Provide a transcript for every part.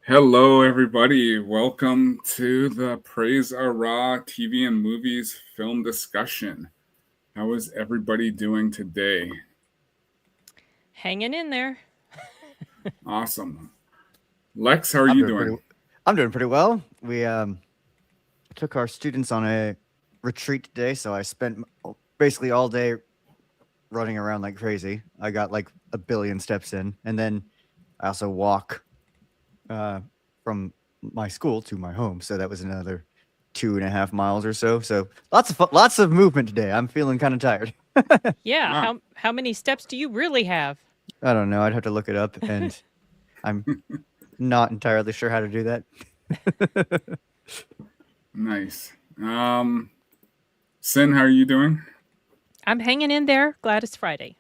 Hello, everybody. Welcome to the Praise a Raw TV and movies film discussion. How is everybody doing today? Hanging in there. Awesome. Lex, how are I'm you doing pretty. doing? I'm doing pretty well. We took our students on a retreat today, so I spent basically all day running around like crazy. I got like a billion steps in, and then I also walk from my school to my home, so that was another 2.5 miles or so. So lots of movement today. I'm feeling kind of tired. Yeah. Ah, How many steps do you really have? I don't know. I'd have to look it up, and I'm not entirely sure how to do that. nice. Sin, how are you doing? I'm hanging in there. Glad it's Friday.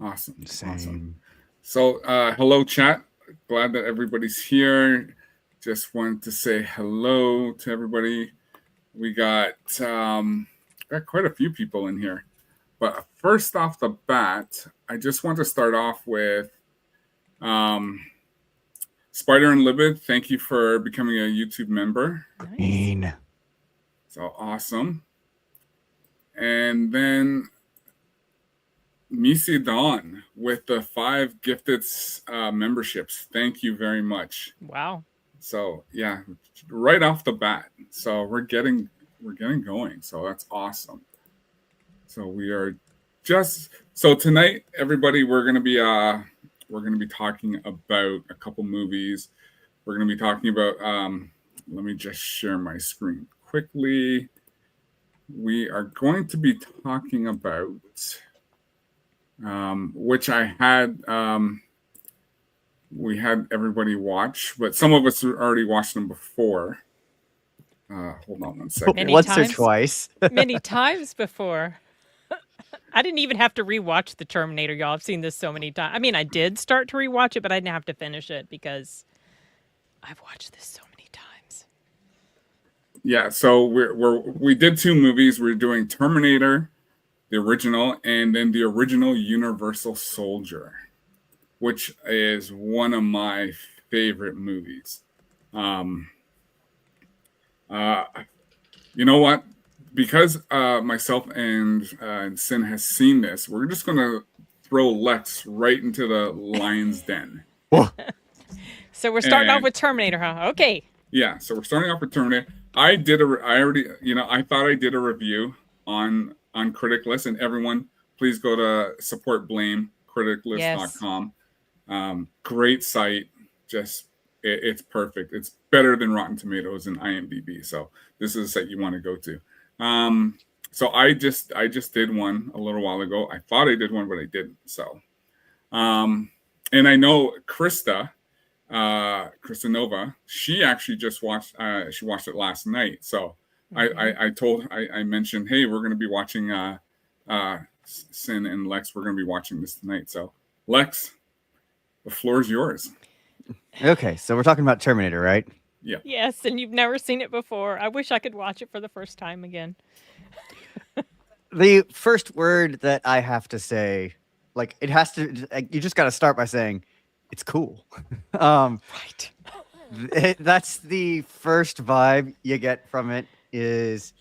Awesome. Awesome. Same. So, hello, chat. Glad that everybody's here. Just wanted to say hello to everybody. We got quite a few people in here. But first off the bat, I just want to start off with Spider and Libid. Thank you for becoming a YouTube member. Nice. Mean. So awesome. And then Misi Dawn with the 5 gifted memberships. Thank you very much. Wow. So yeah, right off the bat. So we're getting going. So that's awesome. So we are tonight, everybody, we're gonna be talking about a couple movies. We're gonna be talking about let me just share my screen quickly. We are going to be talking about which I had we had everybody watch, but some of us already watched them before. Hold on one second. Many Once times. or twice. Many times before. I didn't even have to rewatch the Terminator, y'all. I've seen this so many times. I mean, I did start to rewatch it, but I didn't have to finish it because I've watched this so many times. Yeah, so we did 2 movies. We're doing Terminator, the original, and then the original Universal Soldier, which is one of my favorite movies. You know what? Because myself and Sin has seen this, we're just gonna throw Lex right into the lion's den. So we're starting off And- with Terminator, huh? Okay. Yeah, so we're starting off with Terminator. I thought I did a review on Critic List, and everyone, please go to support Blame criticlist.com. Great site, just it's perfect. It's better than Rotten Tomatoes and IMDb. So this is a site you want to go to. So I just did one a little while ago. I thought I did one, but I didn't. So, and I know Krista Nova, she actually just watched. She watched it last night. So I mentioned, hey, we're going to be watching Sin and Lex. We're going to be watching this tonight. So Lex, the floor is yours. Okay, so we're talking about Terminator, right? Yeah. Yes, and you've never seen it before. I wish I could watch it for the first time again. The first word that I have to say, like, it has to, like, you just got to start by saying, it's cool. Right. That's the first vibe you get from it, is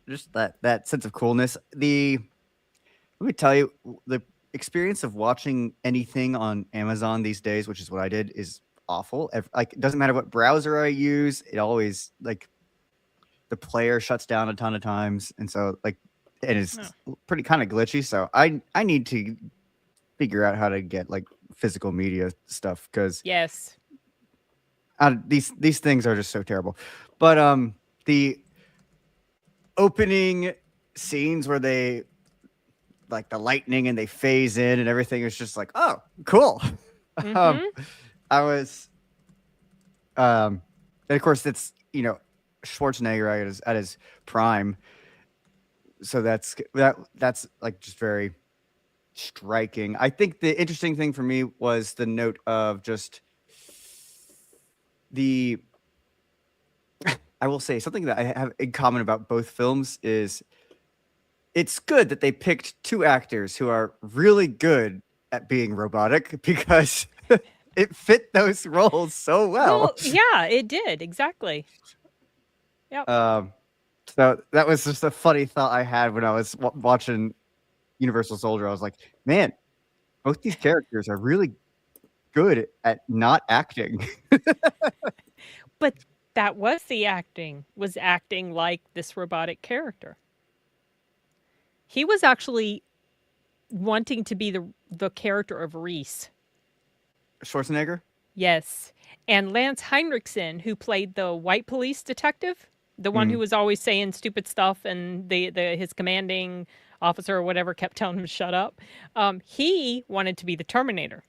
just that sense of coolness. Let me tell you, the experience of watching anything on Amazon these days, which is what I did, is awful. Like, it doesn't matter what browser I use, it always, like, the player shuts down a ton of times, and so, like, it is pretty kind of glitchy. So I need to figure out how to get, like, physical media stuff, because Yes. these things are just so terrible. But the opening scenes where they, like, the lightning and they phase in and everything is just like, oh, cool. I was and of course it's, Schwarzenegger at his prime, so that's like just very striking. I think the interesting thing for me was the note of just the I will say something that I have in common about both films is it's good that they picked 2 actors who are really good at being robotic, because it fit those roles so well. Yeah, it did exactly. Yep. So that was just a funny thought I had when I was watching Universal Soldier. I was like, man, both these characters are really good at not acting. But that was the acting, was acting like this robotic character. He was actually wanting to be the character of Reese. Schwarzenegger? Yes. And Lance Henriksen, who played the white police detective, the one who was always saying stupid stuff and his commanding officer or whatever kept telling him to shut up, he wanted to be the Terminator.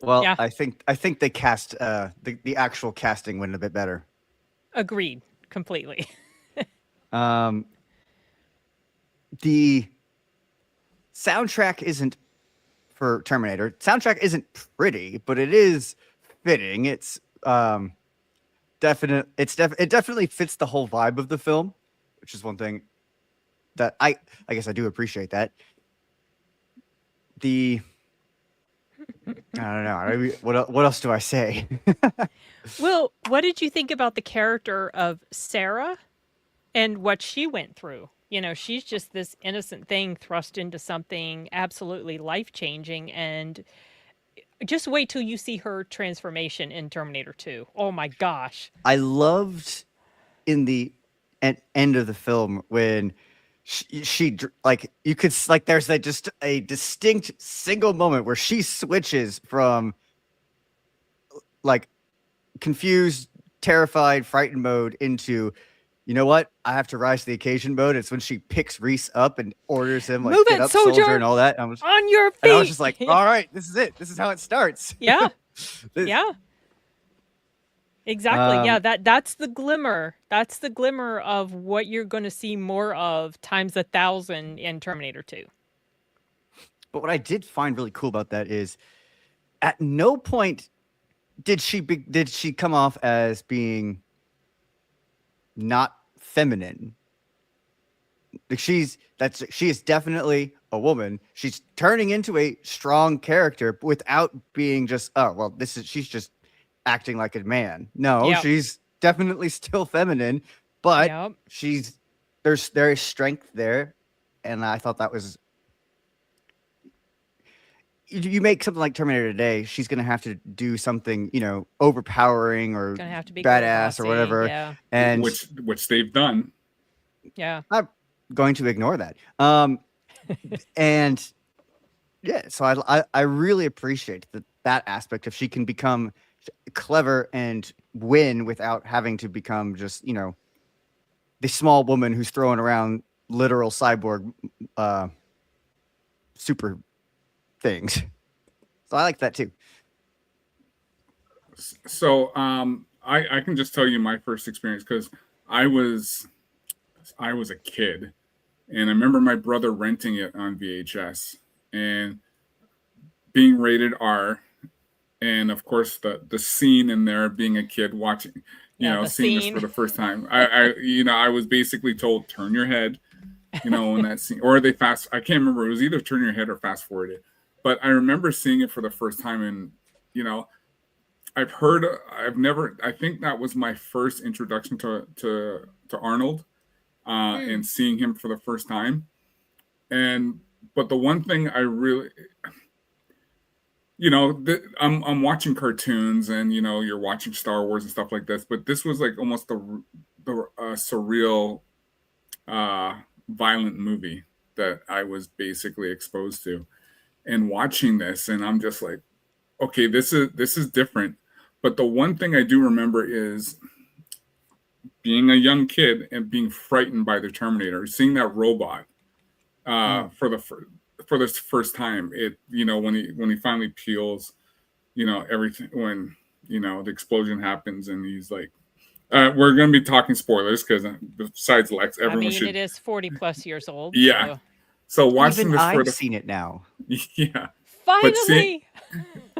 Well, Yeah. I think they cast the actual casting went a bit better. Agreed. Completely. The soundtrack isn't for Terminator. Soundtrack isn't pretty, but it is fitting. It's it definitely fits the whole vibe of the film, which is one thing that I guess I do appreciate that. I don't know. What else do I say? Well, what did you think about the character of Sarah and what she went through? You know, she's just this innocent thing thrust into something absolutely life-changing, and just wait till you see her transformation in Terminator 2. Oh my gosh. I loved in the end of the film when she like you could like there's just a distinct single moment where she switches from like confused, terrified, frightened mode into, you know what, I have to rise to the occasion mode. It's when she picks Reese up and orders him like, Move get it, up, soldier, and all that. on your feet. And I was just like, all right, this is it. This is how it starts. Yeah. Yeah. Exactly. Yeah, that's the glimmer. That's the glimmer of what you're going to see more of times 1,000 in Terminator 2. But what I did find really cool about that is at no point did she come off as being not feminine. Like she is definitely a woman. She's turning into a strong character without being just, oh, well, she's just acting like a man. No, she's definitely still feminine, but there is strength there. And I thought that was, you make something like Terminator today, she's going to have to do something, overpowering or gonna have to be badass or whatever. Yeah. And which they've done. Yeah. I'm going to ignore that. And yeah, so I really appreciate that aspect of she can become clever and win without having to become just, the small woman who's throwing around literal cyborg super things. So I like that too. So I can just tell you my first experience, because I was a kid, and I remember my brother renting it on VHS and being rated R, and of course the scene in there, being a kid watching, seeing this for the first time. I was basically told, turn your head, in that scene, or I can't remember, it was either turn your head or fast forward it. But I remember seeing it for the first time, and I think that was my first introduction to Arnold, and seeing him for the first time. But the one thing I really, I'm watching cartoons, and you're watching Star Wars and stuff like this, but this was like almost the surreal, violent movie that I was basically exposed to, and watching this, and I'm just like, okay, this is different. But the one thing I do remember is being a young kid and being frightened by the Terminator, seeing that robot for the first time. It when he finally peels, everything, when the explosion happens, and he's like, we're going to be talking spoilers, because besides Lex, everyone should. It is 40 plus years old. Yeah. So watching even this I've seen it now. Yeah. Finally.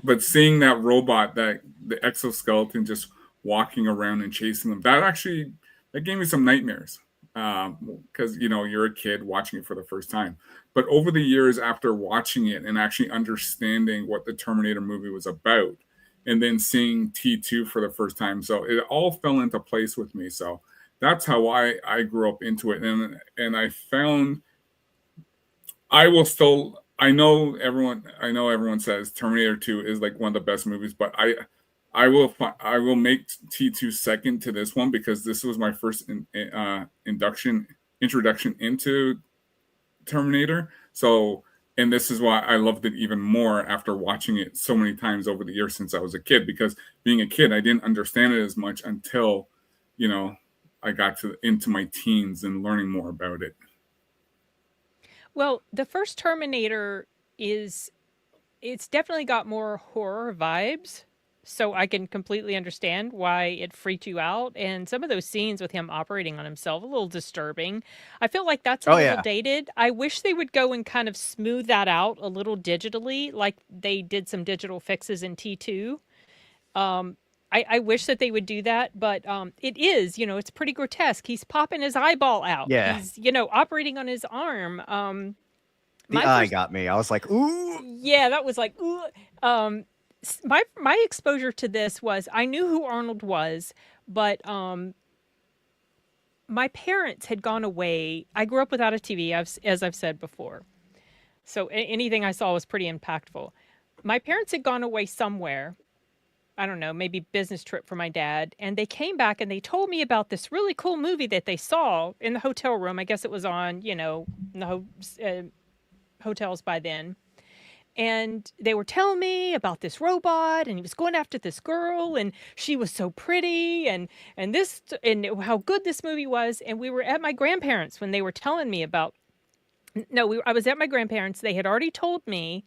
But seeing that robot, the exoskeleton just walking around and chasing them, that gave me some nightmares, because you're a kid watching it for the first time. But over the years, after watching it and actually understanding what the Terminator movie was about, and then seeing T2 for the first time, so it all fell into place with me. So that's how I grew up into it, and I found I will still I know everyone says Terminator 2 is like one of the best movies, but I will make T2 second to this one because this was my first introduction into Terminator. So, and this is why I loved it even more after watching it so many times over the years since I was a kid, because being a kid, I didn't understand it as much until, I got into my teens and learning more about it. Well, the first Terminator it's definitely got more horror vibes. So I can completely understand why it freaked you out. And some of those scenes with him operating on himself, a little disturbing. I feel like that's a little dated. I wish they would go and kind of smooth that out a little digitally, like they did some digital fixes in T2. I wish that they would do that, but it is, it's pretty grotesque. He's popping his eyeball out. Yeah. He's, operating on his arm. The eye got me. I was like, ooh. Yeah, that was like, ooh. My exposure to this was I knew who Arnold was, but my parents had gone away. I grew up without a TV, as I've said before. So anything I saw was pretty impactful. My parents had gone away somewhere. I don't know, maybe business trip for my dad. And they came back and they told me about this really cool movie that they saw in the hotel room. I guess it was on, in the hotels by then. And they were telling me about this robot, and he was going after this girl, and she was so pretty, and how good this movie was. And we were at my grandparents when they were telling me about. No, I was at my grandparents. They had already told me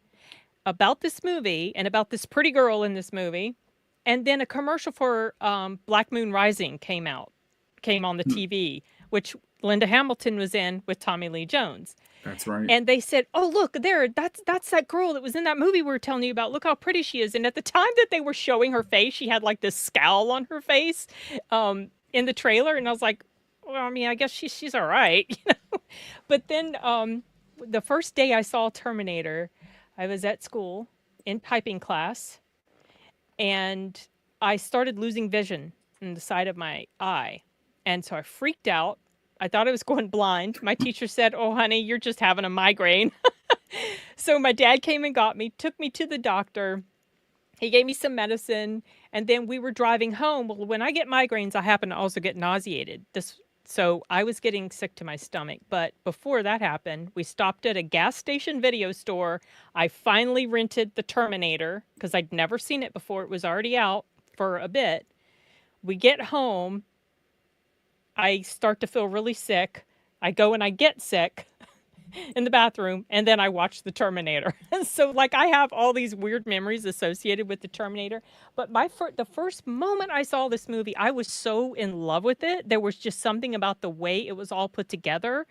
about this movie and about this pretty girl in this movie, and then a commercial for Black Moon Rising came on the TV, which Linda Hamilton was in with Tommy Lee Jones. That's right. And they said, "Oh, look there! That's that girl that was in that movie we were telling you about. Look how pretty she is." And at the time that they were showing her face, she had like this scowl on her face in the trailer, and I was like, "Well, I mean, I guess she's all right." But then the first day I saw Terminator, I was at school in piping class, and I started losing vision in the side of my eye, and so I freaked out. I thought I was going blind. My teacher said, "Oh, honey, you're just having a migraine." So my dad came and got me, took me to the doctor. He gave me some medicine, and then we were driving home. Well, when I get migraines, I happen to also get nauseated. So I was getting sick to my stomach. But before that happened, we stopped at a gas station video store. I finally rented the Terminator because I'd never seen it before. It was already out for a bit. We get home. I start to feel really sick. I go and I get sick in the bathroom, and then I watch the Terminator. So, I have all these weird memories associated with the Terminator. But the first moment I saw this movie, I was so in love with it. There was just something about the way it was all put together.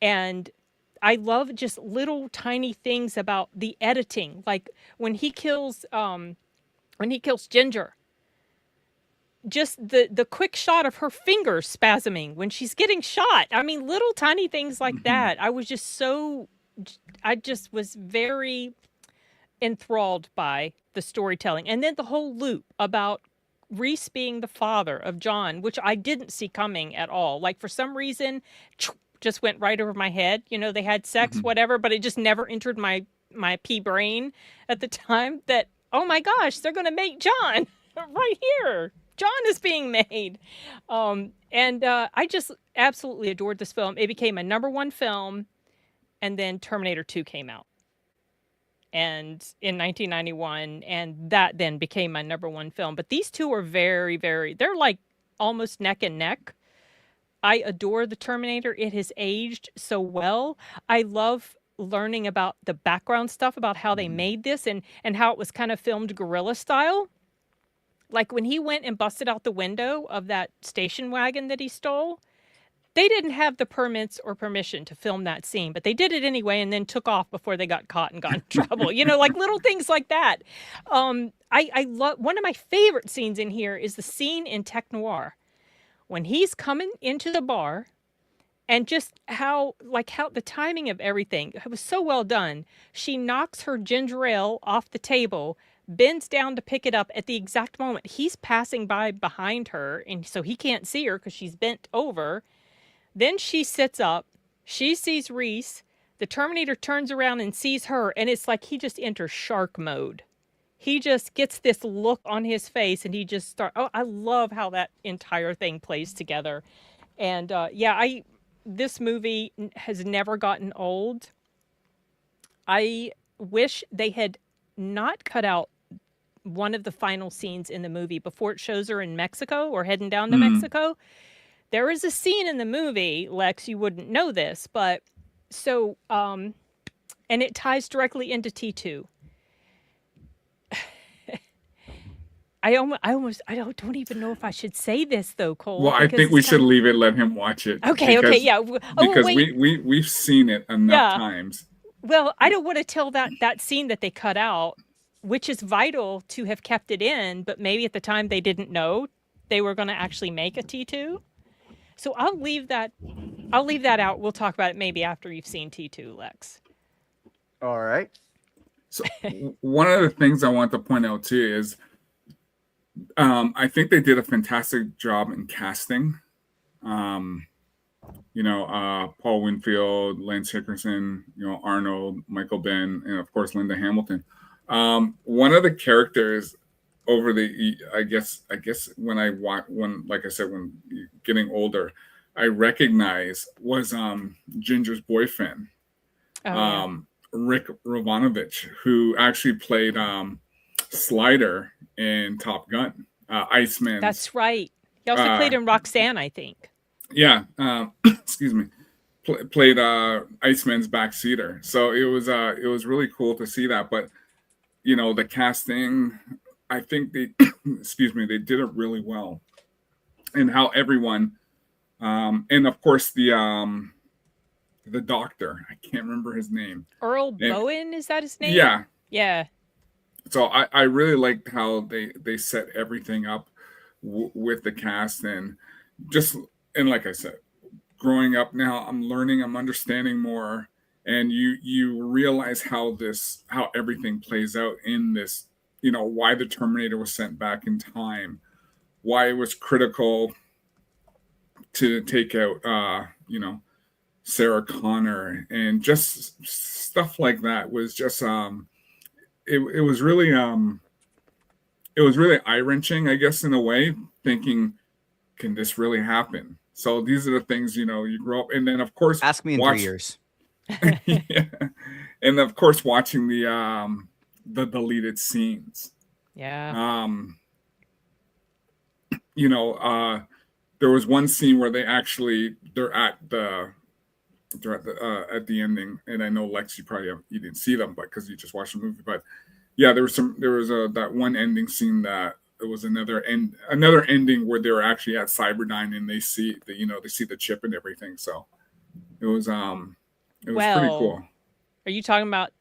And I love just little tiny things about the editing. Like when he kills Ginger. Just the quick shot of her fingers spasming when she's getting shot. I mean, little tiny things like that. I just was very enthralled by the storytelling. And then the whole loop about Reese being the father of John, which I didn't see coming at all. Like for some reason, just went right over my head. They had sex, whatever, but it just never entered my pea brain at the time that, oh my gosh, they're going to make John right here. John is being made. And I just absolutely adored this film. It became a #1 film, and then Terminator 2 came out. And in 1991, and that then became my #1 film. But these two are very, very, they're like almost neck and neck. I adore the Terminator. It has aged so well. I love learning about the background stuff about how they made this and how it was kind of filmed guerrilla style. Like when he went and busted out the window of that station wagon that he stole, they didn't have the permits or permission to film that scene, but they did it anyway and then took off before they got caught and got in trouble. Like little things like that. I love one of my favorite scenes in here is the scene in Tech Noir when he's coming into the bar and just how the timing of everything, it was so well done. She knocks her ginger ale off the table, bends down to pick it up at the exact moment he's passing by behind her, and so he can't see her because she's bent over. Then she sits up, she sees Reese, the Terminator turns around and sees her, and it's like he just enters shark mode. He just gets this look on his face, and he just starts. Oh, I love how that entire thing plays together. And this movie has never gotten old. I wish they had not cut out one of the final scenes in the movie before it shows her in Mexico or heading down to Mexico. There is a scene in the movie, Lex, you wouldn't know this, but so, and it ties directly into T2. I don't even know if I should say this though, Cole. Well, I think we should leave it, let him watch it. Okay, yeah. Because we've seen it enough times. Well, I don't want to tell that scene that they cut out, which is vital to have kept it in, but maybe at the time they didn't know they were going to actually make a T2. So I'll leave that out. We'll talk about it maybe after you've seen T2, Lex. All right. So one of the things I want to point out too is I think they did a fantastic job in casting. Paul Winfield, Lance Hickerson, Arnold, Michael Ben, and of course Linda Hamilton. One of the characters over I guess when like I said, when getting older, I recognize was Ginger's boyfriend, Rick Rovanovich, who actually played Slider in Top Gun, Iceman. That's right. He also played in Roxanne, I think. Yeah, excuse me. Played Iceman's backseater. So it was really cool to see that. But the casting, I think they they did it really well, and how everyone, and of course the doctor, I can't remember his name. Earl Bowen, is that his name? Yeah. Yeah. So I really liked how they set everything up with the cast, and like I said, growing up now, I'm learning, I'm understanding more, and you realize how everything plays out in this, why the Terminator was sent back in time, why it was critical to take out Sarah Connor, and just stuff like that was just it was really eye-wrenching, I guess, in a way, thinking, can this really happen? So these are the things, you grow up, and then of course ask me in 3 years. Yeah. And of course watching the deleted scenes. Yeah. There was one scene where they're at the ending, and I know Lex, you didn't see them, but because you just watched the movie. But yeah, there was that one ending scene that it was another ending where they were actually at Cyberdyne, and they see the chip and everything. So it was pretty cool. Are you talking about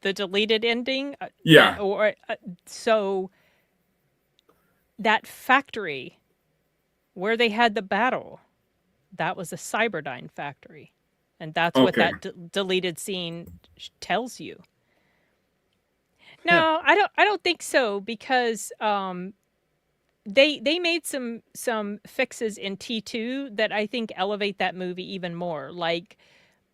the deleted ending? Yeah. So that factory where they had the battle, that was a Cyberdyne factory. And that's what that deleted scene tells you. No, I don't think so, because they made some fixes in T2 that I think elevate that movie even more. Like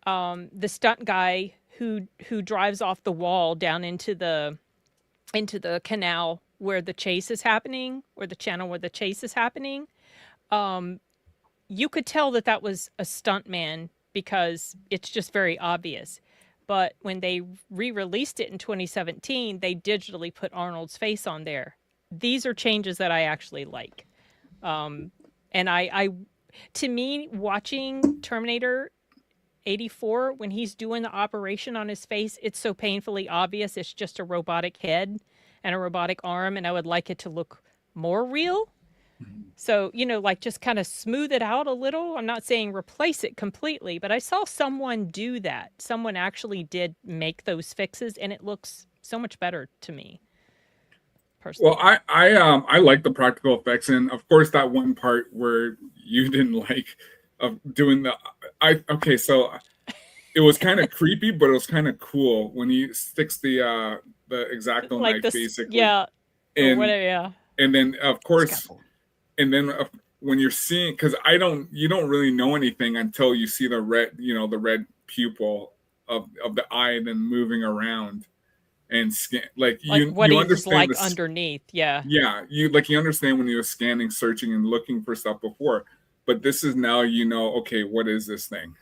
the stunt guy who drives off the wall down into the canal where the chase is happening, or the channel where the chase is happening. You could tell that was a stunt man, because it's just very obvious. But when they re-released it in 2017, they digitally put Arnold's face on there. These are changes that I actually like. And to me, watching Terminator 84, when he's doing the operation on his face, it's so painfully obvious it's just a robotic head and a robotic arm, and I would like it to look more real. So, just kind of smooth it out a little. I'm not saying replace it completely, but I saw someone do that. Someone actually did make those fixes, and it looks so much better to me, personally. Well, I like the practical effects, and of course that one part where you didn't like, of doing the okay, so it was kind of creepy, but it was kind of cool when he sticks the X-Acto Like knife this, basically, yeah, or and whatever. Yeah. then of course, Scalpel. and then when you're seeing, because you don't really know anything until you see the red, the red pupil of the eye then moving around and scan, like what you he was understand like this. underneath. Yeah. Yeah, you understand when he was scanning, searching, and looking for stuff before, but this is now okay, what is this thing?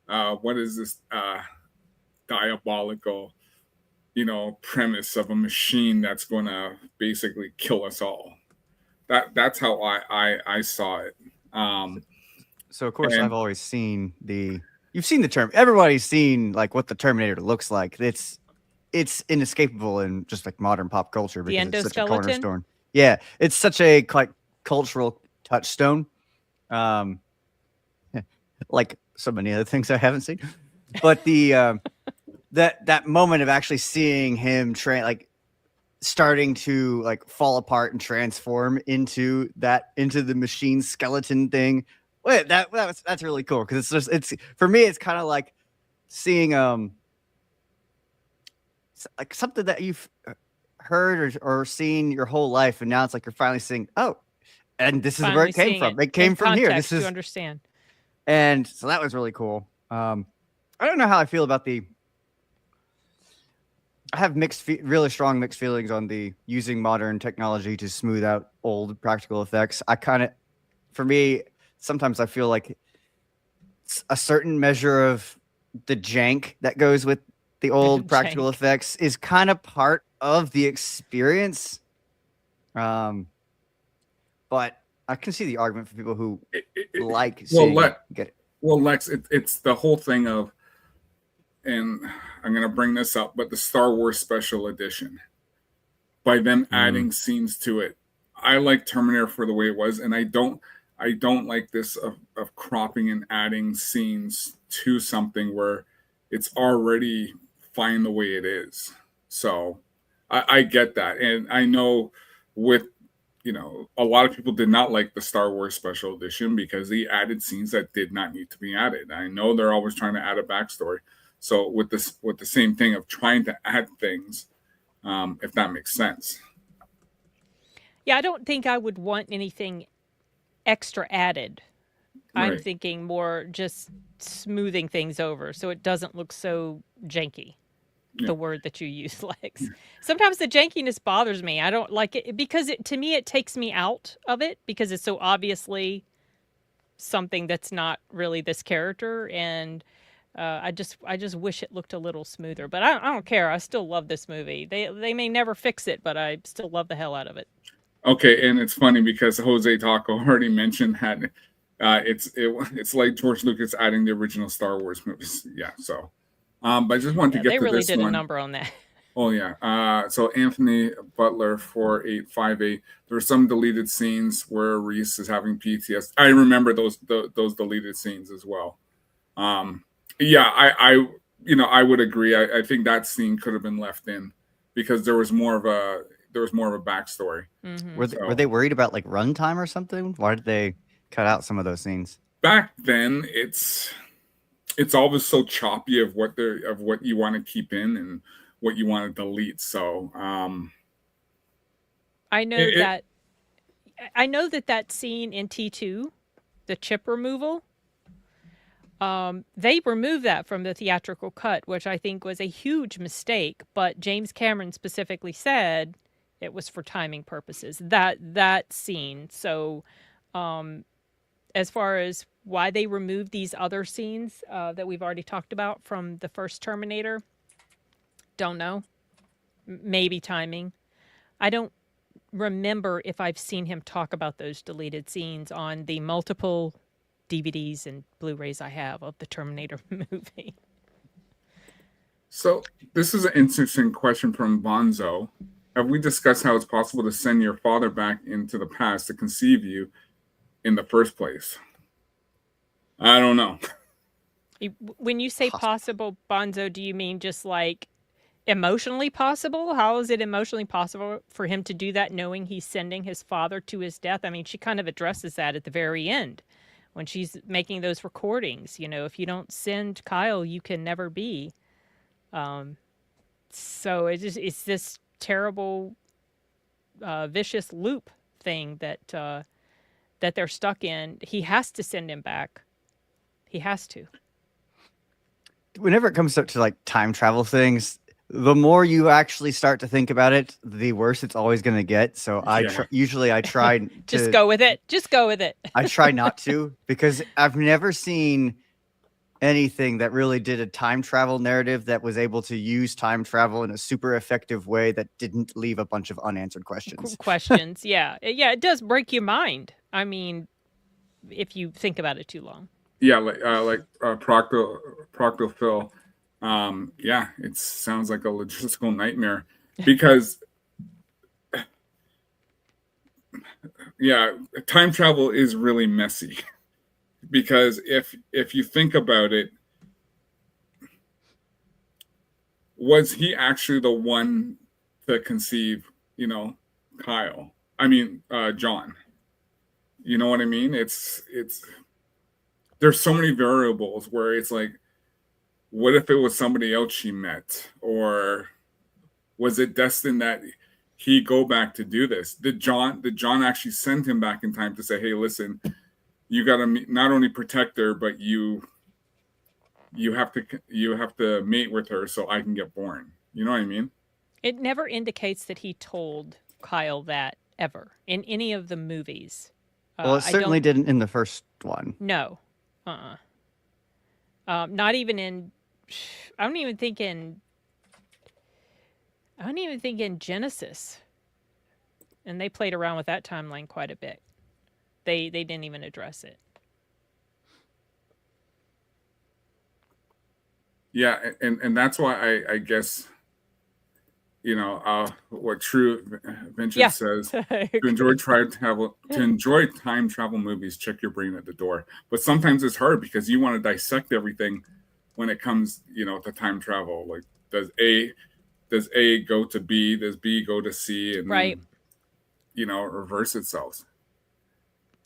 What is this diabolical, premise of a machine that's going to basically kill us all? That's how I saw it. So of course and I've always seen you've seen the term. Everybody's seen like what the Terminator looks like. It's inescapable in just like modern pop culture The because it's such a endoskeleton? cornerstone. Yeah, it's such a like cultural touchstone. Like so many other things I haven't seen. But the that moment of actually seeing him like starting to like fall apart and transform into the machine skeleton thing. Wait, that's really cool because it's for me it's kind of like seeing like something that you've heard or seen your whole life, and now it's like you're finally seeing, oh, and this is where Finally it came seeing from. it It came in from here. context This is to understand. And so that was really cool. I don't know how I feel about I have really strong mixed feelings on the using modern technology to smooth out old practical effects. For me, sometimes I feel like a certain measure of the jank that goes with the old practical effects is kind of part of the experience. But I can see the argument for people who like seeing get it. Well, Lex, it's the whole thing of, and I'm going to bring this up, but the Star Wars Special Edition, by them adding scenes to it, I like Terminator for the way it was, and I don't like this of cropping and adding scenes to something where it's already fine the way it is. So I get that, and I know with a lot of people did not like the Star Wars Special Edition because they added scenes that did not need to be added. I know they're always trying to add a backstory. So with the same thing of trying to add things, if that makes sense. Yeah, I don't think I would want anything extra added. Right. I'm thinking more just smoothing things over so it doesn't look so janky. The word that you use, Lex. Sometimes the jankiness bothers me. I don't like it because to me it takes me out of it because it's so obviously something that's not really this character, and I just wish it looked a little smoother. But I don't care. I still love this movie. They may never fix it, but I still love the hell out of it. Okay, and it's funny because Jose Taco already mentioned that it's like George Lucas adding the original Star Wars movies. Yeah, so. But I just wanted to get to this one. They really did a number on that. Oh, yeah. So Anthony Butler 4858. There are some deleted scenes where Reese is having PTSD. I remember those deleted scenes as well. Yeah, I would agree. I think that scene could have been left in because there was more of a backstory. Mm-hmm. Were they worried about like runtime or something? Why did they cut out some of those scenes? Back then, it's always so choppy of what you want to keep in and what you want to delete. So I know that scene in T2, the chip removal, they removed that from the theatrical cut, which I think was a huge mistake. But James Cameron specifically said it was for timing purposes, that scene. So as far as why they removed these other scenes that we've already talked about from the first Terminator, don't know. Maybe timing. I don't remember if I've seen him talk about those deleted scenes on the multiple DVDs and Blu-rays I have of the Terminator movie. So this is an interesting question from Bonzo. Have we discussed how it's possible to send your father back into the past to conceive you in the first place? I don't know. When you say possible, Bonzo, do you mean just like emotionally possible? How is it emotionally possible for him to do that knowing he's sending his father to his death? I mean, she kind of addresses that at the very end when she's making those recordings. You know, if you don't send Kyle, you can never be. So it's this terrible, vicious loop thing that that they're stuck in. He has to send him back. He has to. Whenever it comes up to like time travel things, the more you actually start to think about it, the worse it's always going to get. So usually I try to just go with it. Just go with it. I try not to, because I've never seen anything that really did a time travel narrative that was able to use time travel in a super effective way that didn't leave a bunch of unanswered questions. Yeah. Yeah, it does break your mind. I mean, if you think about it too long. Yeah, like Procto Phil. Yeah, it sounds like a logistical nightmare because yeah, time travel is really messy. Because if you think about it, was he actually the one to conceive, Kyle? I mean, John. You know what I mean? It's there's so many variables where it's like, what if it was somebody else she met? Or was it destined that he go back to do this? Did John actually send him back in time to say, hey, listen, you got to not only protect her, but you have to mate with her so I can get born. You know what I mean? It never indicates that he told Kyle that ever in any of the movies. Well, it certainly didn't in the first one. No. Not even in. I don't even think in Genesis. And they played around with that timeline quite a bit. They didn't even address it. Yeah, and that's why I guess, what True Vincent says, to enjoy time travel movies, check your brain at the door. But sometimes it's hard because you want to dissect everything when it comes, to time travel. Like, does A go to B? Does B go to C? And right. Then, reverse itself.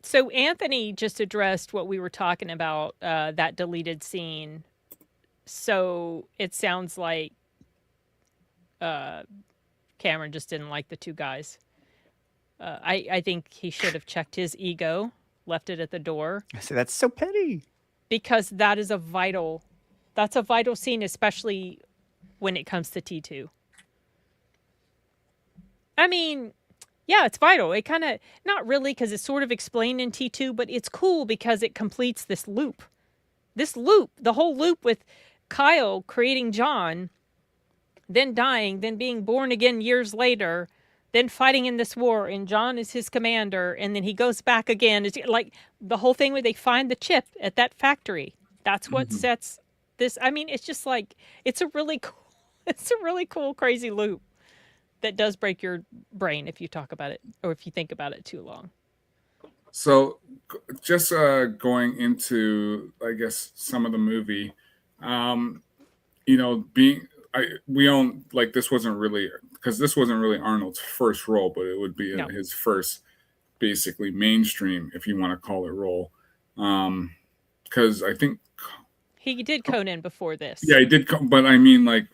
So Anthony just addressed what we were talking about, that deleted scene. So it sounds like Cameron just didn't like the two guys. I think he should have checked his ego, left it at the door. I say that's so petty. Because that is a vital scene, especially when it comes to T2. I mean, yeah, it's vital. It kind of, not really because it's sort of explained in T2, but it's cool because it completes this loop. The whole loop with Kyle creating John, then dying, then being born again years later, then fighting in this war, and John is his commander, and then he goes back again. It's like the whole thing where they find the chip at that factory. That's what sets this. I mean, it's just like, it's a really cool, crazy loop that does break your brain if you talk about it or if you think about it too long. So just going into, I guess, some of the movie, this wasn't really Arnold's first role, but it would be his first basically mainstream, if you want to call it, role. Because I think he did Conan before this. Yeah, he did. But I mean, like,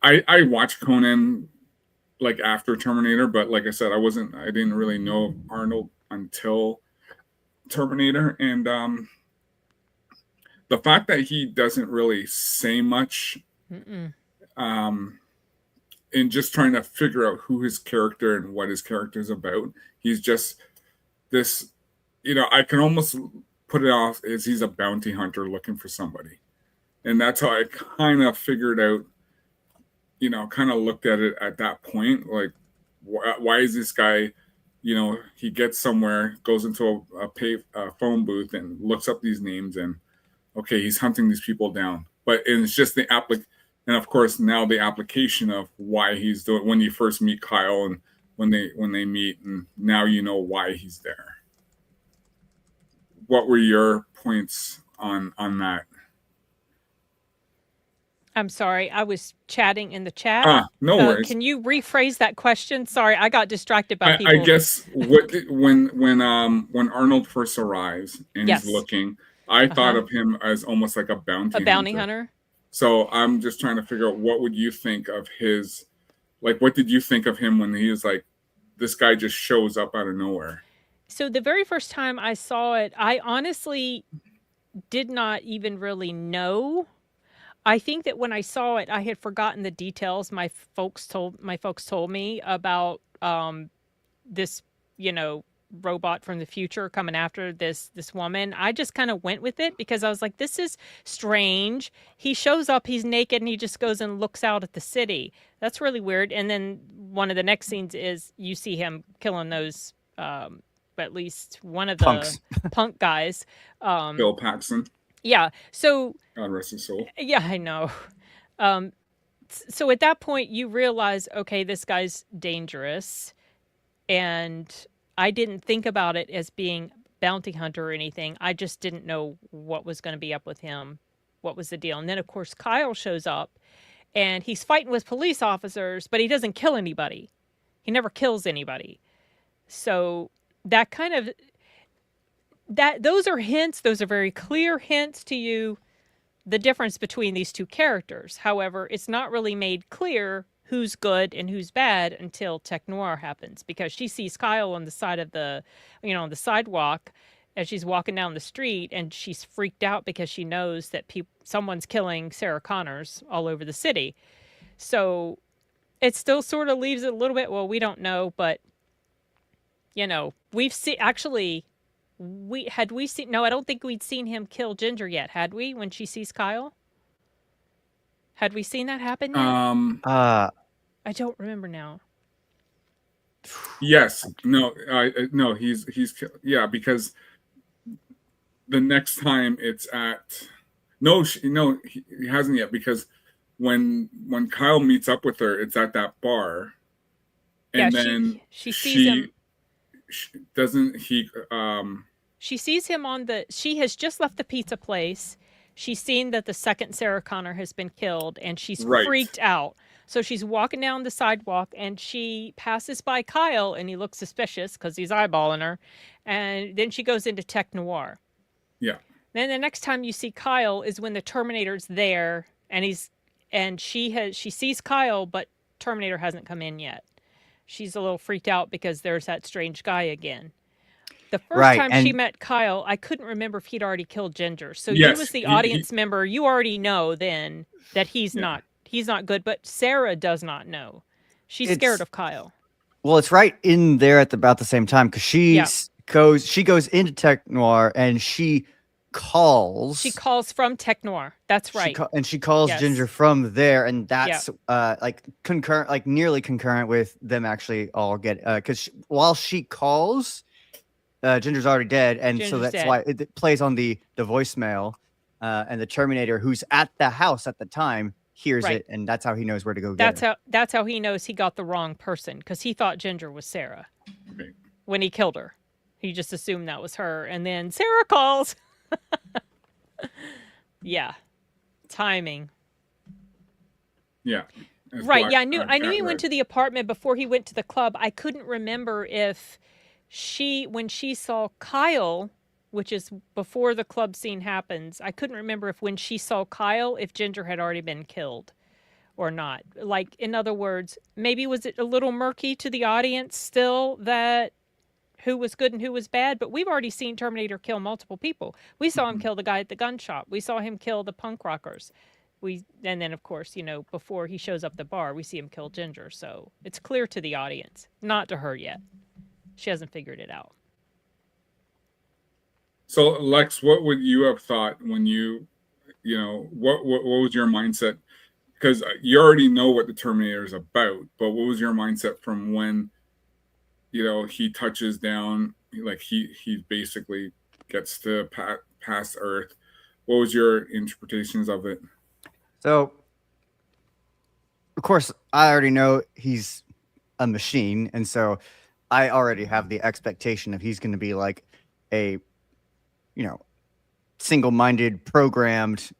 I watched Conan like after Terminator, but like I said, I didn't really know Arnold until Terminator. And the fact that he doesn't really say much, in just trying to figure out who his character and what his character is about, he's just this, I can almost put it off as he's a bounty hunter looking for somebody. And that's how I kind of figured out, kind of looked at it at that point. Like, why is this guy, he gets somewhere, goes into a phone booth and looks up these names, and okay, he's hunting these people down. But it's just and of course now the application of why he's doing, when you first meet Kyle and when they meet, and now you know why he's there. What were your points on that? I'm sorry, I was chatting in the chat. No worries. Can you rephrase that question? Sorry, I got distracted by I people. guess when Arnold first arrives and he's looking, I thought of him as almost like a bounty hunter. So I'm just trying to figure out, what would you think of his, like, what did you think of him when he was like, this guy just shows up out of nowhere? So the very first time I saw it, I honestly did not even really know. I think that when I saw it, I had forgotten the details my folks told me about this, robot from the future coming after this woman. I just kind of went with it because I was like, this is strange. He shows up, he's naked, and he just goes and looks out at the city. That's really weird. And then one of the next scenes is you see him killing those at least one of the punk guys. Bill Paxton. Yeah. So God rest his soul. Yeah, I know. So at that point you realize, okay, this guy's dangerous. And I didn't think about it as being bounty hunter or anything. I just didn't know what was going to be up with him. What was the deal? And then of course Kyle shows up and he's fighting with police officers, but he doesn't kill anybody. He never kills anybody. So that kind of, those are hints. Those are very clear hints to you, the difference between these two characters. However, it's not really made clear who's good and who's bad until Tech Noir happens, because she sees Kyle on the side of the, on the sidewalk as she's walking down the street, and she's freaked out because she knows that someone's killing Sarah Connors all over the city. So it still sort of leaves it a little bit, well, we don't know, but we've seen, actually, no, I don't think we'd seen him kill Ginger yet, had we, when she sees Kyle? Had we seen that happen yet? I don't remember now. Yes. No, no, he's yeah, because the next time it's at, he hasn't yet, because when Kyle meets up with her, it's at that bar. And then she sees him. She sees him she has just left the pizza place. She's seen that the second Sarah Connor has been killed, and she's freaked out. So she's walking down the sidewalk, and she passes by Kyle, and he looks suspicious because he's eyeballing her. And then she goes into Tech Noir. Yeah. Then the next time you see Kyle is when the Terminator's there, and she sees Kyle, but Terminator hasn't come in yet. She's a little freaked out because there's that strange guy again. The first time she met Kyle, I couldn't remember if he'd already killed Ginger. So you as the audience member, you already know then that he's not good, but Sarah does not know. She's scared of Kyle. Well, it's right in there at about the same time, because she goes into Tech Noir and she calls. She calls from Tech Noir. That's right. She calls Ginger from there, and that's nearly concurrent with them actually all get, because while she calls, Ginger's already dead, and so that's why it plays on the voicemail, and the Terminator, who's at the house at the time, hears it, and that's how he knows where to go get her. That's how he knows he got the wrong person, because he thought Ginger was Sarah when he killed her. He just assumed that was her, and then Sarah calls. Yeah, timing. Yeah. Right. Yeah, I knew he went to the apartment before he went to the club. I couldn't remember if when she saw Kyle, which is before the club scene happens, I couldn't remember if when she saw Kyle, if Ginger had already been killed or not. Like, in other words, maybe was it a little murky to the audience still that who was good and who was bad? But we've already seen Terminator kill multiple people. We saw him kill the guy at the gun shop. We saw him kill the punk rockers. And then, of course, before he shows up at the bar, we see him kill Ginger. So it's clear to the audience, not to her yet. She hasn't figured it out. So, Lex, what would you have thought when what was your mindset? Because you already know what the Terminator is about, but what was your mindset from when, he touches down, like he basically gets to pass Earth? What was your interpretations of it? So, of course, I already know he's a machine, and so I already have the expectation of he's going to be like a, single-minded, programmed,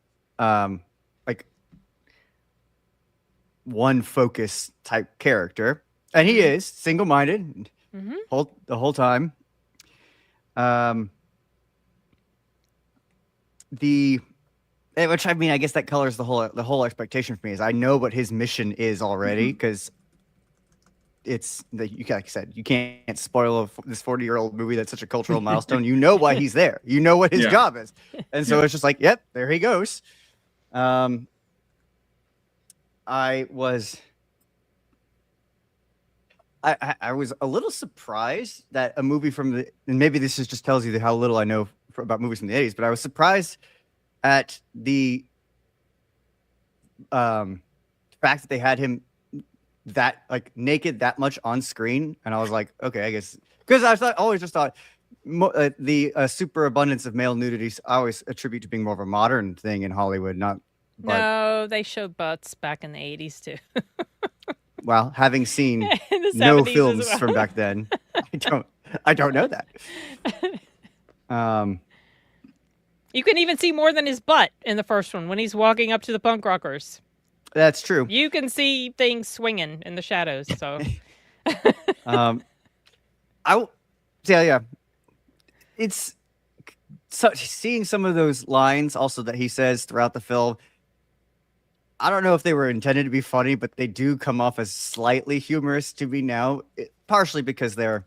one focus type character, and he is single-minded the whole time. Which, I mean, I guess that colors the whole expectation for me. Is I know what his mission is already, because it's like I said, you can't spoil this 40-year-old movie that's such a cultural milestone. You know why he's there. You know what his job is, and so it's just like, yep, there he goes. I was a little surprised that a movie and maybe this just tells you how little I know about movies from the 80s, but I was surprised at the fact that they had him that like naked that much on screen, and I was like, okay, I guess, because I always just thought the superabundance of male nudity I always attribute to being more of a modern thing in Hollywood, not. No, they showed butts back in the 80s too. Well, having seen no films from back then, I don't know that. You can even see more than his butt in the first one when he's walking up to the punk rockers. That's true. You can see things swinging in the shadows. So, it's seeing some of those lines also that he says throughout the film. I don't know if they were intended to be funny, but they do come off as slightly humorous to me now, partially because they're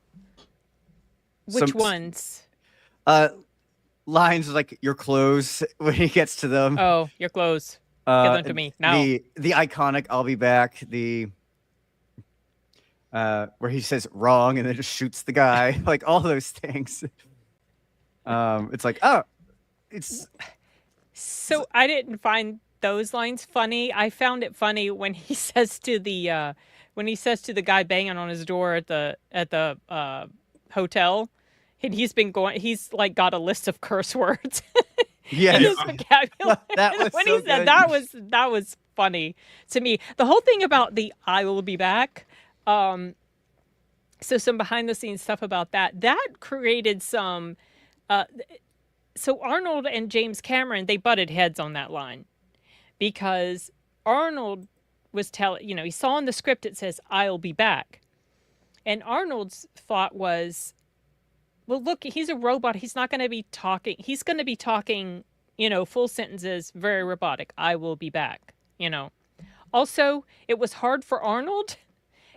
which ones? Lines like "your clothes" when he gets to them. Oh, your clothes. Give them to me now. The iconic "I'll be back." The where he says "wrong" and then just shoots the guy. Like all those things. It's like, oh, it's. So I didn't find those lines funny. I found it funny when he says to the guy banging on his door at the hotel, and he's like got a list of curse words. Yeah, his vocabulary. When he said that was funny to me. The whole thing about the "I will be back." So some behind the scenes stuff about that created some. So Arnold and James Cameron, they butted heads on that line, because Arnold was he saw in the script it says "I'll be back," and Arnold's thought was, well, look, he's a robot. He's not going to be talking. He's going to be talking, full sentences, very robotic. "I will be back," Also, it was hard for Arnold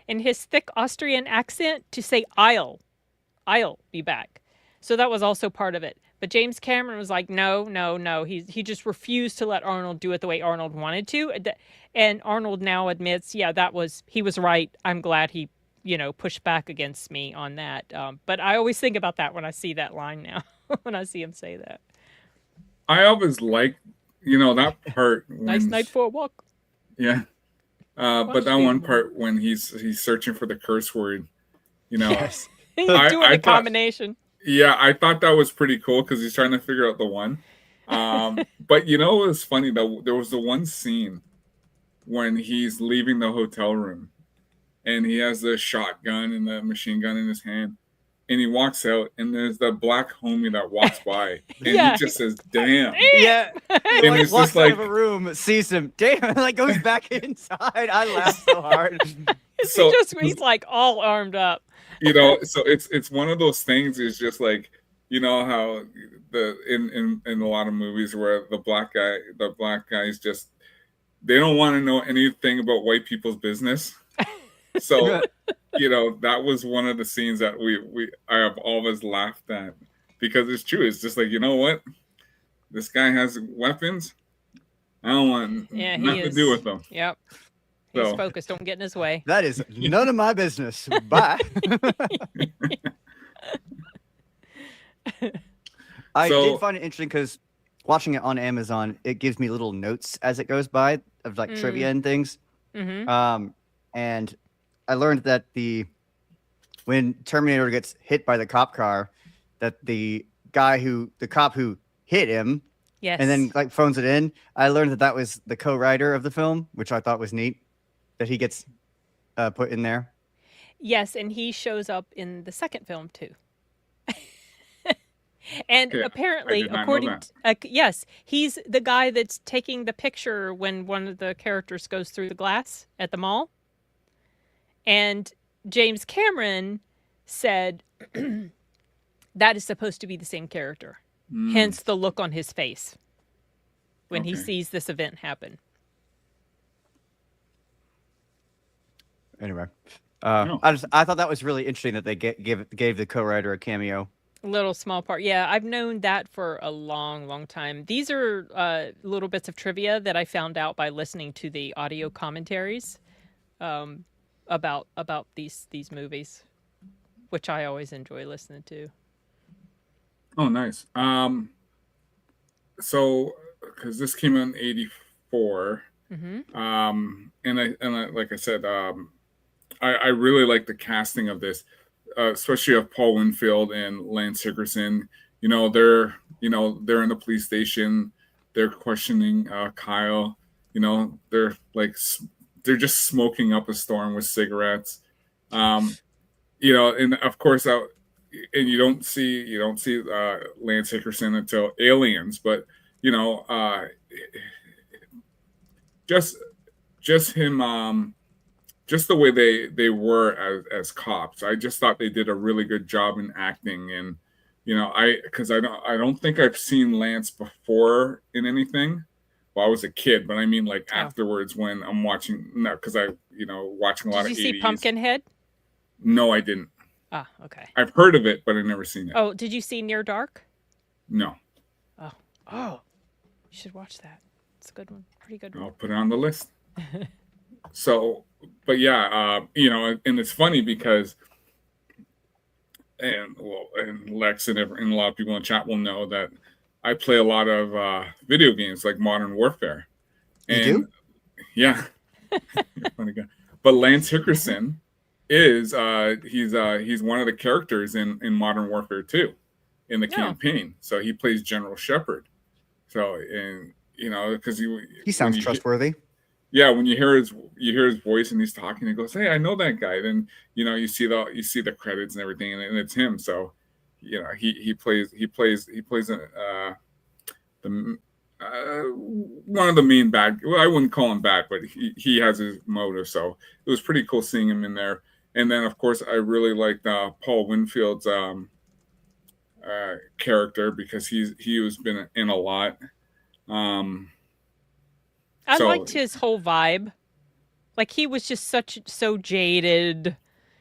in his thick Austrian accent to say I'll be back. So that was also part of it. But James Cameron was like, no. He just refused to let Arnold do it the way Arnold wanted to. And Arnold now admits, he was right. I'm glad he, pushed back against me on that. But I always think about that when I see that line now, when I see him say that. I always like, that part. Nice night for a walk. Yeah. But that one part when he's searching for the curse word, Yes. He's doing a combination. Yeah, I thought that was pretty cool because he's trying to figure out the one. But it was funny though. There was the one scene when he's leaving the hotel room, and he has the shotgun and the machine gun in his hand, and he walks out, and there's the black homie that walks by, and he just says, "Damn." Yeah. And it's walks just like, out of a room, sees him, damn, like goes back inside. I laughed so hard. He's like all armed up. So it's one of those things. Is just like, how in a lot of movies where the black guys just, they don't want to know anything about white people's business. So that was one of the scenes that I have always laughed at, because it's true. It's just like, what, this guy has weapons. I don't want nothing to do with them. Yep. He's focused. Don't get in his way. That is none of my business. Bye. I did find it interesting because watching it on Amazon, it gives me little notes as it goes by of like trivia and things. Mm-hmm. And I learned that when Terminator gets hit by the cop car, that the cop who hit him, yes, and then like phones it in. I learned that was the co-writer of the film, which I thought was neat. That he gets put in there. Yes, and he shows up in the second film too. And Okay, I apparently, did not know according that. to, yes, he's the guy that's taking the picture when one of the characters goes through the glass at the mall. And James Cameron said that is supposed to be the same character. Hence the look on his face when he Okay. sees this event happen. Anyway, No. I thought that was really interesting that they gave the co-writer a cameo. Little small part. Yeah, I've known that for a long, long time. These are little bits of trivia that I found out by listening to the audio commentaries about these movies, which I always enjoy listening to. Oh, nice. So because this came out in '84, and I like I said, I really like the casting of this, especially of Paul Winfield and Lance Hickerson. They're in the police station. They're questioning Kyle. They're they're just smoking up a storm with cigarettes. And of course, and you don't see Lance Hickerson until Aliens, but just him. Just the way they were as cops, I just thought they did a really good job in acting. And I don't think I've seen Lance before in anything. Well, I was a kid, but I mean afterwards when I'm watching. No, because watching a lot of 80s. Did you see Pumpkinhead? No, I didn't. Ah, okay. I've heard of it, but I've never seen it. Oh, did you see Near Dark? No. Oh, you should watch that. It's a good one. Pretty good one. I'll put it on the list. So, but yeah, and it's funny because, and Lex and a lot of people in the chat will know that I play a lot of video games like Modern Warfare. And you do? Yeah. You're a funny guy. But Lance Hickerson is he's one of the characters in Modern Warfare 2 in the campaign. So he plays General Shepard. So, and because he sounds trustworthy. Yeah, when you hear his voice and he's talking, he goes, "Hey, I know that guy." Then you see the credits and everything, and it's him. So he plays the one of the main bad. Well, I wouldn't call him bad, but he has his motive. So it was pretty cool seeing him in there. And then of course I really liked Paul Winfield's character because he was been in a lot. I liked his whole vibe. Like he was just so jaded.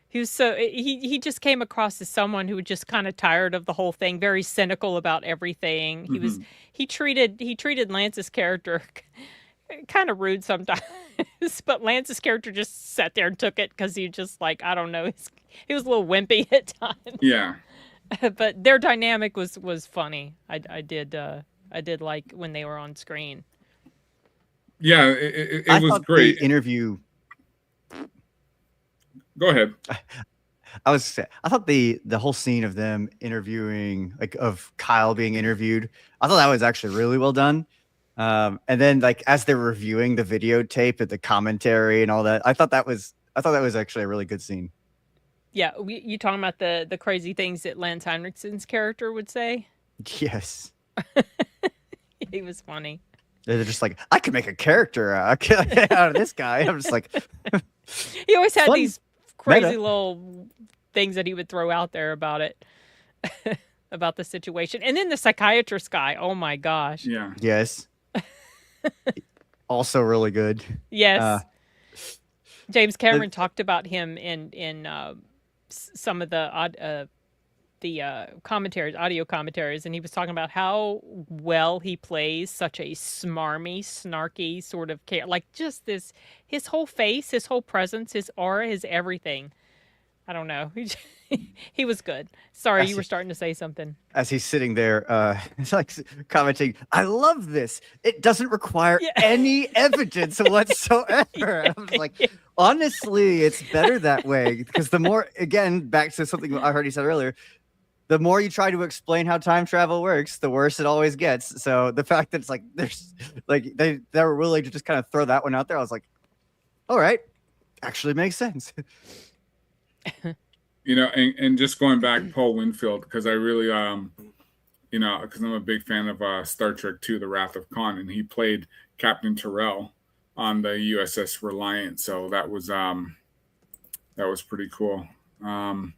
He was he just came across as someone who was just kind of tired of the whole thing, very cynical about everything. He treated Lance's character kind of rude sometimes, but Lance's character just sat there and took it because he just I don't know, he was a little wimpy at times. Yeah. But their dynamic was funny. I did like when they were on screen. Yeah, it was great. The interview. Go ahead. I thought the whole scene of them interviewing, of Kyle being interviewed, I thought that was actually really well done. And then as they're reviewing the videotape and the commentary and all that, I thought that was actually a really good scene. Yeah, you talking about the crazy things that Lance Henriksen's character would say? Yes. He was funny. They're just I could make a character out of this guy. I'm just he always had these crazy meta little things that he would throw out there about it, about the situation. And then the psychiatrist guy. Oh my gosh. Yeah. Yes. Also really good. Yes. James Cameron talked about him in some of the commentaries, audio commentaries, and he was talking about how well he plays such a smarmy, snarky sort of character. Just his whole face, his whole presence, his aura, his everything. I don't know. He was good. Sorry, you were starting to say something. As he's sitting there, he's commenting, "I love this. It doesn't require any evidence whatsoever." I'm just honestly, it's better that way because the more, again, back to something I heard he said earlier, the more you try to explain how time travel works, the worse it always gets. So the fact that it's there's they were willing to just kind of throw that one out there, I was like, all right, actually makes sense. And just going back, Paul Winfield, because I really you know, because I'm a big fan of Star Trek II: The Wrath of Khan, and he played Captain Terrell on the USS Reliant. So that was pretty cool. All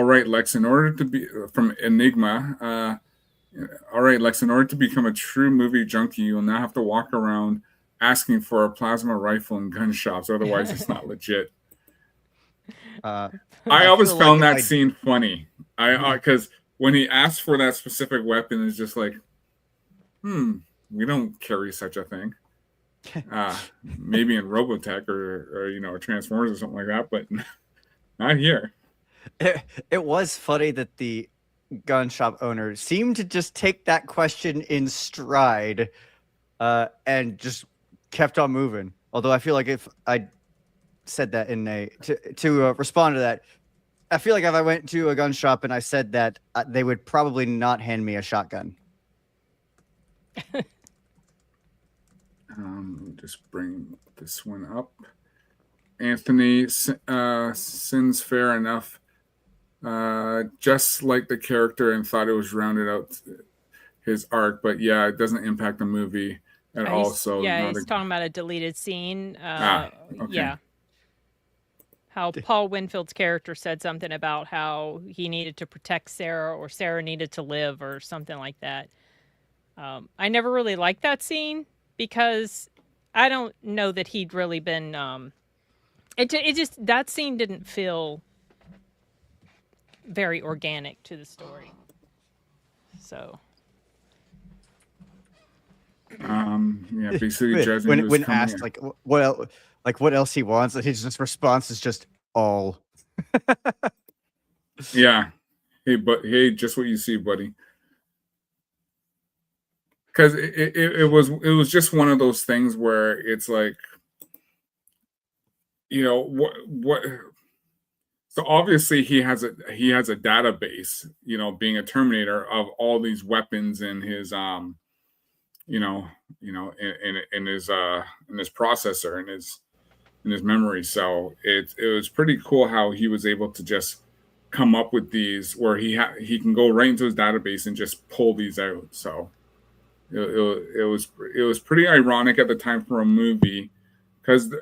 right, Lex. In order to be from Enigma, all right, Lex. In order to become a true movie junkie, you'll now have to walk around asking for a plasma rifle in gun shops. Otherwise, it's not legit. I always found that scene funny. Because when he asked for that specific weapon, it's just like, we don't carry such a thing. Maybe in Robotech or you know, Transformers or something like that, but not here. It was funny that the gun shop owner seemed to just take that question in stride, and just kept on moving. Although I feel like if I said that in to respond to that, I feel like if I went to a gun shop and I said that, they would probably not hand me a shotgun. Just bring this one up. Anthony, Cyns fair enough. Just like the character and thought it was rounded out his arc, but yeah, it doesn't impact the movie at all. So yeah, he's talking about a deleted scene. Okay. Yeah. How Paul Winfield's character said something about how he needed to protect Sarah or Sarah needed to live or something like that. I never really liked that scene because I don't know that he'd really been... it just, that scene didn't feel very organic to the story. So... yeah, basically judging when asked like what else he wants, his response is just all. Yeah, hey, just what you see, buddy. Because it was just one of those things where it's like, you know, what. So obviously he has a database, you know, being a Terminator, of all these weapons in his in his processor, in his memory. So it was pretty cool how he was able to just come up with these, where he can go right into his database and just pull these out. So it was pretty ironic at the time for a movie, because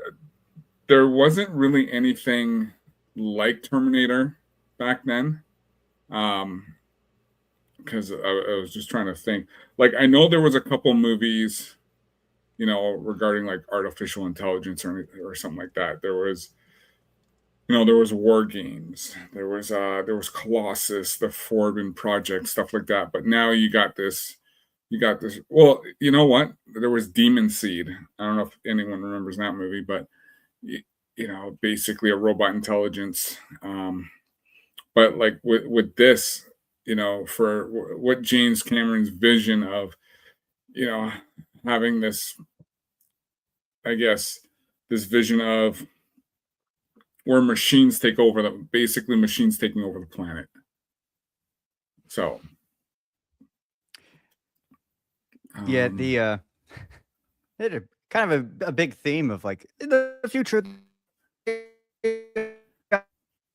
there wasn't really anything like Terminator back then. Because I was just trying to think. Like, I know there was a couple movies, you know, regarding like artificial intelligence or something like that. There was, you know, there was War Games. There was Colossus, the Forbin Project, stuff like that. But now you got this. Well, you know what? There was Demon Seed. I don't know if anyone remembers that movie, but you know, basically a robot intelligence. But like with this, you know, for what James Cameron's vision of, you know, having this, I guess, this vision of where machines take over, basically machines taking over the planet. So. Yeah, the it kind of a big theme of like, in the future,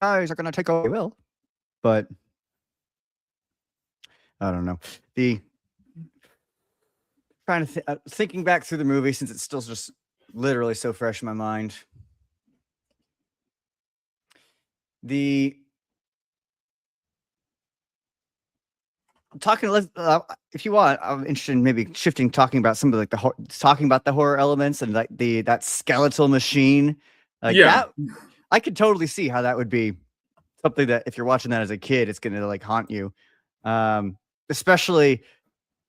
guys are going to take over. They will, but I don't know. Trying to thinking back through the movie, since it's still just literally so fresh in my mind. If you want, I'm interested in maybe talking about some of like talking about the horror elements and like that skeletal machine. That, I could totally see how that would be something that if you're watching that as a kid, it's going to like haunt you. Especially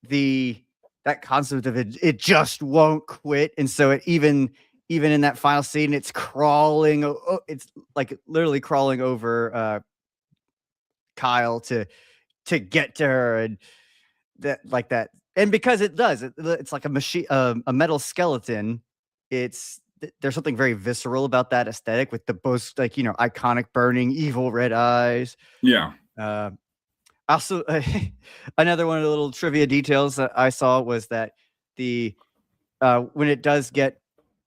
that concept of it just won't quit, and so it even in that final scene, it's crawling. It's like literally crawling over Kyle to get to her, and that, and because it's like a machine, a metal skeleton. There's something very visceral about that aesthetic with the most, like, you know, iconic burning evil red eyes. Yeah. Also, another one of the little trivia details that I saw was that when it does get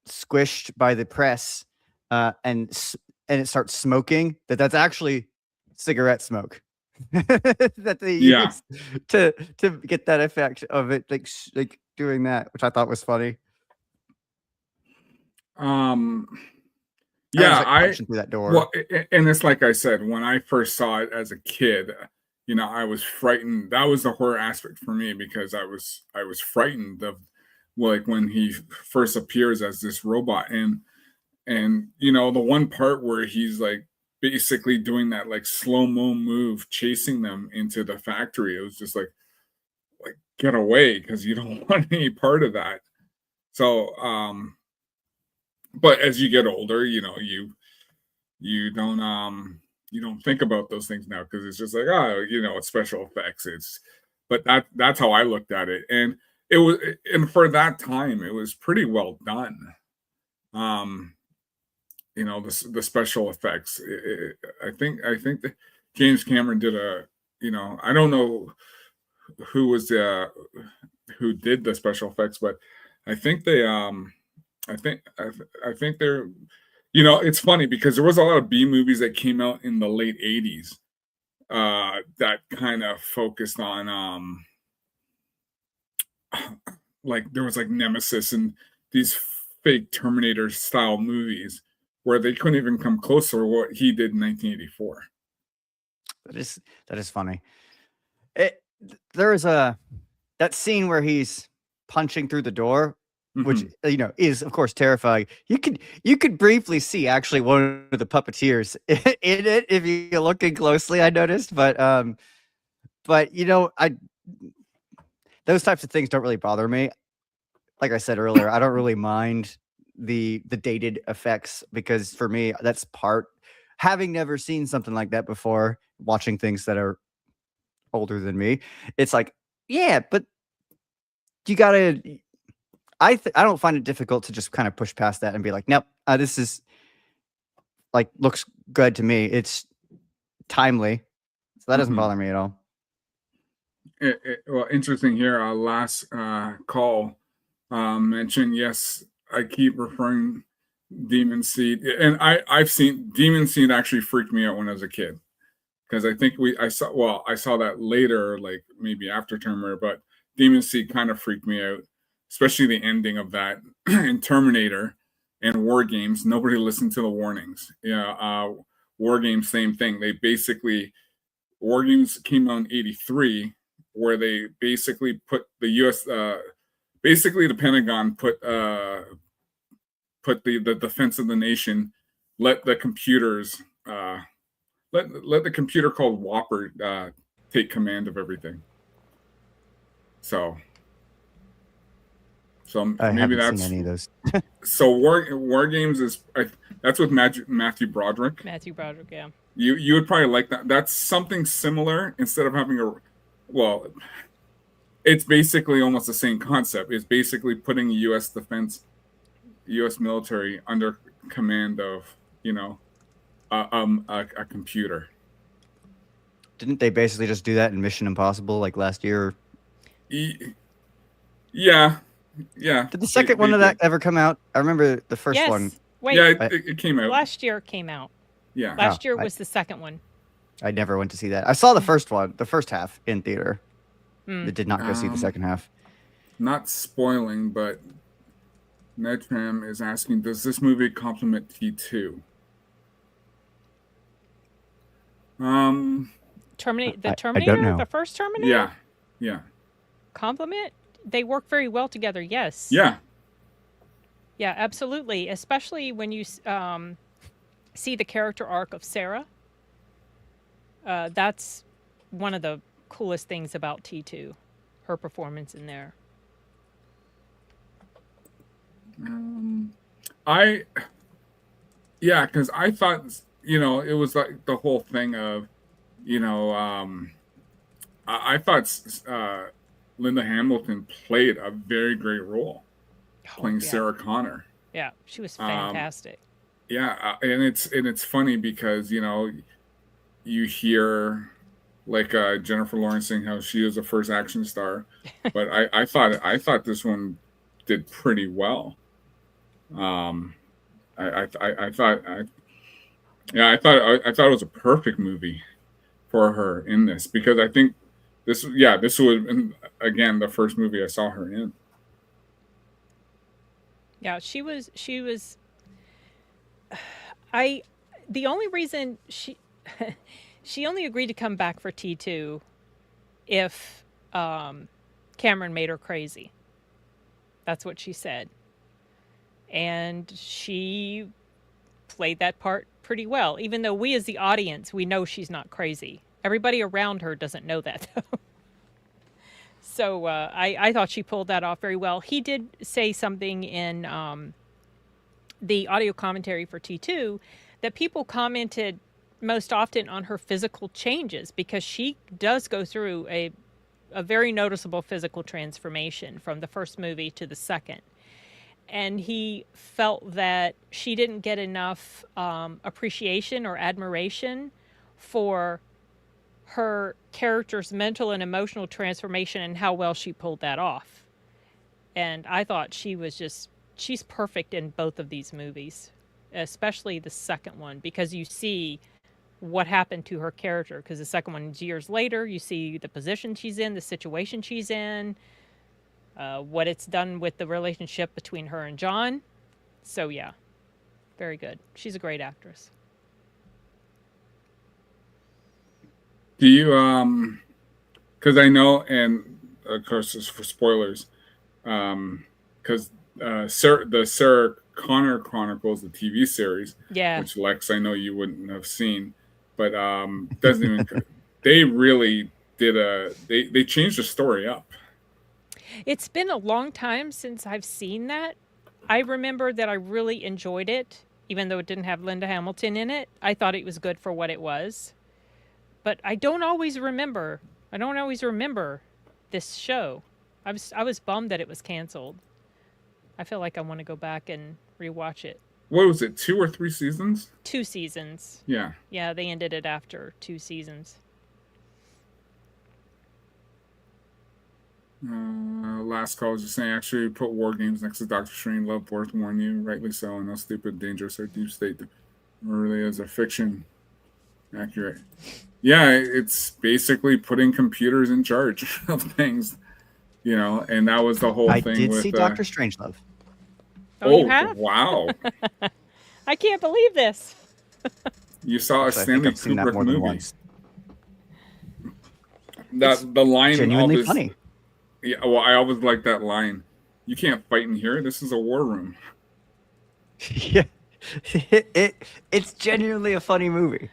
squished by the press, and it starts smoking, that's actually cigarette smoke. that they used to get that effect of it, like doing that, which I thought was funny. Yeah, punching through that door. Well, and it's like I said, when I first saw it as a kid, I was frightened. That was the horror aspect for me because I was frightened of like when he first appears as this robot, and the one part where he's like basically doing that like slow-mo move chasing them into the factory. It was just like get away because you don't want any part of that. So but as you get older, you don't think about those things now because it's just like, oh, it's special effects. But that's how I looked at it. And for that time it was pretty well done. The special effects. I think that James Cameron did I don't know who did the special effects, but I think they I think they're it's funny because there was a lot of B movies that came out in the late 80s that kind of focused on like there was like Nemesis and these fake Terminator style movies where they couldn't even come close to what he did in 1984. That is funny. There is that scene where he's punching through the door, which is of course terrifying. You could briefly see actually one of the puppeteers in it if you're looking closely. I noticed, but those types of things don't really bother me. Like I said earlier, I don't really mind the dated effects because for me that's having never seen something like that before, watching things that are older than me, it's like, yeah, but you gotta I don't find it difficult to just kind of push past that and be like, nope, this is like looks good to me, it's timely, so that doesn't bother me at all. Well, interesting here, last call mentioned, yes, I keep referring Demon Seed, and I've seen Demon Seed actually freaked me out when I was a kid because I think I saw that later, like maybe after Terminator, but Demon Seed kind of freaked me out, especially the ending of that in Terminator and War Games. Nobody listened to the warnings. War Games, same thing. They basically War Games came out in '83, where they basically put the U.S. Basically the Pentagon put the defense of the nation, let the computers let the computer called Whopper take command of everything. So maybe that's seen any of those. So War Games that's with Matthew Broderick. Matthew Broderick, yeah. You would probably like that. That's something similar. Instead of having it's basically almost the same concept. It's basically putting U.S. military under command of a computer. Didn't they basically just do that in Mission Impossible like last year? Yeah. Did the second one of that ever come out? I remember the first one. Wait, yeah, it came out last year. It came out. Yeah, last year was the second one. I never went to see that. I saw the first one, the first half in theater. I did not go see the second half. Not spoiling, but Nedram is asking, does this movie complement T2? Terminator, I don't know. the first Terminator? Yeah. Compliment? They work very well together, yes. Yeah. Yeah, absolutely. Especially when you see the character arc of Sarah. That's one of the coolest things about T2, her performance in there. Because I thought, it was like the whole thing of, I thought Linda Hamilton played a very great role playing Sarah Connor. Yeah, she was fantastic. And it's funny because, you hear like Jennifer Lawrence saying how she was the first action star, but I thought this one did pretty well. I thought it was a perfect movie for her in this, because I think this would have been, again, the first movie I saw her in. Yeah, she was the only reason she she only agreed to come back for T2 if Cameron made her crazy. That's what she said. And she played that part pretty well, even though we as the audience, we know she's not crazy. Everybody around her doesn't know that, though. So I thought she pulled that off very well. He did say something in the audio commentary for T2 that people commented most often on her physical changes, because she does go through a very noticeable physical transformation from the first movie to the second. And he felt that she didn't get enough appreciation or admiration for her character's mental and emotional transformation and how well she pulled that off. And I thought she's perfect in both of these movies, especially the second one, because you see what happened to her character, because the second one is years later. You see the position she's in, the situation she's in, what it's done with the relationship between her and John. So yeah, very good. She's a great actress. Do you because I know, and of course it's for spoilers, because the Sarah Connor Chronicles, the TV series, which Lex, I know you wouldn't have seen, but doesn't even they really did they changed the story up. It's been a long time since I've seen that. I remember that I really enjoyed it, even though it didn't have Linda Hamilton in it. I thought it was good for what it was. But I don't always remember this show. I was bummed that it was canceled. I feel like I want to go back and rewatch it. What was it, 2 or 3 seasons? 2 seasons. Yeah. Yeah, they ended it after 2 seasons. Last call was just saying, actually put War Games next to Doctor Strange. Love both, warn you, rightly so. And no stupid, dangerous, or deep state really is a fiction. Accurate. Yeah, it's basically putting computers in charge of things, and that was the whole thing. I did see Doctor Strangelove. Oh, you have? Wow. I can't believe this. You saw a Stanley Kubrick movie. Once. The line genuinely funny. Yeah, well, I always like that line. You can't fight in here. This is a war room. Yeah, it's genuinely a funny movie.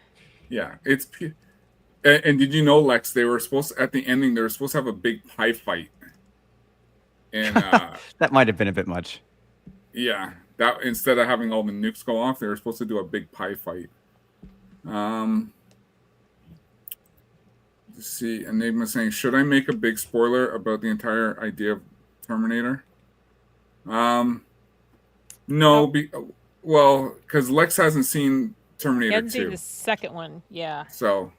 Yeah, and did you know, Lex? They were supposed to, at the ending. They were supposed to have a big pie fight, and that might have been a bit much. Yeah, that instead of having all the nukes go off, they were supposed to do a big pie fight. Let's see, Enigma saying, should I make a big spoiler about the entire idea of Terminator? No, because Lex hasn't seen Terminator 2. He hasn't seen the second one, yeah. So,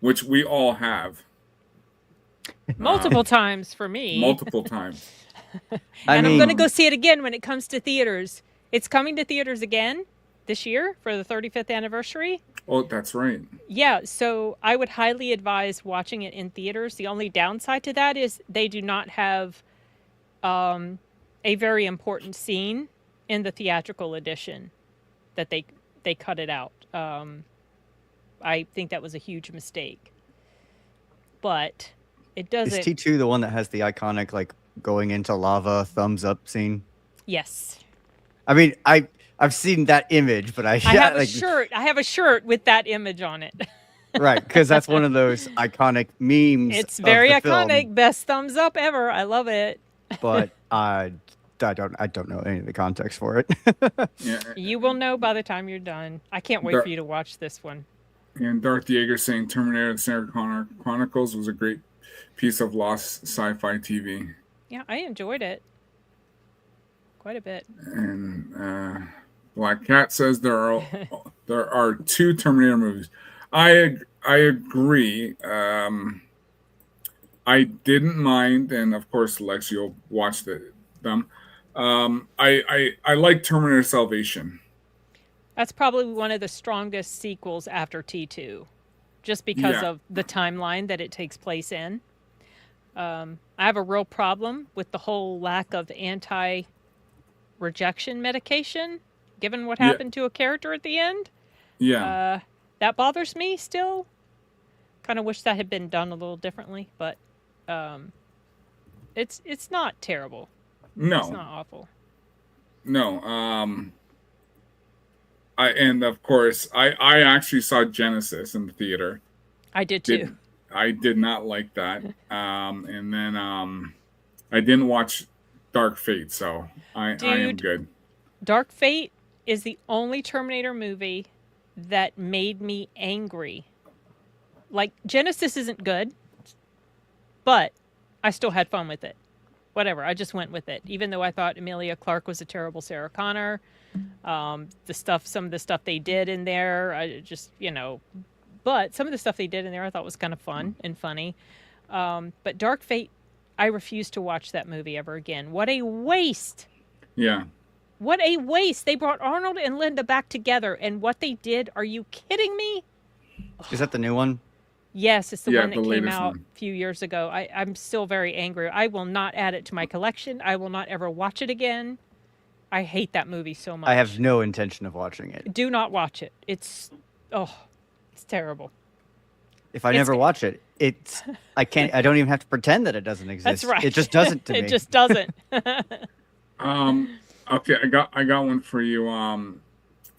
which we all have. Multiple times for me. Multiple times. And I'm going to go see it again when it comes to theaters. It's coming to theaters again this year for the 35th anniversary. Oh, that's right. Yeah, so I would highly advise watching it in theaters. The only downside to that is they do not have a very important scene in the theatrical edition that they cut it out. I think that was a huge mistake. But it doesn't... Is T2 the one that has the iconic, going into lava thumbs up scene? Yes. I mean, I've seen that image, but I have a shirt. I have a shirt with that image on it. Right, because that's one of those iconic memes. It's very iconic. Film. Best thumbs up ever. I love it. But I don't know any of the context for it. Yeah. You will know by the time you're done. I can't wait for you to watch this one. And Darth Yeager saying Terminator: The Sarah Connor Chronicles was a great piece of lost sci-fi TV. Yeah, I enjoyed it quite a bit. And Black Cat says there are 2 Terminator movies. I agree. I didn't mind, and of course, Lex, you'll watch them. I like Terminator Salvation. That's probably one of the strongest sequels after T2. just because Yeah. of the timeline that it takes place in. I have a real problem with the whole lack of anti-rejection medication, given what Yeah. happened to a character at the end. Yeah. That bothers me still. Kind of wish that had been done a little differently, but it's not terrible. No. It's not awful. No. And of course I actually saw Genesis in the theater. I did too. I did not like that. And then I didn't watch Dark Fate, so I am good. Dark Fate is the only Terminator movie that made me angry. Like, Genesis isn't good, but I still had fun with it. Whatever, I just went with it. Even though I thought Emilia Clarke was a terrible Sarah Connor. Some of the stuff they did in there, I just, but some of the stuff they did in there I thought was kind of fun and funny. But Dark Fate, I refuse to watch that movie ever again. What a waste. Yeah. What a waste. They brought Arnold and Linda back together, and what they did, are you kidding me? Is that the new one? Yes, it's the one that came out one. a few years ago. I'm still very angry. I will not add it to my collection. I will not ever watch it again. I hate that movie so much. I have no intention of watching it. Do not watch it. It's terrible. If I never watch it, I don't even have to pretend that it doesn't exist. That's right. It just doesn't to me. It just doesn't. Okay, I got one for you,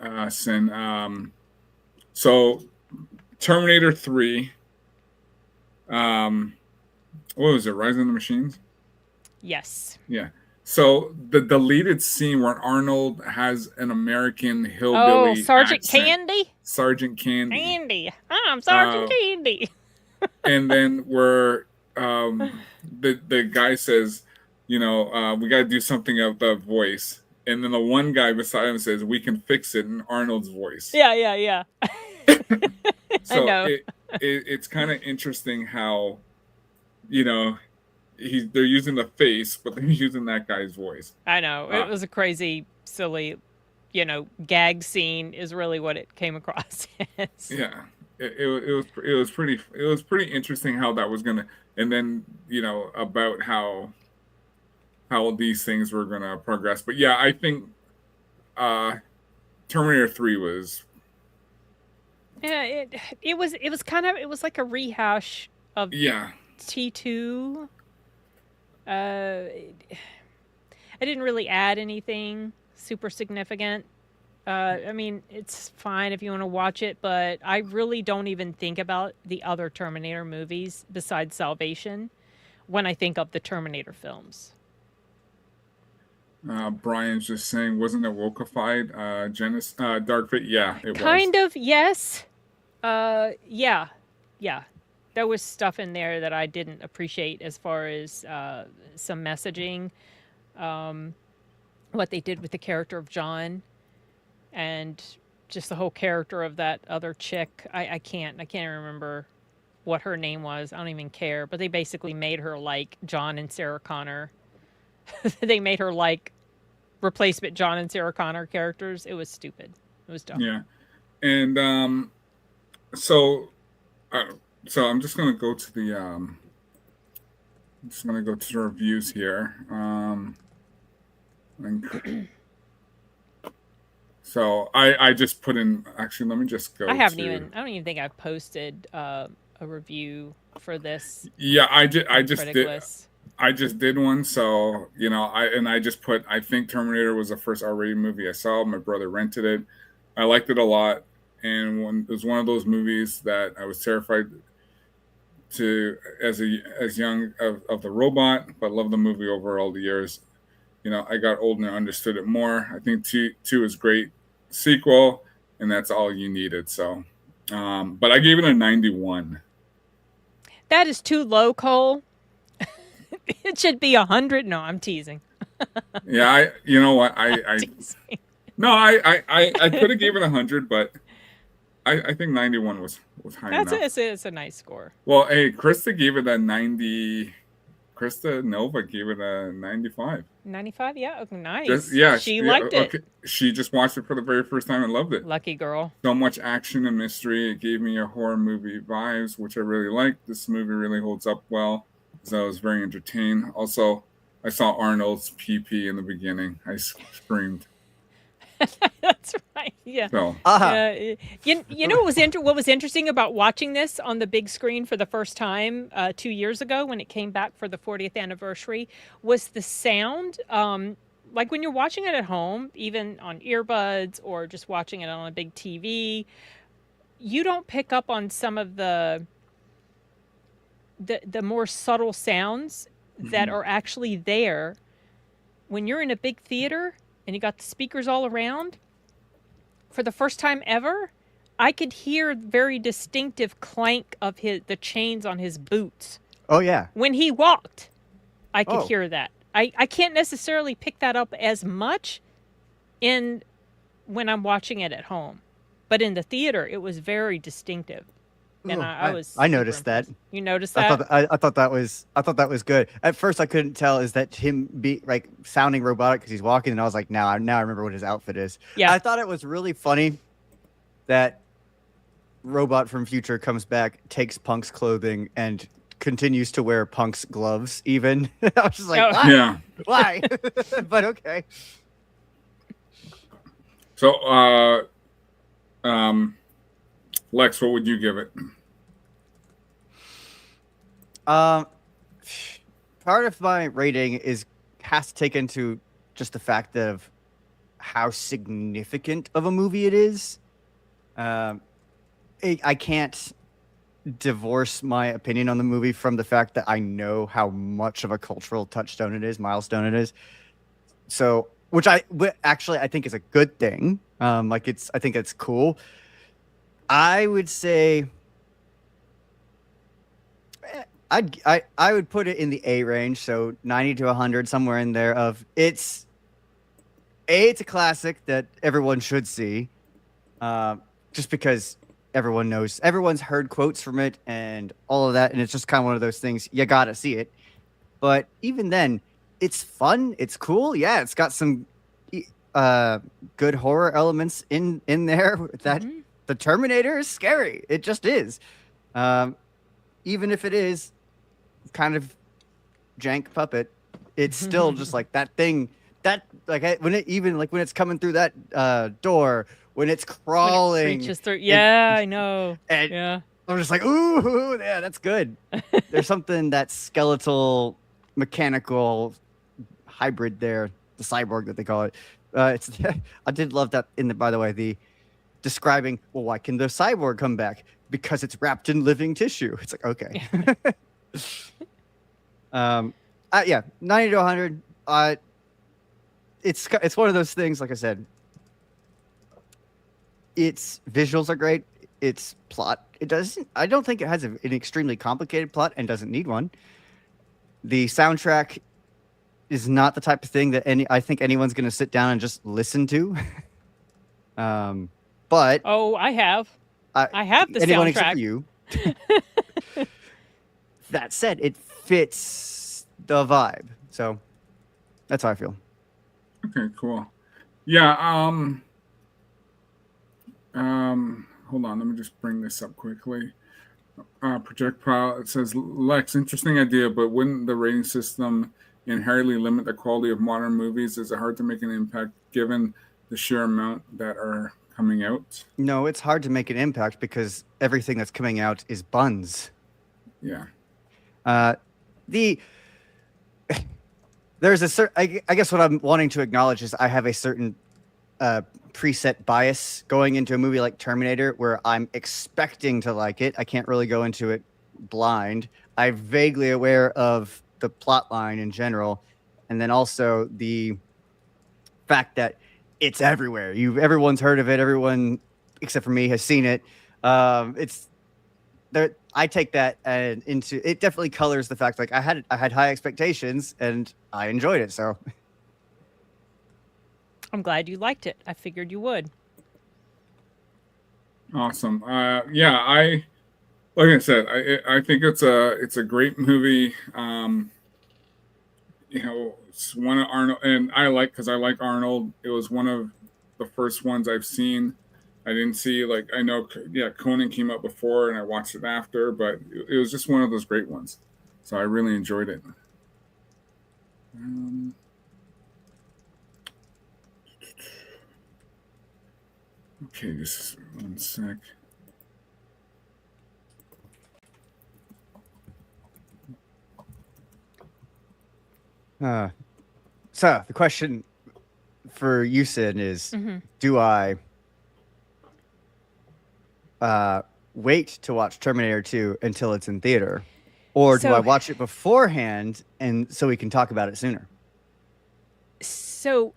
Cyn. So Terminator 3, what was it, Rise of the Machines? Yes. Yeah. So the deleted scene where Arnold has an American hillbilly Sergeant accent. Candy? Sergeant Candy. Candy. I'm Sergeant Candy. And then where the guy says, we got to do something of the voice. And then the one guy beside him says, we can fix it in Arnold's voice. Yeah. So I know. It's kind of interesting how, they're using the face, but they're using that guy's voice. I know. It was a crazy, silly, gag scene is really what it came across as. Yeah. It was pretty interesting how that was gonna, and then about how these things were gonna progress. But yeah, I think Terminator 3 was. Yeah, it was like a rehash of T2. I didn't really add anything super significant. I mean, it's fine if you want to watch it, but I really don't even think about the other Terminator movies besides Salvation when I think of the Terminator films. Brian's just saying, wasn't it wokeified? Dark Fate? Yeah, it was. Kind of, yes. Yeah. There was stuff in there that I didn't appreciate as far as some messaging. What they did with the character of John and just the whole character of that other chick. I can't remember what her name was. I don't even care. But they basically made her like John and Sarah Connor. They made her like replacement John and Sarah Connor characters. It was stupid. It was dumb. Yeah. And so I'm just gonna go to the reviews here. So I just put in. Actually, let me just go. I don't even think I've posted a review for this. Yeah, I just did. List. I just did one. So I just put. I think Terminator was the first R-rated movie I saw. My brother rented it. I liked it a lot, and it was one of those movies that I was terrified as young of the robot, but loved the movie over all the years. I got older and understood it more. I think 2 is great sequel, and that's all you needed. So, but I gave it a 91. That is too low, Cole. It should be 100. No, I'm teasing. Yeah, you know what? I could have gave it 100, but I think 91 was high enough. It's a nice score. Well, hey, Krista gave it a 90. Krista Nova gave it a 95. 95? Yeah, okay, nice. She Yeah, liked it. okay. She just watched it for the very first time and loved it. Lucky girl. So much action and mystery. It gave me a horror movie vibes, which I really liked. This movie really holds up well, so I was very entertained. Also, I saw Arnold's PP in the beginning. I screamed. That's right. Yeah. So, you know what was interesting about watching this on the big screen for the first time 2 years ago when it came back for the 40th anniversary was the sound. Like when you're watching it at home, even on earbuds or just watching it on a big TV, you don't pick up on some of the more subtle sounds that are actually there when you're in a big theater and you got the speakers all around. For the first time ever, I could hear very distinctive clank of the chains on his boots. Oh yeah. When he walked, I could hear that. I can't necessarily pick that up as much when I'm watching it at home, but in the theater, it was very distinctive. And I noticed that. You noticed that? I thought that was good. At first, I couldn't tell is that him be like sounding robotic because he's walking, and I was like, now I remember what his outfit is. Yeah. I thought it was really funny that Robot from Future comes back, takes Punk's clothing, and continues to wear Punk's gloves. Even I was just like, why? Yeah. Why? But okay. So, Lex, what would you give it? Part of my rating has to take into just the fact of how significant of a movie it is. I can't divorce my opinion on the movie from the fact that I know how much of a cultural milestone it is. So, which I think is a good thing. I think it's cool. I would say I would put it in the A range, so 90 to 100, somewhere in there. It's a classic that everyone should see, just because everyone's heard quotes from it and all of that, and it's just kind of one of those things you gotta see it. But even then, it's fun, it's cool. Yeah, it's got some good horror elements in there. That the Terminator is scary. It just is. Even if it is kind of jank puppet, it's still just like that thing that when it's coming through that door, when it's crawling, when it reaches through. Yeah, I know. And yeah, I'm just like, ooh, yeah, that's good. There's something that skeletal, mechanical hybrid there, the cyborg that they call it. I did love that by the way, the describing, well, why can the cyborg come back? Because it's wrapped in living tissue. It's like, okay. Yeah, 90 to 100. It's one of those things, like I said, its visuals are great. Its plot, I don't think it has an extremely complicated plot and doesn't need one. The soundtrack is not the type of thing that I think anyone's going to sit down and just listen to. But I have the anyone soundtrack. Except for you. That said, it fits the vibe, so that's how I feel. Okay, cool. Yeah. Hold on, let me just bring this up quickly. Projectile, it says, Lex, interesting idea, but wouldn't the rating system inherently limit the quality of modern movies? Is it hard to make an impact given the sheer amount that are coming out? No, it's hard to make an impact because everything that's coming out is buns. Yeah. There's a certain, I guess what I'm wanting to acknowledge is I have a certain preset bias going into a movie like Terminator where I'm expecting to like it. I can't really go into it blind. I'm vaguely aware of the plot line in general, and then also the fact that it's everywhere. Everyone's heard of it. Everyone except for me has seen it. It's there. I take that into it. Definitely colors the fact like I had high expectations and I enjoyed it. So I'm glad you liked it. I figured you would. Awesome. Yeah, like I said, I think it's a great movie. you know, it's one of Arnold, and because I like Arnold. It was one of the first ones I've seen. I didn't see, like, I know, yeah, Conan came up before and I watched it after, but it was just one of those great ones. So I really enjoyed it. Okay, just one sec. So the question for you, Cyn, is do I wait to watch Terminator 2 until it's in theater, or do I watch it beforehand and so we can talk about it sooner? So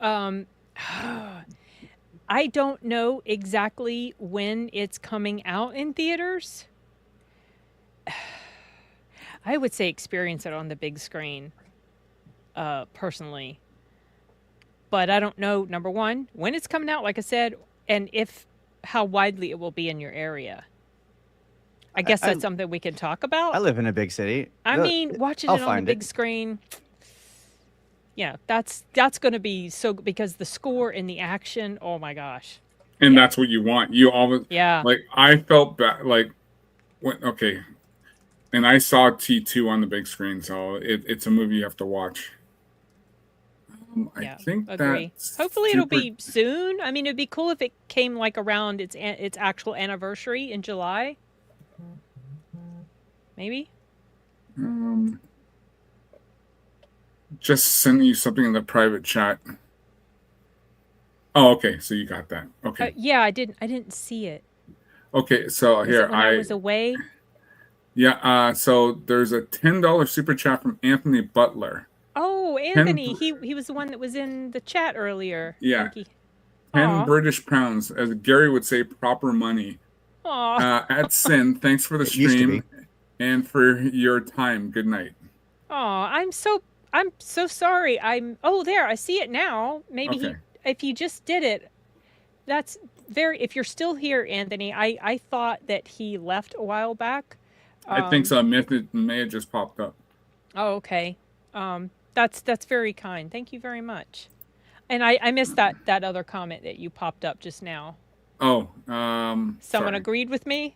I don't know exactly when it's coming out in theaters. I would say experience it on the big screen, personally. But I don't know, number one, when it's coming out, like I said, and how widely it will be in your area. I guess that's something we can talk about. I live in a big city. I mean, watching it on the big screen, yeah, that's going to be so, because the score and the action, oh my gosh. And that's what you want. You always, like, I felt bad, like, okay, and I saw T2 on the big screen, so it's a movie you have to watch. I think agree. Hopefully it'll be soon. I mean, it'd be cool if it came like around its actual anniversary in July. Maybe. Just sending you something in the private chat. Oh, okay. So you got that. Okay. Yeah, I didn't see it. Okay, so here I was away. Yeah. So there's a $10 super chat from Anthony Butler. Oh, Anthony, he was the one that was in the chat earlier. Yeah. 10 British pounds, as Gary would say, proper money. At Cyn, thanks for the stream and for your time. Good night. I'm so sorry. There, I see it now. Maybe if he just did it, that's if you're still here, Anthony, I thought that he left a while back. I think so. It may have just popped up. Oh, okay. That's very kind. Thank you very much. And I missed that other comment that you popped up just now. Oh, someone agreed with me?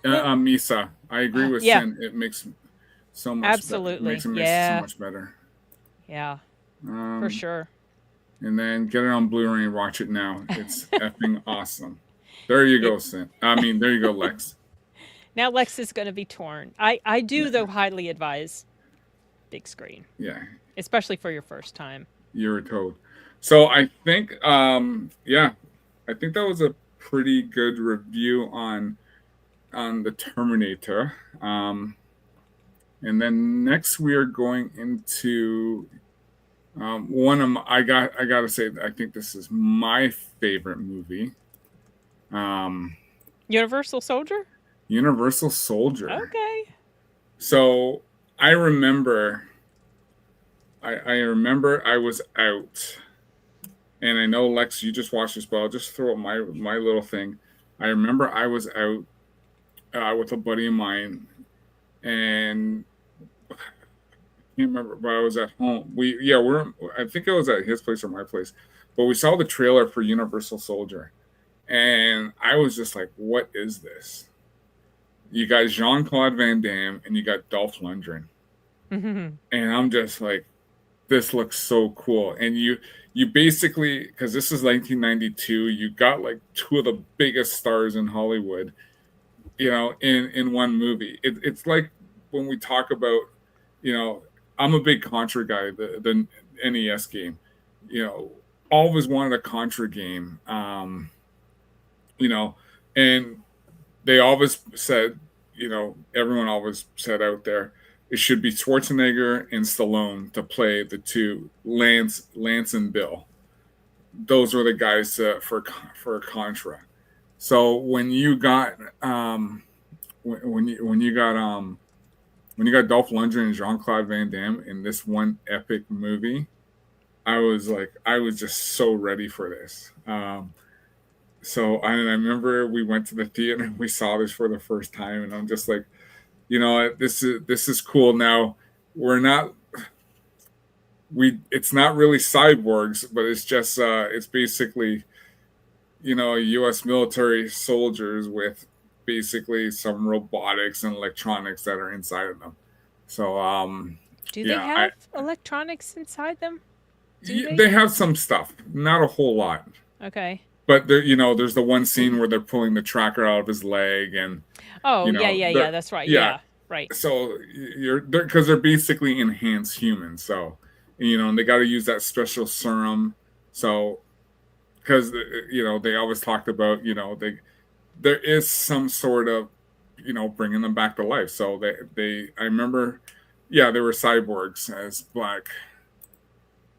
Misa. I agree with Cyn. It makes so much absolutely makes it so much better. Yeah. For sure. And then get it on Blu-ray and watch it now. It's effing awesome. There you go, Cyn. I mean, there you go, Lex. Now Lex is going to be torn. I do, though, highly advise big screen. Yeah. Especially for your first time. You're a toad. So I think, I think that was a pretty good review on the Terminator. And then next we are going into I gotta say, I think this is my favorite movie. Universal Soldier? Universal Soldier. Okay. So I remember I was out, and I know, Lex, you just watched this, but I'll just throw up my little thing. I remember I was out with a buddy of mine, and I can't remember, but I was at home. I think it was at his place or my place, but we saw the trailer for Universal Soldier, and I was just like, "What is this?" You got Jean-Claude Van Damme and you got Dolph Lundgren, and I'm just like, this looks so cool. And you basically, because this is 1992, you got like two of the biggest stars in Hollywood, in one movie. It's like when we talk about, I'm a big Contra guy, the NES game, always wanted a Contra game, and they always said, everyone always said out there, it should be Schwarzenegger and Stallone to play the two, Lance and Bill. Those were the guys for Contra. So when you got when you got Dolph Lundgren and Jean-Claude Van Damme in this one epic movie, I was just so ready for this. So I remember we went to the theater and we saw this for the first time, and I'm just like, this is cool. Now we're not it's not really cyborgs, but it's just it's basically, you know, U.S. military soldiers with basically some robotics and electronics that are inside of them. So do they have electronics inside them? They have some stuff, not a whole lot. Okay. But there, you know, there's the one scene where they're pulling the tracker out of his leg, and oh, you know, yeah, that's right. Yeah, right. So because they're basically enhanced humans, so you know, and they got to use that special serum. So because you know, they always talked about, you know, there is some sort of, you know, bringing them back to life. So I remember, yeah, they were cyborgs, as Black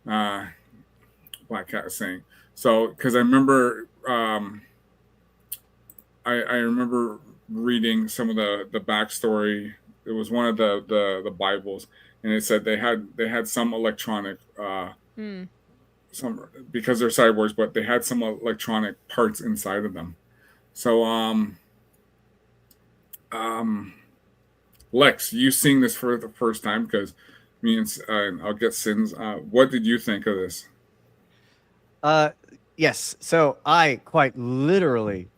Cat was saying. So, because I remember, I remember reading some of the backstory. It was one of the Bibles, and it said they had some electronic, some, because they're cyborgs, but they had some electronic parts inside of them. So, Lex, you seeing this for the first time, because me and I'll get Cyns. What did you think of this? Yes. So I quite literally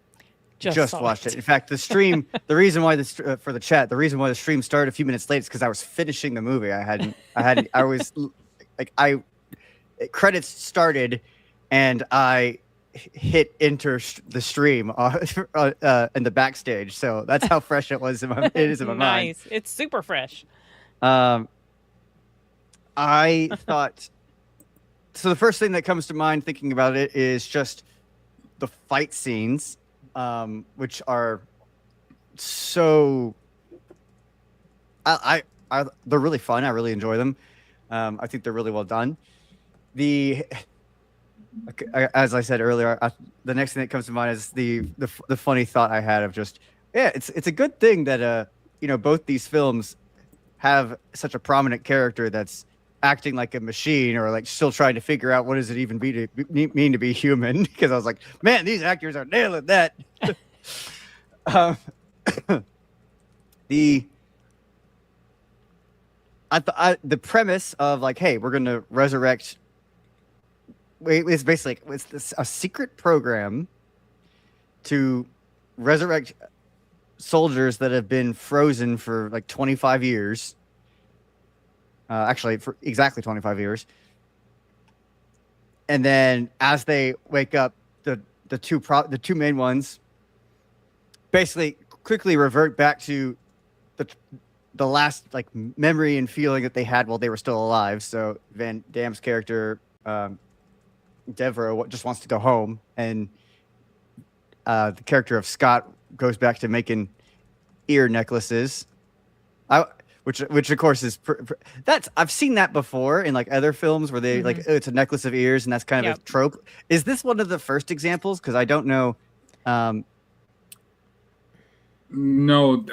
just watched it. In fact, the stream, the reason why this for the chat, the reason why the stream started a few minutes late is because I was finishing the movie. I was like, credits started and I hit enter the stream in the backstage. So that's how fresh it was. It is in my mind. Nice. It's super fresh. I thought, so the first thing that comes to mind thinking about it is just the fight scenes, which are so, they're really fun. I really enjoy them. I think they're really well done. As I said earlier, the next thing that comes to mind is the funny thought I had of just, yeah, it's a good thing that you know, both these films have such a prominent character that's acting like a machine, or like still trying to figure out what does it even mean to be human. Because I was like, man, these actors are nailing that. The premise of like, hey, we're gonna resurrect. It's basically a secret program to resurrect soldiers that have been frozen for like 25 years. Actually, for exactly 25 years. And then as they wake up, the two main ones basically quickly revert back to the last like memory and feeling that they had while they were still alive. So Van Damme's character, Devereaux, just wants to go home, and the character of Scott goes back to making ear necklaces. Which of course is I've seen that before in like other films where they like, it's a necklace of ears, and that's kind of a trope. Is this one of the first examples? Because I don't know. No,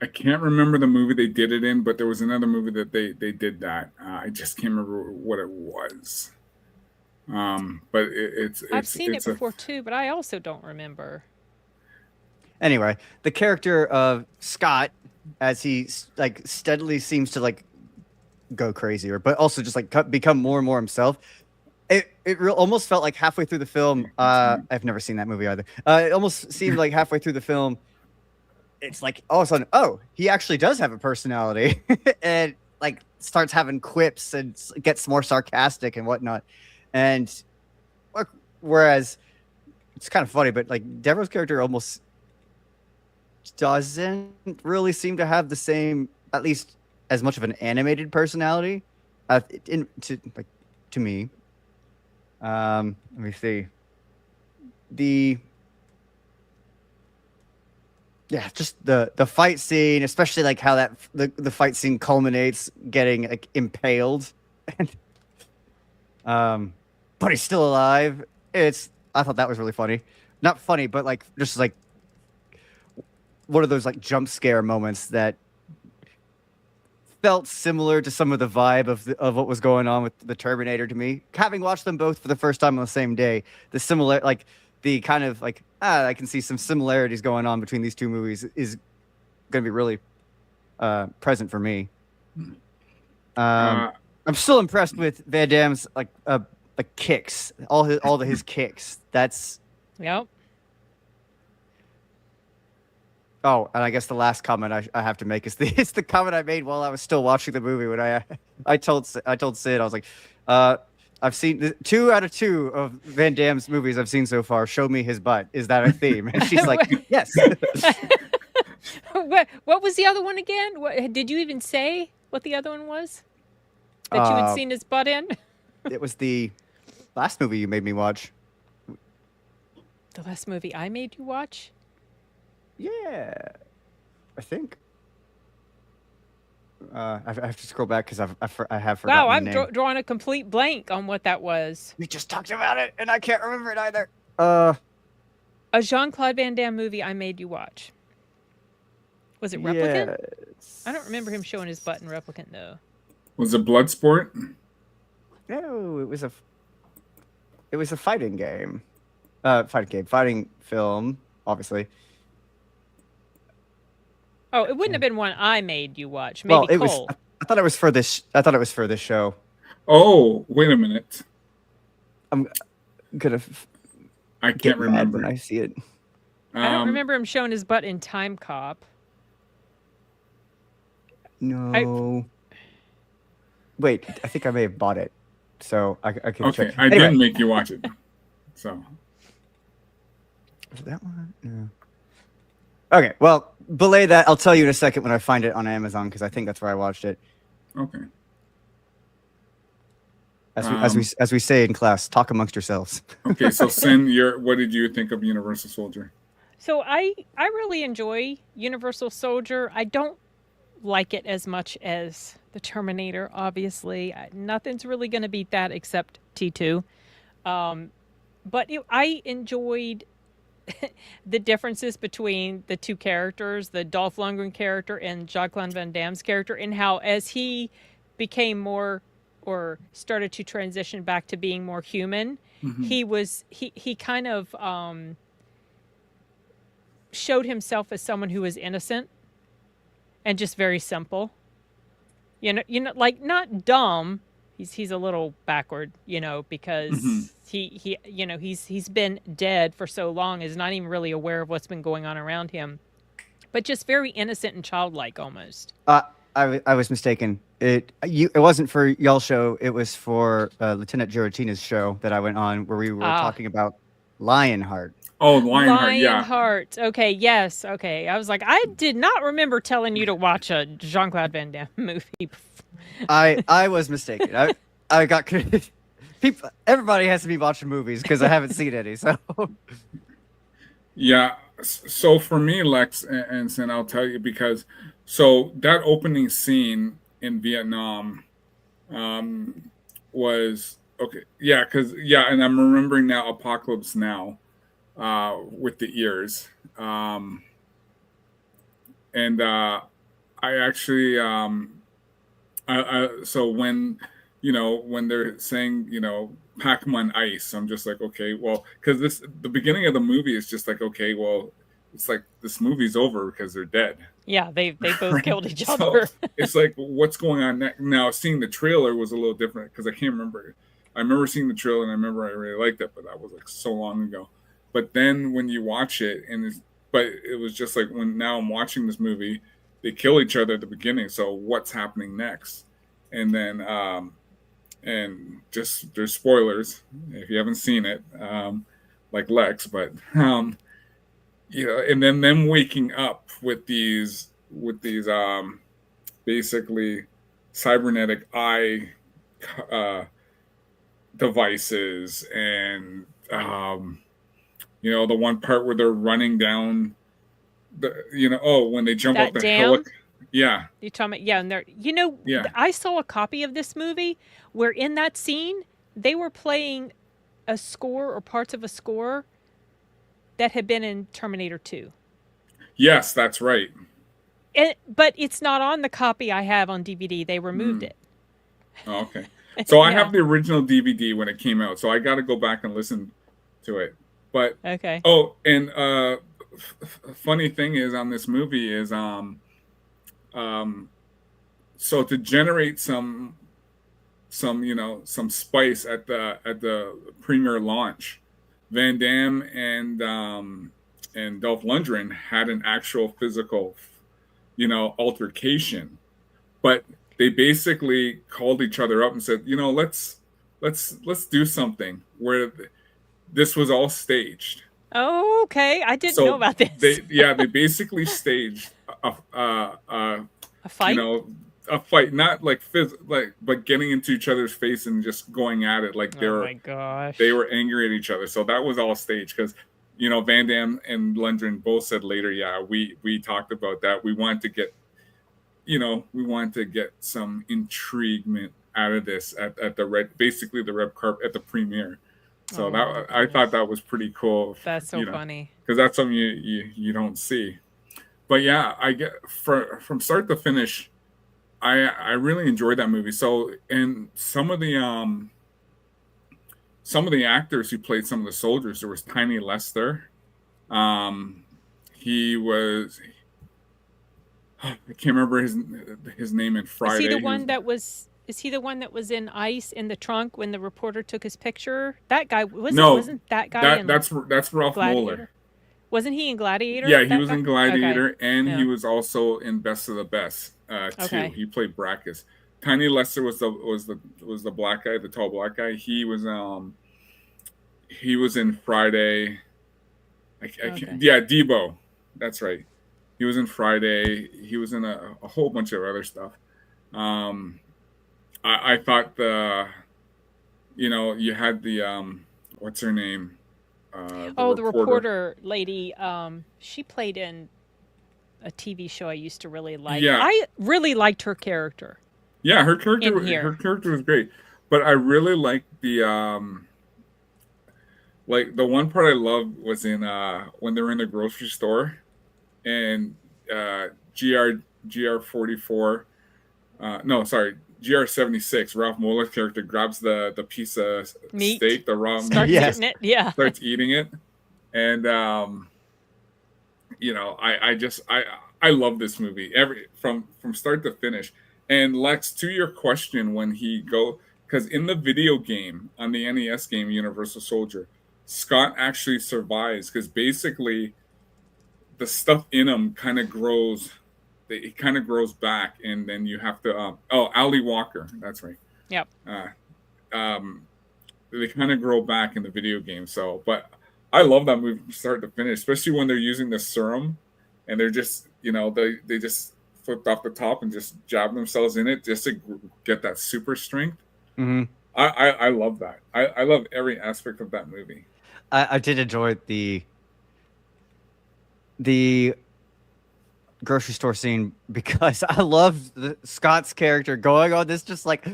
I can't remember the movie they did it in, but there was another movie that they did that. I just can't remember what it was. But I've seen it before too, but I also don't remember. Anyway, the character of Scott, as he like steadily seems to like go crazier, but also just like become more and more himself. It almost felt like halfway through the film. I've never seen that movie either. It almost seemed like halfway through the film, it's like all of a sudden, oh, he actually does have a personality, and like starts having quips and gets more sarcastic and whatnot. And whereas it's kind of funny, but like Devereaux's character almost doesn't really seem to have the same, at least as much of an animated personality, to me. Let me see. Just the fight scene, especially like how that the fight scene culminates getting like impaled, and but he's still alive. I thought that was really funny. Not funny, but like just like one of those like jump scare moments that felt similar to some of the vibe of what was going on with the Terminator to me. Having watched them both for the first time on the same day, the kind of like, I can see some similarities going on between these two movies is going to be really present for me. I'm still impressed with Van Damme's like kicks, all his kicks. That's Yep. Oh, and I guess the last comment I have to make is it's the comment I made while I was still watching the movie when I told Sid, I was like, I've seen 2 out of 2 of Van Damme's movies I've seen so far. Show me his butt. Is that a theme? And she's like, yes. What was the other one again? Did you even say what the other one was that you had seen his butt in? It was the last movie you made me watch. The last movie I made you watch? Yeah, I think. I have to scroll back because I have forgotten. Wow, I'm the name. drawing a complete blank on what that was. We just talked about it, and I can't remember it either. A Jean-Claude Van Damme movie I made you watch. Was it Replicant? Yes. I don't remember him showing his butt in Replicant though. Was it Bloodsport? No, it was a fighting game. Fighting film, obviously. Oh, it wouldn't have been one I made you watch. Maybe Cole. I thought it was for this. I thought it was for this show. Oh, wait a minute. I'm gonna. I can't remember. When I see it. I don't remember him showing his butt in Time Cop. No. Wait, I think I may have bought it, so I can Okay, check. I didn't make you watch it. So. Was it that one? No. Okay, well, belay that. I'll tell you in a second when I find it on Amazon because I think that's where I watched it. Okay. As we say in class, talk amongst yourselves. Okay, so Cyn, what did you think of Universal Soldier? So I really enjoy Universal Soldier. I don't like it as much as the Terminator. Obviously, nothing's really going to beat that except T2. But I enjoyed the differences between the two characters, the Dolph Lundgren character and Jean-Claude Van Damme's character, and how as he became more or started to transition back to being more human, he kind of showed himself as someone who was innocent and just very simple. You know, like not dumb. He's a little backward, because he's been dead for so long, is not even really aware of what's been going on around him, but just very innocent and childlike almost. I was mistaken. It wasn't for y'all's show. It was for Lieutenant Giratina's show that I went on where we were talking about Lionheart. Oh, Lionheart, yeah. Lionheart. Okay, yes. Okay. I was like, I did not remember telling you to watch a Jean-Claude Van Damme movie. I was mistaken. I got people. Everybody has to be watching movies because I haven't seen any. So yeah. So for me, Lex and Cyn, I'll tell you because that opening scene in Vietnam was okay. Yeah, and I'm remembering now Apocalypse Now with the ears, and I actually so when they're saying Pac-Man ice, I'm just like, okay, well, because the beginning of the movie is just like, okay, well, it's like this movie's over because they're dead. Yeah, they both killed each other. So it's like, what's going on next? Now, seeing the trailer was a little different because I can't remember. I remember seeing the trailer and I remember I really liked it, but that was like so long ago. But then when you watch it, but it was just like now I'm watching this movie, they kill each other at the beginning. So what's happening next? And then, and just there's spoilers if you haven't seen it, like Lex, but and then them waking up with these basically cybernetic eye devices, and the one part where they're running down when they jump that up the dam? Yeah. You talking about, yeah, and they're, I saw a copy of this movie where in that scene they were playing a score or parts of a score that had been in Terminator 2. Yes, that's right. But it's not on the copy I have on DVD. They removed it. Oh, okay. So I have the original DVD when it came out, so I got to go back and listen to it. But okay. Oh, and funny thing is on this movie is so to generate some some spice at the premiere launch. Van Damme and Dolph Lundgren had an actual physical, altercation, but they basically called each other up and said, let's do something where this was all staged. Oh, okay. I didn't know about this. They basically staged a fight. A fight, not like but getting into each other's face and just going at it like Oh my gosh. they were angry at each other. So that was all staged because Van Damme and Lundgren both said later, yeah, we talked about that. We wanted to get some intriguement out of this at the red carpet at the premiere. So I thought that was pretty cool. That's so funny because that's something you don't see. But yeah, I get from start to finish, I really enjoyed that movie. So, and some of the actors who played some of the soldiers, there was Tiny Lester. He was, I can't remember his name in Friday. Is he the one that was? Is he the one that was in ice in the trunk when the reporter took his picture? That guy wasn't that guy? That's Ralph Moeller. Wasn't he in Gladiator? Yeah, he was in Gladiator, and he was also in Best of the Best too. He played Brackus. Tiny Lester was the black guy, the tall black guy. He was in Friday. Debo. That's right. He was in Friday. He was in a whole bunch of other stuff. I thought you had the what's her name? The reporter lady. She played in a TV show I used to really like. Yeah. I really liked her character. Yeah, her character was great. But I really liked the the one part I loved was in when they were in the grocery store and GR44 GR76, Ralph Moeller's character grabs the piece of meat, steak, the raw meat, eating it. Yeah, starts eating it, and I love this movie from start to finish. And Lex, to your question, when because in the video game on the NES game Universal Soldier, Scott actually survives because basically the stuff in him kind of grows. It kind of grows back, and then you have to. Ali Walker, that's right. Yep. They kind of grow back in the video game. So, but I love that movie from start to finish, especially when they're using the serum, and they're just they just flipped off the top and just jab themselves in it just to get that super strength. Mm-hmm. I love that. I love every aspect of that movie. I did enjoy the grocery store scene because I love Scott's character going on this just like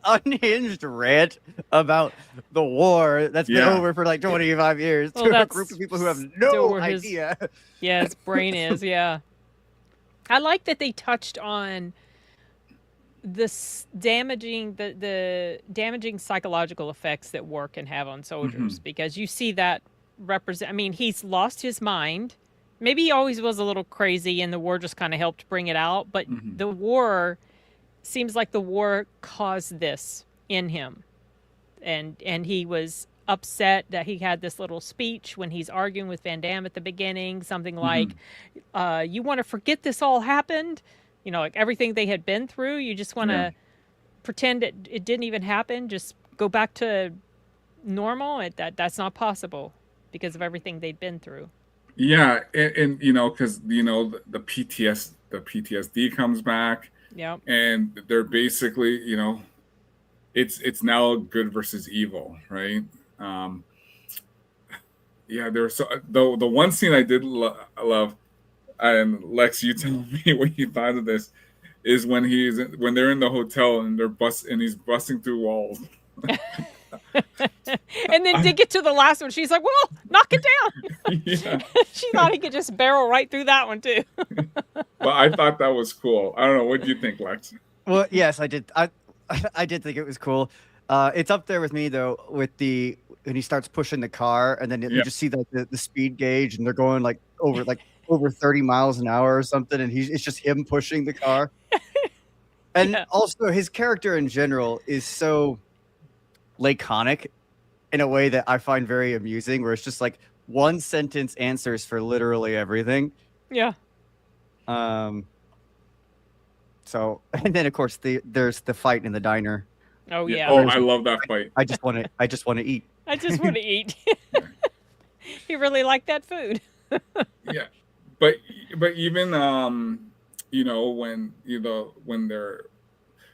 unhinged rant about the war that's been over for like 25 years to a group of people who have no idea. His brain is. Yeah, I like that they touched on this damaging psychological effects that war can have on soldiers, because you see that represent. I mean, he's lost his mind. Maybe he always was a little crazy and the war just kind of helped bring it out. But the war seems like the war caused this in him. And he was upset that he had this little speech when he's arguing with Van Damme at the beginning. Something like, you want to forget this all happened? Like everything they had been through. You just want to pretend it didn't even happen. Just go back to normal. That's not possible because of everything they'd been through. Yeah, and because the PTSD comes back. Yeah. And they're basically, it's now good versus evil, right? There's the one scene I did love, and Lex, you tell me what you thought of this, is when they're in the hotel and he's busting through walls. And then to get to the last one, she's like, well, knock it down. She thought he could just barrel right through that one too. But I thought that was cool. I don't know. What do you think, Lex? Well, yes, I did. I did think it was cool. It's up there with me though, when he starts pushing the car and then you just see the speed gauge and they're going like over 30 miles an hour or something. And it's just him pushing the car. And also, his character in general is so laconic in a way that I find very amusing, where it's just like one sentence answers for literally everything. Yeah. So, and then of course there's the fight in the diner. Oh yeah. Oh, I love that fight. I just want to eat. I just want to eat. He really liked that food. Yeah, but even you know, when they're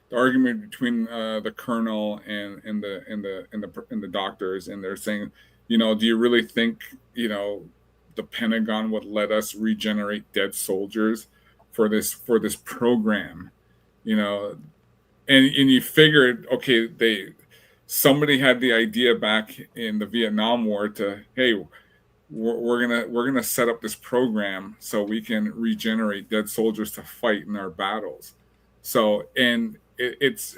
the argument between the colonel and the doctors, and they're saying, you know, do you really think, you know, the Pentagon would let us regenerate dead soldiers for this program, you know? And you figured, okay, somebody had the idea back in the Vietnam War to, hey, we're gonna set up this program so we can regenerate dead soldiers to fight in our battles. So, and it's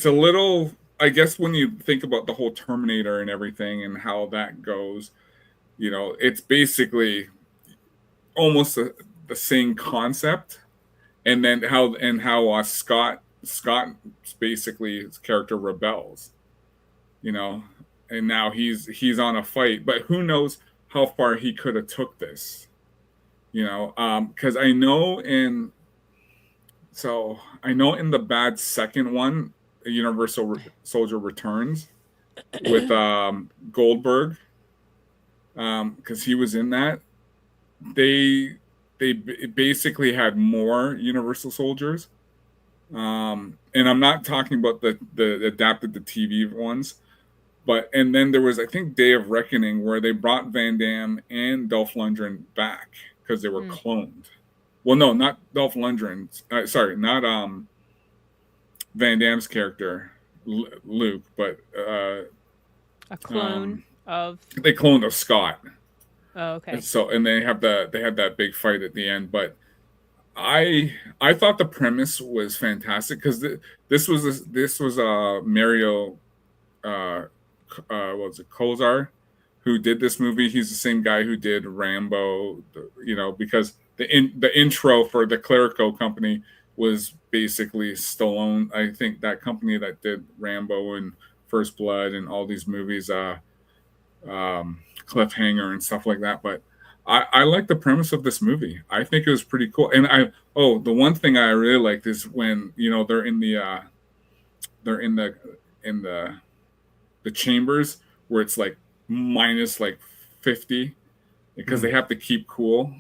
a little, I guess, when you think about the whole Terminator and everything and how that goes, you know, it's basically almost the same concept. And then how Scott basically, his character rebels, you know, and now he's on a fight, but who knows how far he could have took this, you know, because I know in the bad second one, Universal Soldier Returns with Goldberg, because he was in that, they basically had more Universal Soldiers, and I'm not talking about the adapted to TV ones, and then there was, I think, Day of Reckoning, where they brought Van Damme and Dolph Lundgren back because they were cloned. Well, no, not Dolph Lundgren. Sorry, not Van Damme's character, Luke, but a clone of. They cloned of Scott. Oh, okay. And they had that big fight at the end, but I thought the premise was fantastic, because this was Mario what was it, Kozar, who did this movie. He's the same guy who did Rambo, you know, because the intro for the Clerico company was basically Stallone. I think that company that did Rambo and First Blood and all these movies, Cliffhanger and stuff like that. But I like the premise of this movie. I think it was pretty cool. And the one thing I really liked is when, you know, they're in the chambers where it's like minus like 50 because they have to keep cool.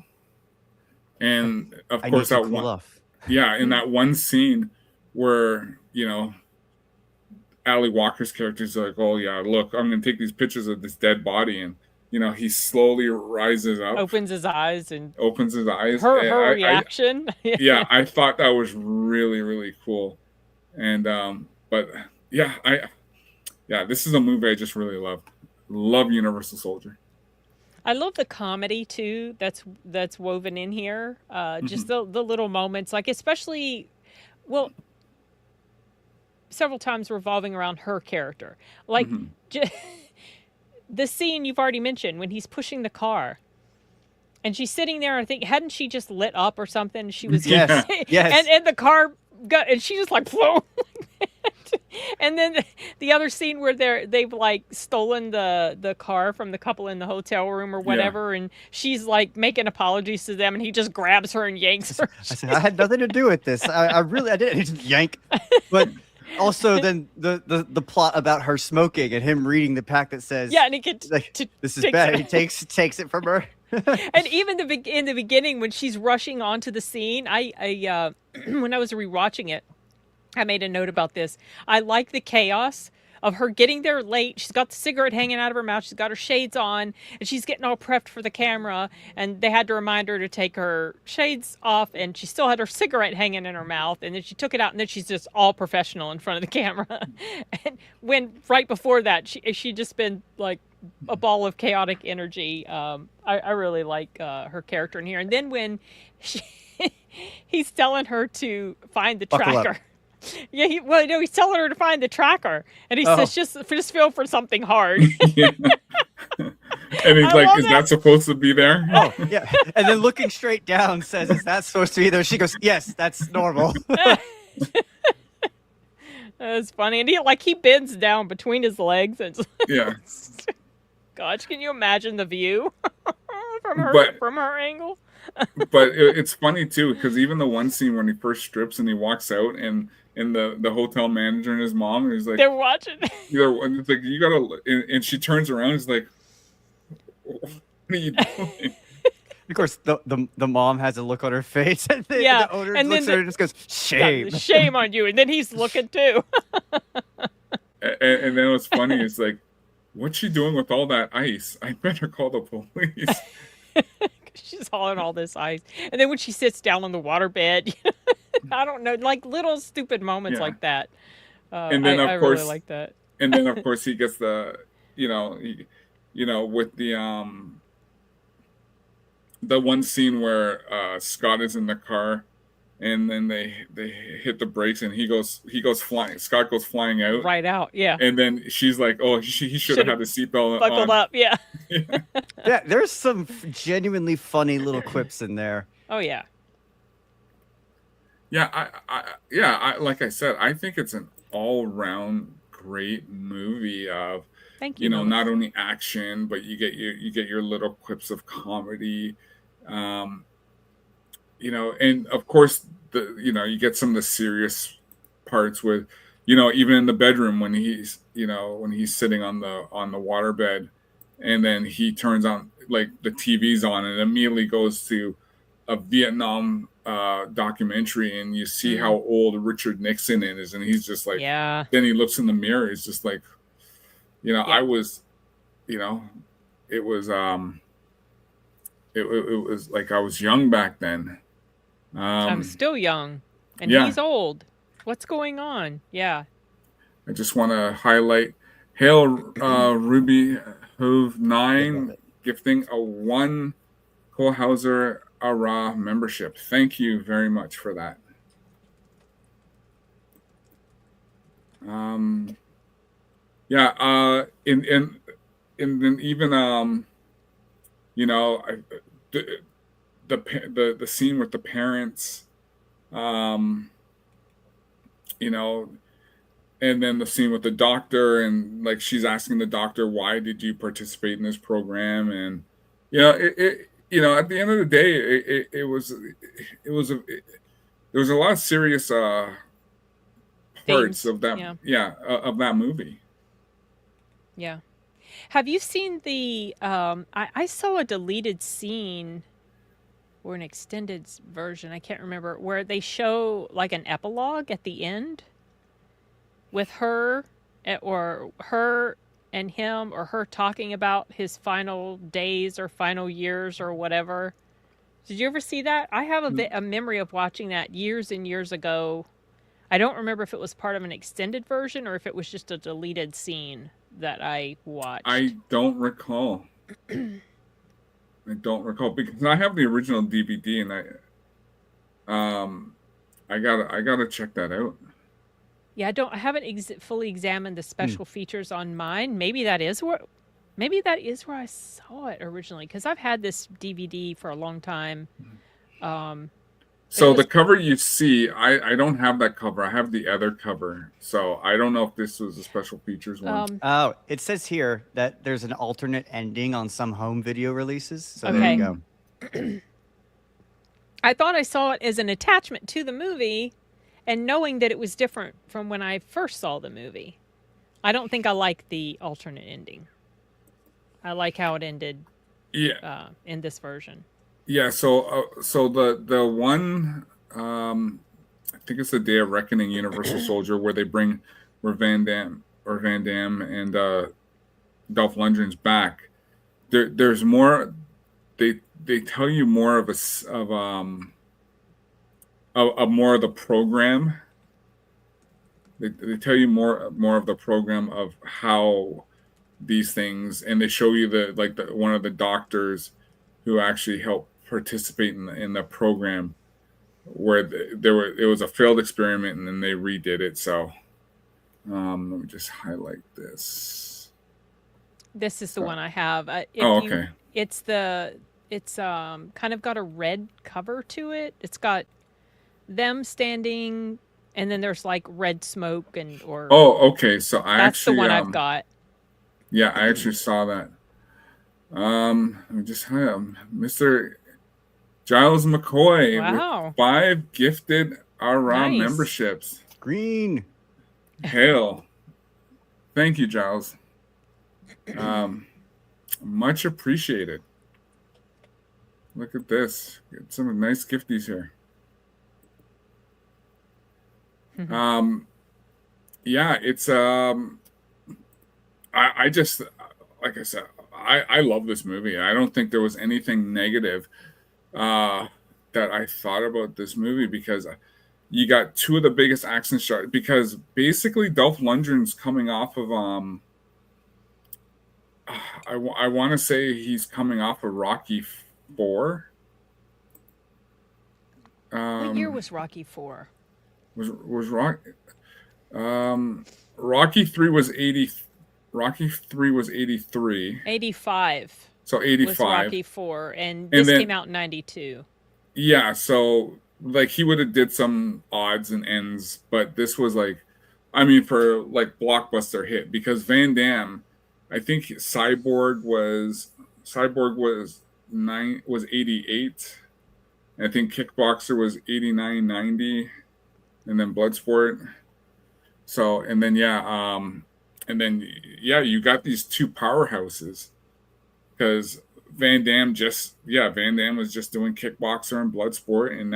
And of course that one, in that one scene where, you know, Ali Walker's character is like, oh yeah, look, I'm gonna take these pictures of this dead body, and you know, he slowly rises up, opens his eyes. Her reaction. Yeah, I thought that was really, really cool. And but this is a movie I just really love Universal Soldier. I love the comedy too that's woven in here. Just the little moments, like especially, well, several times revolving around her character. Like the scene you've already mentioned when he's pushing the car and she's sitting there, I think, hadn't she just lit up or something? She was yes. And the car got, and she just like flew. And then the other scene where they've like stolen the car from the couple in the hotel room or whatever, and she's like making apologies to them, and he just grabs her and yanks her. I said, I had nothing to do with this. I didn't. He just yank. But also then the plot about her smoking and him reading the pack that says, yeah, and he could like, this is bad. He takes it from her. And even in the beginning when she's rushing onto the scene, I when I was rewatching it, I made a note about this. I like the chaos of her getting there late. She's got the cigarette hanging out of her mouth. She's got her shades on, and she's getting all prepped for the camera. And they had to remind her to take her shades off, and she still had her cigarette hanging in her mouth. And then she took it out, and then she's just all professional in front of the camera. And when right before that, she just been like a ball of chaotic energy. I really like her character in here. And then when he's telling her to find the tracker. Yeah, he's telling her to find the tracker, and he says, "Just feel for something hard." And he's I like, love "Is that. that supposed to be there?" Oh, yeah. And then looking straight down says, "Is that supposed to be there?" She goes, "Yes, that's normal." It's funny, and he bends down between his legs, and Yeah. gosh, can you imagine the view from But her angle? but it's funny too, because even the one scene when he first strips and he walks out, and the hotel manager and his mom is like, They're watching. and it's like, you gotta, and she turns around, and is like, "What are you doing?" Of course, the mom has a look on her face, and Yeah, the owner and looks then at her and just goes, "Shame." Shame on you, and then he's looking too. And then what's funny is like, what's she doing with all that ice? I better call the police. She's hauling all this ice, and then when she sits down on the waterbed, I don't know, like little stupid moments Yeah. like that. And then I of really course, like that. and then of course he gets the, with the one scene where Scott is in the car, and then they hit the brakes, and he goes flying. Scott goes flying out, Right out, yeah. and then she's like, "Oh, he should have had the seatbelt Buckled on." up, yeah. Yeah, there's some genuinely funny little quips in there. Oh yeah. Yeah, I like I said, I think it's an all-round great movie of, Thank you. not only action, but you get your little quips of comedy, and of course you get some of the serious parts with, even in the bedroom when he's sitting on the waterbed, and then he turns on, like, the TV's on, and immediately goes to a Vietnam documentary, and you see how old Richard Nixon is, and he's just like, Yeah. then he looks in the mirror, he's just like, I was, it was it was like I was young back then. I'm still young, and yeah. he's old. What's going on? Yeah. I just want to highlight Hail Ruby Hove 9 gifting a 1 Kohlhauser Ara membership. Thank you very much for that. Yeah, and then even the scene with the parents, and then the scene with the doctor, and like she's asking the doctor, why did you participate in this program? And it at the end of the day, there was a lot of serious parts of that of that movie. Yeah. Have you seen the I saw a deleted scene or an extended version, I can't remember, where they show like an epilogue at the end with her and him, or her talking about his final days or final years or whatever. Did you ever see that? I have a memory of watching that years and years ago. I don't remember if it was part of an extended version or if it was just a deleted scene that I watched. I don't recall. I don't recall, because I have the original DVD, and I gotta check that out. Yeah, I haven't fully examined the special features on mine. Maybe that is where I saw it originally, because I've had this DVD for a long time. So the cover you see, I don't have that cover. I have the other cover. So I don't know if this was a special features one. Oh, it says here that there's an alternate ending on some home video releases. So okay. There you go. I thought I saw it as an attachment to the movie, and knowing that it was different from when I first saw the movie. I don't think I like the alternate ending. I like how it ended. Yeah. In this version. Yeah. So the one, I think it's the Day of Reckoning Universal Soldier, where Van Damme and Dolph Lundgren's back. There's more. They tell you more of more of the program. They tell you more of the program of how these things, and they show you one of the doctors who actually helped participate in the program, where it was a failed experiment, and then they redid it. So let me just highlight this. This is the one I have. Okay. It's kind of got a red cover to it. It's got them standing, and then there's like red smoke or. Oh, okay. So that's the one I've got. Yeah, I actually saw that. Just Mr. Giles McCoy with 5 gifted Aram memberships. Green. Hail. Thank you, Giles. Much appreciated. Look at this. Get some nice gifties here. Yeah, it's I just, like I said, I love this movie. I don't think there was anything negative that I thought about this movie, because you got 2 of the biggest action stars. Because basically Dolph Lundgren's coming off of I want to say he's coming off of Rocky 4. What year was Rocky 4? Was Rocky 3 was 80. Rocky 3 was 83. 85. So 85 was Rocky 4, and this came out in 92. Yeah, so like he would have did some odds and ends, but this was like, I mean, for like blockbuster hit, because Van Damme, I think Cyborg was 88. I think Kickboxer was 89, 90, and then Bloodsport. So, and then you got these 2 powerhouses, because Van Damme was just doing Kickboxer and Bloodsport, and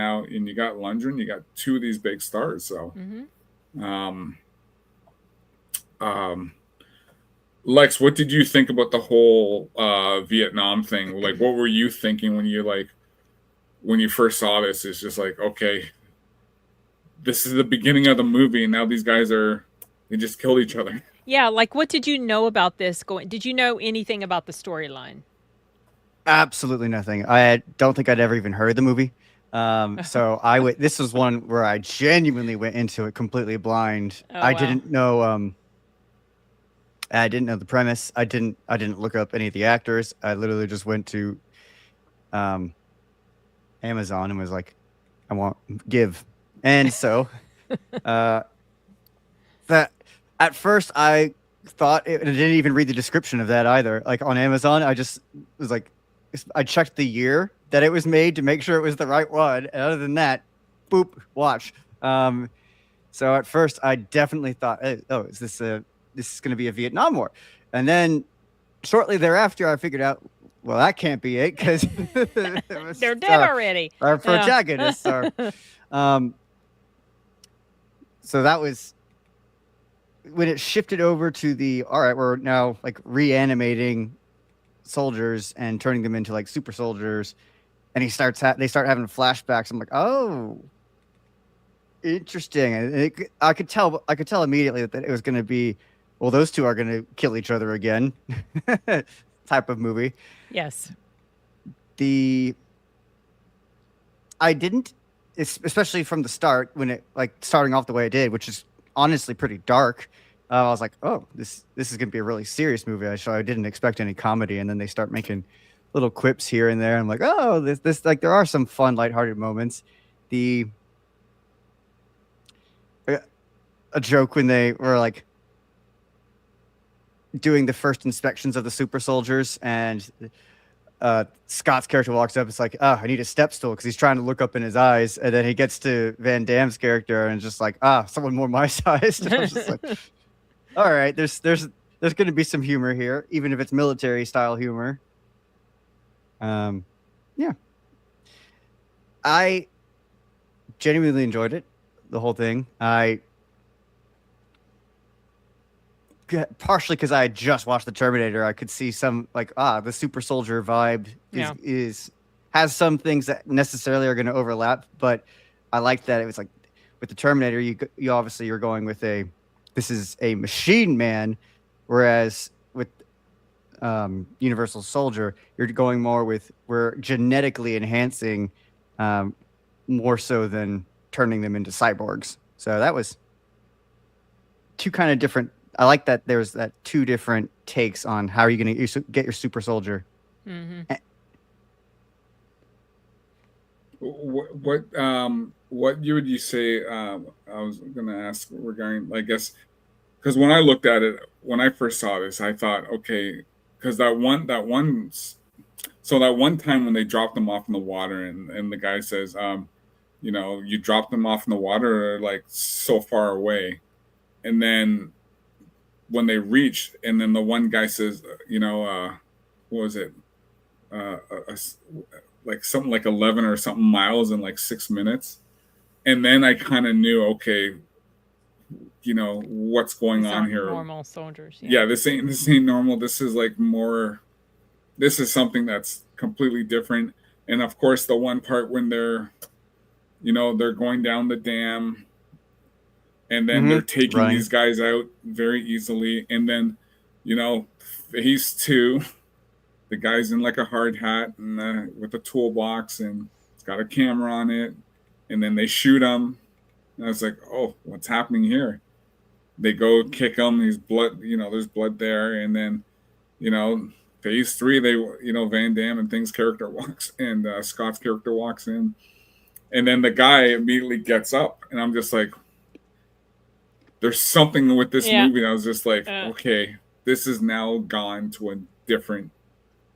you got Lundgren, you got 2 of these big stars. So, Lex, what did you think about the whole Vietnam thing? Like, what were you thinking when you first saw this? It's just like, okay, this is the beginning of the movie, and now these guys they just killed each other. Yeah, like, what did you know about this? Did you know anything about the storyline? Absolutely nothing. I don't think I'd ever even heard the movie. So this was one where I genuinely went into it completely blind. I didn't know the premise. I didn't look up any of the actors. I literally just went to Amazon and was like, I want give. And so that at first I thought I didn't even read the description of that either. Like on Amazon, I just was like, I checked the year that it was made to make sure it was the right one. And other than that, boop, watch. So at first I definitely thought, is this is going to be a Vietnam War? And then shortly thereafter, I figured out, well, that can't be it, because they're dead already. Our protagonists are. So that was when it shifted over to all right, we're now like reanimating soldiers and turning them into like super soldiers, and they start having flashbacks. I'm like, oh, interesting. And I could tell immediately that it was going to be, well, those 2 are going to kill each other again type of movie. Yes. I didn't, especially from the start, when it like starting off the way it did, which is honestly pretty dark. I was like, oh, this is going to be a really serious movie. I didn't expect any comedy. And then they start making little quips here and there. I'm like, oh, this like, there are some fun, lighthearted moments. A joke when they were like doing the first inspections of the super soldiers, and Scott's character walks up. It's like, oh, I need a step stool, because he's trying to look up in his eyes, and then he gets to Van Damme's character and just like, someone more my size. I was just like, all right, there's going to be some humor here, even if it's military style humor. Yeah, I genuinely enjoyed it, the whole thing. Partially because I had just watched the Terminator, I could see some like the super soldier vibe has some things that necessarily are going to overlap, but I like that it was like with the Terminator, you obviously you're going with this is a machine man, whereas with Universal Soldier, you're going more with we're genetically enhancing more so than turning them into cyborgs. So that was 2 kind of different I like that there's that two different takes on how are you going to get your super soldier. Mm-hmm. What you would you say? I was going to ask regarding, I guess, because when I looked at it, when I first saw this, I thought, okay, because that one time when they dropped them off in the water, and the guy says, you know, you dropped them off in the water like so far away, and then when they reached, and then the one guy says, you know, what was it, uh, uh, like something like 11 or something miles in like 6 minutes, and then I kind of knew, okay, you know what's going These on aren't here. normal soldiers. Yeah, this ain't normal. This is like more. This is something that's completely different. And of course, the one part when they're, you know, they're going down the dam, and then they're taking these guys out very easily, and then, you know, phase 2, the guy's in like a hard hat and with a toolbox, and it's got a camera on it, and then they shoot him. And I was like, oh, what's happening here? They go kick him. He's blood. You know, there's blood there, and then, you know, phase 3, they, you know, Van Damme and Thing's character walks, and Scott's character walks in, and then the guy immediately gets up, and I'm just like, there's something with this movie. I was just like, okay, this is now gone to a different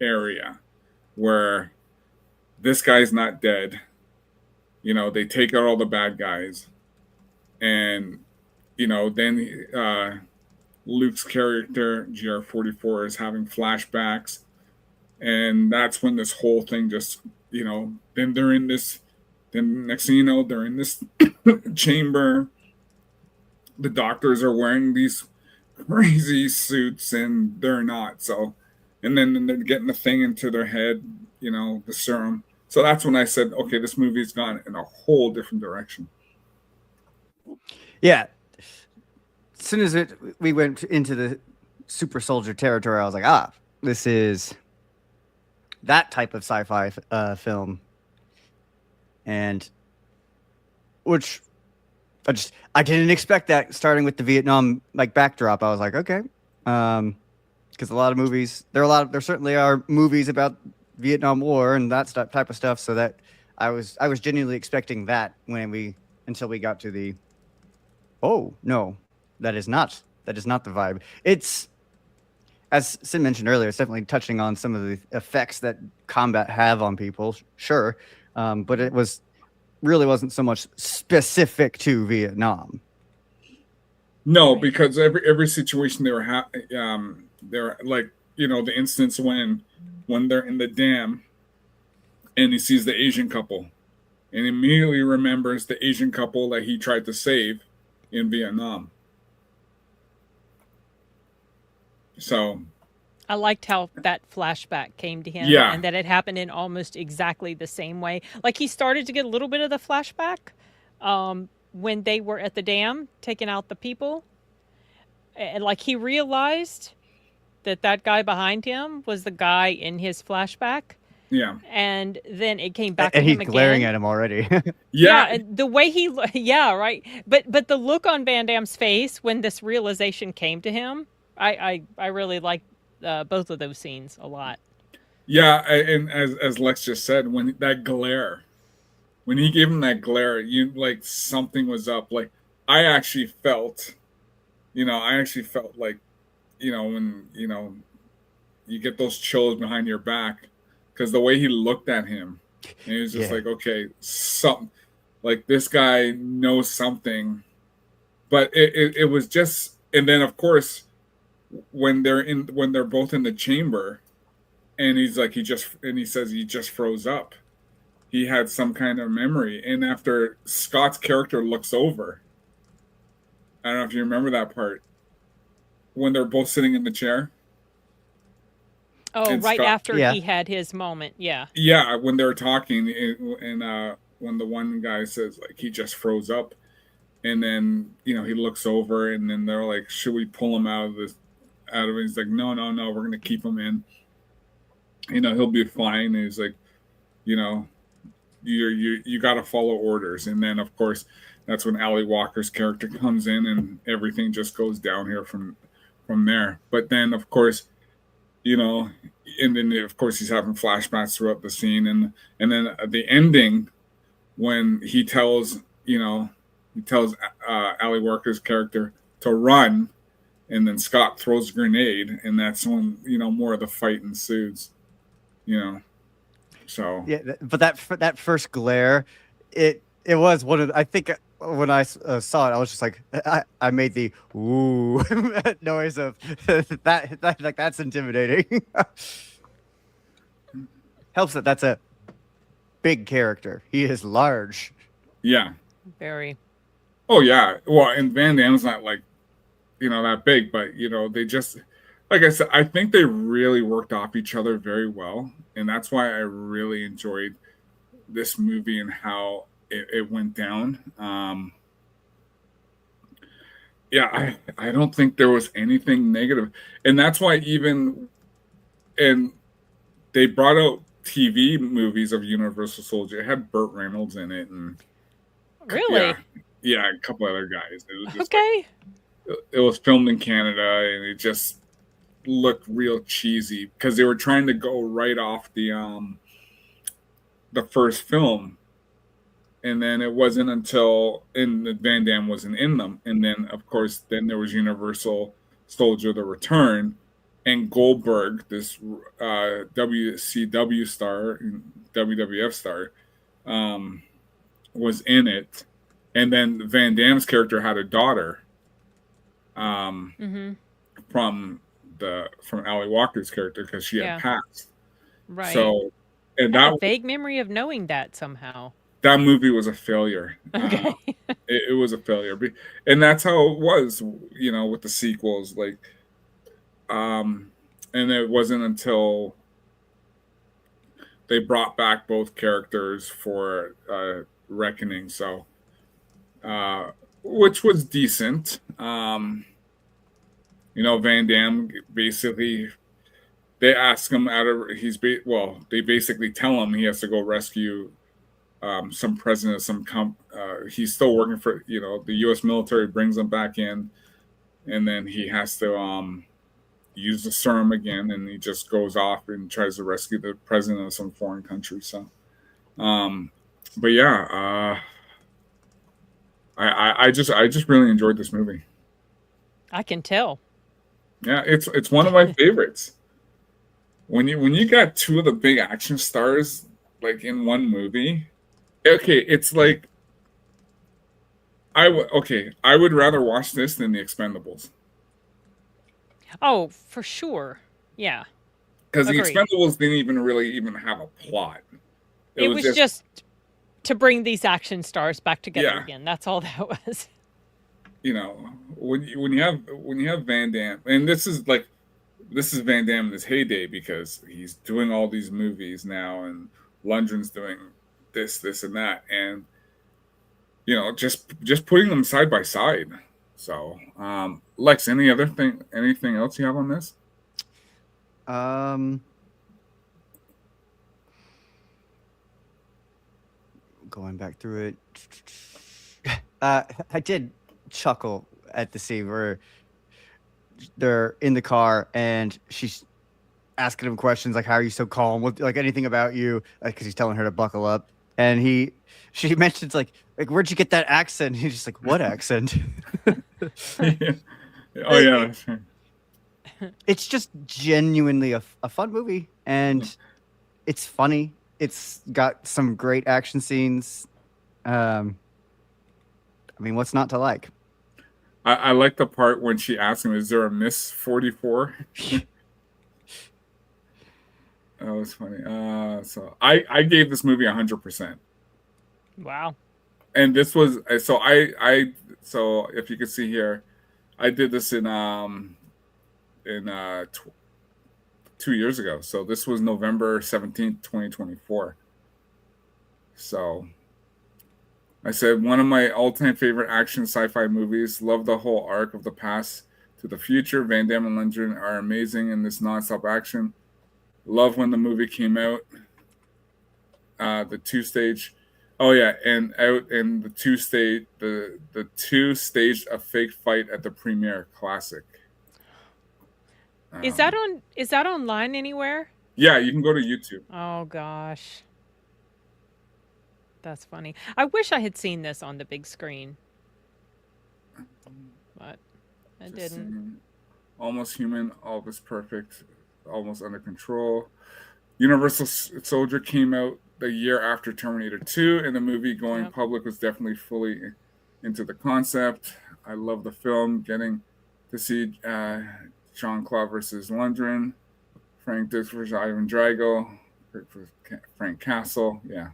area where this guy's not dead. You know, they take out all the bad guys, and, you know, then Luke's character, GR44, is having flashbacks, and that's when this whole thing just, you know, then they're in this, then next thing you know, they're in this chamber. The doctors are wearing these crazy suits, and they're not. So, and then they're getting the thing into their head, you know, the serum. So that's when I said, okay, this movie's gone in a whole different direction. Yeah. As soon as we went into the super soldier territory, I was like, this is that type of sci-fi film. And which I didn't expect that, starting with the Vietnam like backdrop. I was like, okay. Because a lot of movies, there certainly are movies about Vietnam War and that type of stuff. So that I was genuinely expecting that until we got to the, oh no, that is not the vibe. It's, as Sim mentioned earlier, it's definitely touching on some of the effects that combat have on people, sure, but it really wasn't so much specific to Vietnam. No, because every situation they were they're like, you know, the instance when they're in the dam, and he sees the Asian couple, and immediately remembers the Asian couple that he tried to save in Vietnam. So I liked how that flashback came to him, and that it happened in almost exactly the same way. Like, he started to get a little bit of the flashback when they were at the dam taking out the people, and like he realized that guy behind him was the guy in his flashback. Yeah. And then it came back to him again. And he's glaring at him already. Yeah, and the way yeah, right. But the look on Van Damme's face when this realization came to him, I really liked both of those scenes a lot. Yeah, and as Lex just said, when that glare, when he gave him that glare, you like something was up. Like I actually felt like, you know, when, you know, you get those chills behind your back, because the way he looked at him, and he was just like, okay, something, like this guy knows something. But it was just, and then of course when they're both in the chamber, and he's like, he says he just froze up. He had some kind of memory, and after Scott's character looks over, I don't know if you remember that part, when they're both sitting in the chair. Oh, right after he had his moment, yeah. Yeah, when they're talking, and when the one guy says, like, he just froze up, and then, you know, he looks over, and then they're like, should we pull him out of it? He's like, no, we're gonna keep him in. You know, he'll be fine. And he's like, you know, you got to follow orders. And then, of course, that's when Ali Walker's character comes in, and everything just goes down here from from there. But then, of course, you know, and then of course he's having flashbacks throughout the scene, and then the ending when he tells Ali Walker's character to run, and then Scott throws a grenade, and that's when more of the fight ensues. So yeah, but that first glare, it was one of, I think when I saw it, I was just like, I made the ooh noise of that like that's intimidating. Helps that that's a big character. He is large. yeah. Very. Oh yeah. Well, and Van Damme's not like that big, but they just, like I said, I think they really worked off each other very well, and that's why I really enjoyed this movie and how it went down. Yeah, I don't think there was anything negative, and that's why and they brought out TV movies of Universal Soldier. It had Burt Reynolds in it, and Really? yeah, a couple other guys. It was just Okay. it was filmed in Canada, and it just looked real cheesy because they were trying to go right off the first film, and then it wasn't until Van Damme wasn't in them, and then of course then there was Universal Soldier: The Return, and Goldberg, this WCW star, WWF star, was in it, and then Van Damme's character had a daughter from Ali Walker's character because she had passed. Right. So, and I have a vague memory of knowing that somehow. That movie was a failure. Okay. It was a failure, and that's how it was, with the sequels. Like, and it wasn't until they brought back both characters for Reckoning, so which was decent. Van Damme basically, they ask him they basically tell him he has to go rescue some president of some he's still working for the U.S. military, brings him back in, and then he has to use the serum again, and he just goes off and tries to rescue the president of some foreign country. So but yeah, I just really enjoyed this movie. I can tell. Yeah, it's one of my favorites. When you got two of the big action stars like in one movie, okay, it's like I would rather watch this than The Expendables. Oh, for sure. Yeah. Because The Expendables didn't even have a plot. It was just to bring these action stars back together again. That's all that was. When you have Van Damme, and this is Van Damme in his heyday because he's doing all these movies now, and Lundgren's doing this and that, and just putting them side by side. So, Lex, anything else you have on this? Going back through it, I did chuckle at the scene where they're in the car and she's asking him questions like, "How are you so calm? What, like anything about you?" Because he's telling her to buckle up, and she mentions like, "Where'd you get that accent?" He's just like, "What accent?" Oh yeah. It's just genuinely a fun movie, and it's funny. It's got some great action scenes. I mean, what's not to like? I like the part when she asks him, "Is there a Miss 44?" That was funny. So I gave this movie 100%. Wow. And this was so if you can see here, I did this in 2 years ago. So this was November 17th, 2024. So I said, one of my all-time favorite action sci-fi movies. Love the whole arc of the past to the future. Van Damme and Lundgren are amazing in this non-stop action. Love when the movie came out. The two-stage. Oh yeah, and the two staged a fake fight at the premiere. Classic. Is that on? Is that online anywhere? Yeah, you can go to YouTube. Oh gosh, that's funny. I wish I had seen this on the big screen, but I Just didn't. saying. Almost Human, All This Perfect, Almost Under Control. Universal Soldier came out the year after Terminator 2, and the movie going public was definitely fully into the concept. I love the film. Getting to see Jean-Claude versus Lundgren, Frank Dux versus Ivan Drago, Frank Castle. Yeah.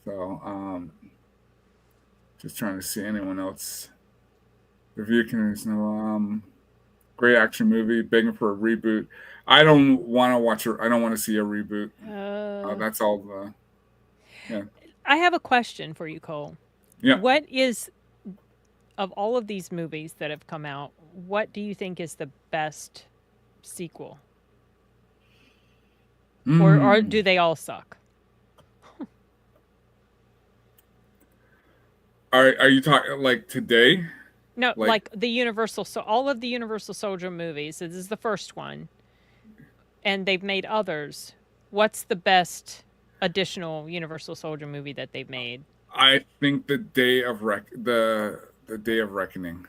So, just trying to see anyone else. Review can no great action movie, begging for a reboot. I don't want to watch it. I don't want to see a reboot. That's all the. Yeah. I have a question for you, Cole. Yeah. What is, of all of these movies that have come out, what do you think is the best sequel? Or do they all suck? Are you talking like today? No, like the Universal. So all of the Universal Soldier movies. This is the first one, and they've made others. What's the best additional Universal Soldier movie that they've made? I think the Day of the Day of Reckoning.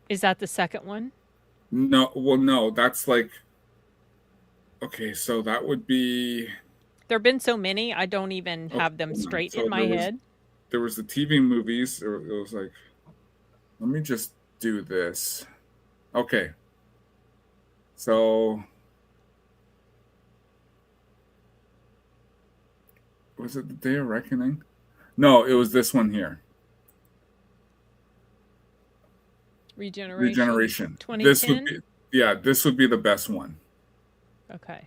Is that the second one? No, well, no, that's like. Okay, so that would be. There've been so many, I don't even have them straight in my head. There was the TV movies. It was like, let me just do this. Okay. So, was it the Day of Reckoning? No, it was this one here. Regeneration. 2010? This would be, yeah, this would be the best one. Okay.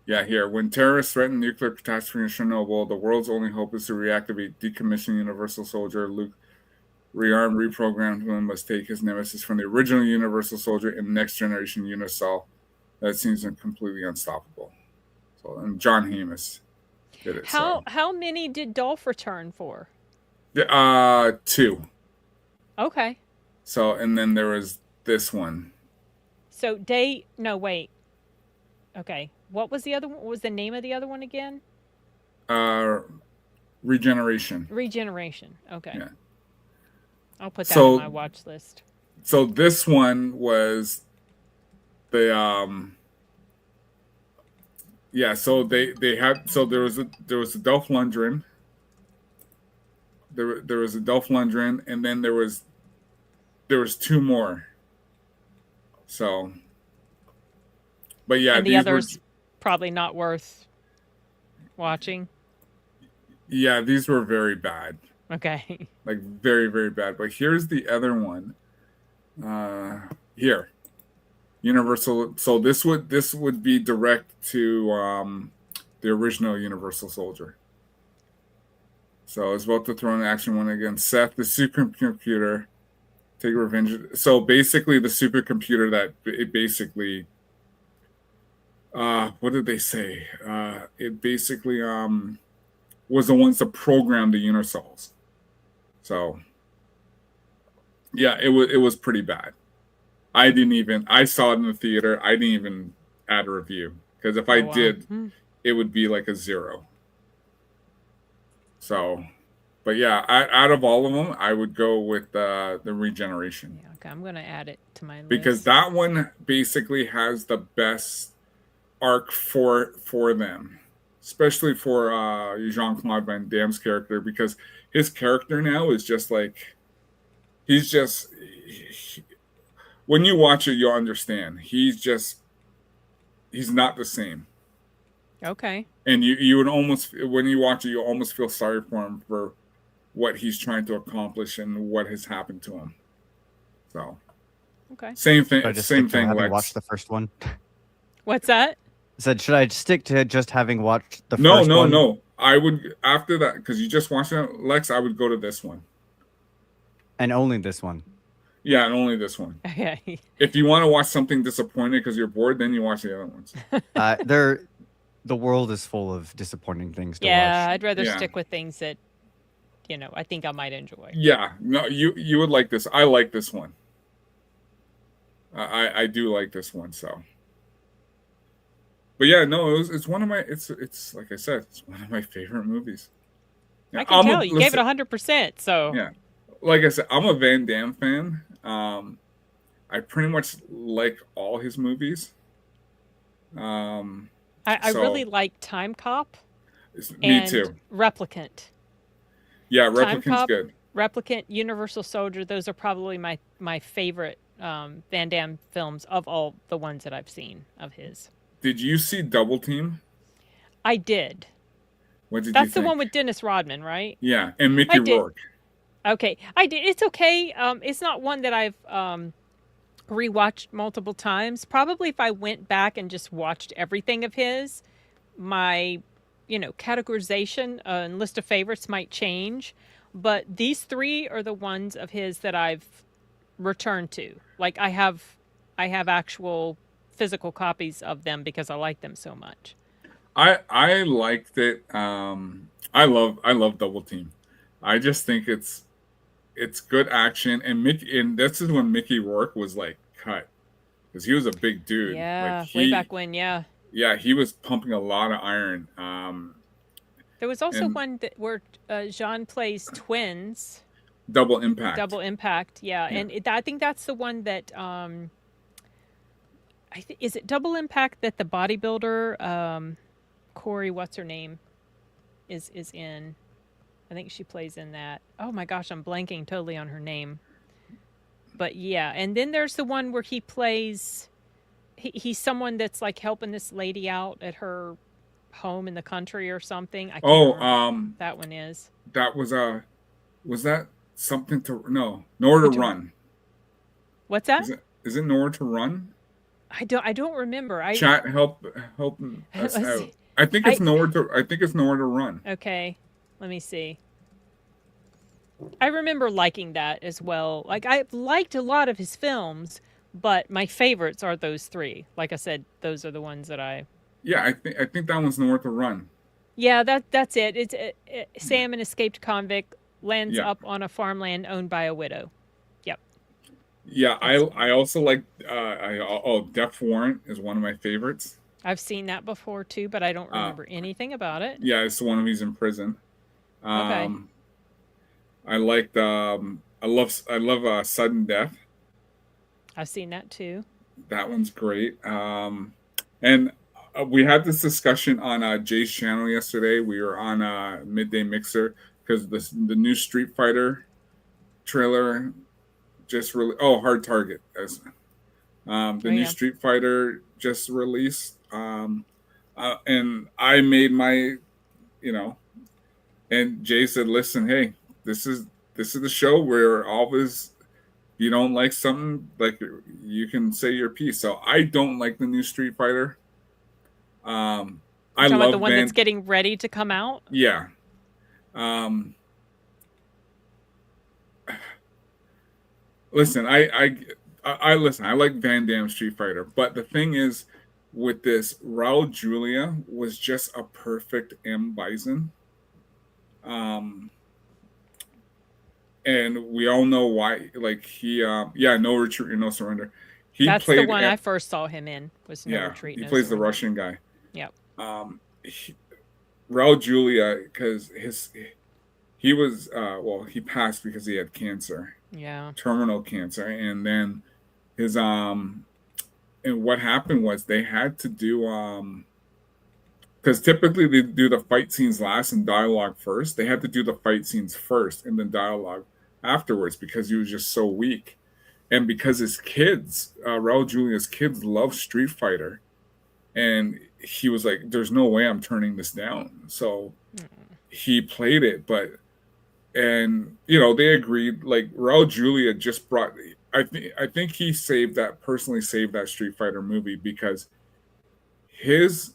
Yeah, here. When terrorists threaten nuclear catastrophe in Chernobyl, the world's only hope is to reactivate decommissioned Universal Soldier. Luke, rearmed, reprogrammed him, must take his nemesis from the original Universal Soldier and next generation Unisol. That seems completely unstoppable. So, and John Hamas did it. How many did Dolph return for? 2. Okay. So, and then there was this one. So wait. Okay. What was the other one? What was the name of the other one again? Regeneration. Regeneration. Okay. Yeah. I'll put that on my watch list. So this one was the yeah, so they had, so there was a Dolph Lundgren. There was a Dolph Lundgren, and then there was 2 more. So, but yeah, and the others probably not worth watching. Yeah, these were very bad. Okay. Like very, very bad. But here's the other one. Here. Universal. So this would be direct to the original Universal Soldier. So it's about to throw an action one against Seth, the supercomputer. Take revenge. So basically, the supercomputer that it basically, what did they say? It basically was the ones that programmed the Unisols. So yeah, it was pretty bad. I saw it in the theater. I didn't even add a review because if I did, it would be like a 0. So. But yeah, out of all of them, I would go with the Regeneration. Yeah, okay, I'm going to add it to my list. Because that one basically has the best arc for them. Especially for Jean-Claude Van Damme's character. Because his character now is just like... when you watch it, you'll understand. He's not the same. Okay. And you would almost... When you watch it, you almost feel sorry for him for... what he's trying to accomplish and what has happened to him. So, okay, same thing. Same thing. Having watched the first one. What's that? I said, should I stick to just having watched the first one? No. I would, after that, because you just watched it, Lex. I would go to this one, and only this one. Yeah, and only this one. Okay. If you want to watch something disappointed because you're bored, then you watch the other ones. The world is full of disappointing things to watch. Yeah, I'd rather stick with things that, I think I might enjoy. Yeah, no, you would like this. I like this one. I do like this one. So, but yeah, no, it's one of my it's like I said, it's one of my favorite movies. Yeah, I can tell you gave it 100%. So yeah, like I said, I'm a Van Damme fan. I pretty much like all his movies. I really like Time Cop Me and too. Replicant. Yeah, Time Replicant's Cop, good. Replicant, Universal Soldier. Those are probably my favorite Van Damme films of all the ones that I've seen of his. Did you see Double Team? I did. What did you That's the think? one with Dennis Rodman, right? Yeah, and Mickey I did. Rourke. Okay, I did. It's okay. It's not one that I've rewatched multiple times. Probably if I went back and just watched everything of his, my categorization and list of favorites might change. But these three are the ones of his that I've returned to. Like I have actual physical copies of them because I like them so much. I liked it. I love Double Team. I just think it's good action, and this is when Mickey Rourke was like cut because he was a big dude. Like Yeah, way back when, yeah. yeah, he was pumping a lot of iron. There was also And one where Jean plays twins. Double Impact. Double Impact, yeah. Yeah. And I think that's the one that is it Double Impact that the bodybuilder Corey, what's her name, is in. I think she plays in that. Oh my gosh, I'm blanking totally on her name. But yeah, and then there's the one where he plays he's someone that's like helping this lady out at her home in the country or something. I can't remember what that one is. That was that something to no Nowhere to Run. What's that? Is it Nowhere to Run? I don't remember. Chat help us out. I think it's Nowhere to Run. Okay. Let me see. I remember liking that as well. Like I've liked a lot of his films, but my favorites are those three. Like I said, those are the ones that I. Yeah, I think that one's Nowhere to Run. Yeah, that's it. It's Sam, an escaped convict, lands up on a farmland owned by a widow. Yep. Yeah, I also like Death Warrant is one of my favorites. I've seen that before too, but I don't remember anything about it. Yeah, it's the one where he's in prison. Okay. I liked I love Sudden Death. I've seen that too. That one's great. And we had this discussion on Jay's channel yesterday. We were on Midday Mixer because the new Street Fighter trailer just really Hard Target. The new Street Fighter just released. And I made my, and Jay said, "Listen, hey, this is the show where always you don't like something, like you can say your piece." So I don't like the new Street Fighter. I love about the one that's getting ready to come out. Yeah. Listen, I listen. I like Van Damme Street Fighter, but the thing is, with this, Raul Julia was just a perfect M. Bison. And we all know why. Like he, No Retreat, No Surrender. That's the one I first saw him in. Was No Retreat. He plays the Russian guy. Yep. Raul Julia, because he was he passed because he had cancer. Yeah. Terminal cancer, and then his and what happened was they had to do because typically they do the fight scenes last and dialogue first. They had to do the fight scenes first and then dialogue afterwards because he was just so weak. And because his kids, Raul Julia's kids, love Street Fighter, and he was like, "There's no way I'm turning this down." So he played it, and they agreed. Like Raul Julia just brought. I think he personally saved that Street Fighter movie because his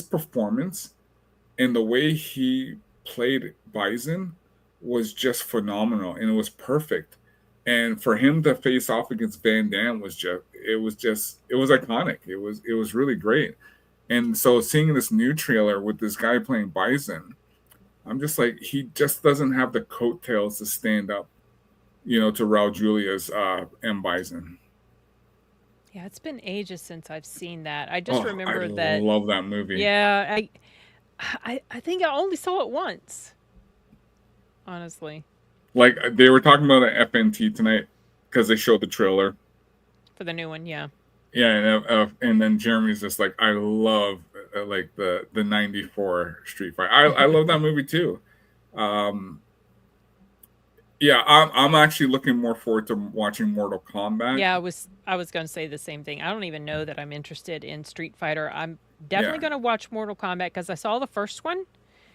performance and the way he played Bison was just phenomenal, and it was perfect. And for him to face off against Van Damme was iconic. It was really great. And so seeing this new trailer with this guy playing Bison, I'm just like, he just doesn't have the coattails to stand up, to Raul Julia's M. Bison. Yeah, it's been ages since I've seen that. I just remember I that. love that movie. Yeah, I think I only saw it once. Honestly, Like they were talking about an FNT tonight because they showed the trailer. for the new one, yeah. Yeah, and then Jeremy's just like, I love like the '94 Street Fighter. I love that movie too. Yeah, I'm actually looking more forward to watching Mortal Kombat. Yeah, I was going to say the same thing. I don't even know that I'm interested in Street Fighter. I'm definitely going to watch Mortal Kombat because I saw the first one.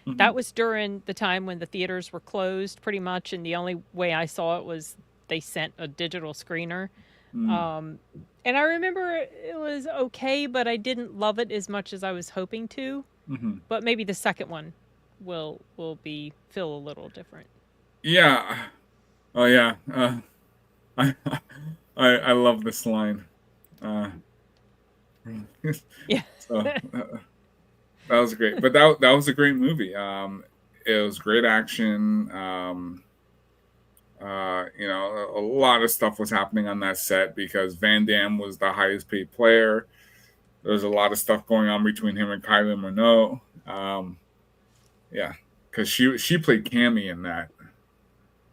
Mm-hmm. That was during the time when the theaters were closed pretty much, and the only way I saw it was they sent a digital screener. And I remember it was okay, but I didn't love it as much as I was hoping to. But maybe the second one will feel a little different. Yeah. Oh yeah. I love this line. Yeah. So, that was great, but that was a great movie. It was great action. You know, a lot of stuff was happening on that set because Van Damme was the highest paid player. There was a lot of stuff going on between him and Kylie Minogue. Yeah, because she played Cammy in that.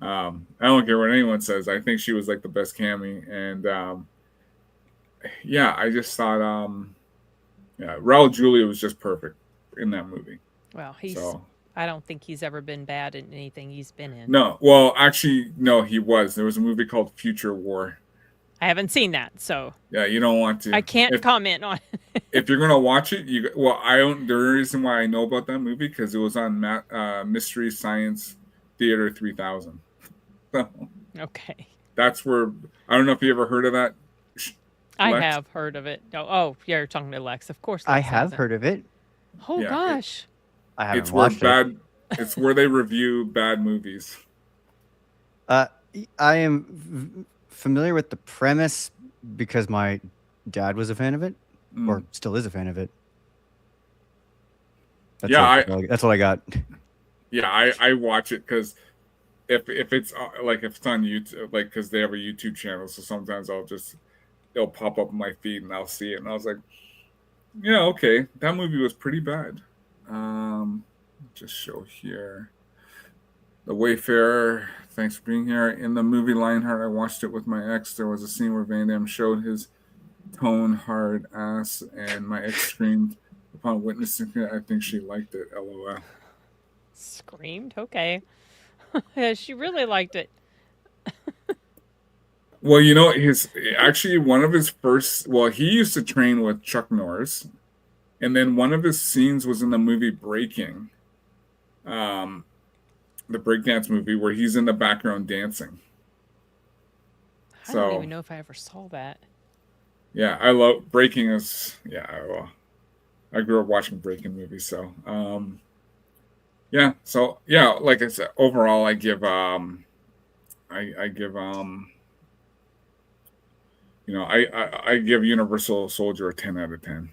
I don't care what anyone says. I think she was like the best Cammy, and yeah, I just thought, yeah, Raul Julia was just perfect in that movie. Well, I don't think he's ever been bad in anything he's been in. No, well, actually, no, he was. There was a movie called Future War. I haven't seen that, so yeah, you don't want to. I can't comment on it. If you're gonna watch it, I don't. The reason why I know about that movie because it was on Mystery Science Theater 3000. So, okay. That's where I don't know if you ever heard of that. I have heard of it. Oh, you're talking to Lex, of course. I have heard of it. Oh gosh. I haven't watched it. It's where they review bad movies. I am familiar with the premise because my dad was a fan of it, or still is a fan of it. That's what I got. Yeah, I watch it because if it's like if it's on YouTube, like because they have a YouTube channel, so sometimes it'll pop up in my feed and I'll see it, and I was like, yeah, okay, that movie was pretty bad. Just show here. The Wayfarer, thanks for being here. In the movie Lionheart, I watched it with my ex. There was a scene where Van Damme showed his tone hard ass, and my ex screamed upon witnessing it. I think she liked it. LOL. Screamed? Okay. Yeah, she really liked it. Well, you know, one of his first. Well, he used to train with Chuck Norris, and then one of his scenes was in the movie Breaking. The breakdance movie where he's in the background dancing. I don't even know if I ever saw that. Yeah, I love Breaking. I grew up watching Breaking movies, so yeah. So yeah, like I said, overall, I give I give Universal Soldier a 10 out of 10.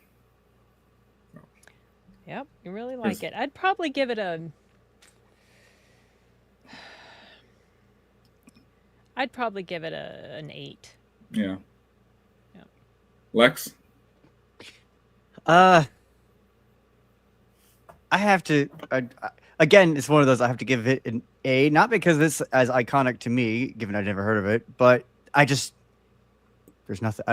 Yep, you really like it. I'd probably give it an 8. Yeah. Yeah. Lex? I have to. Again, it's one of those I have to give it an A, not because it's as iconic to me, given I've never heard of it, but there's nothing.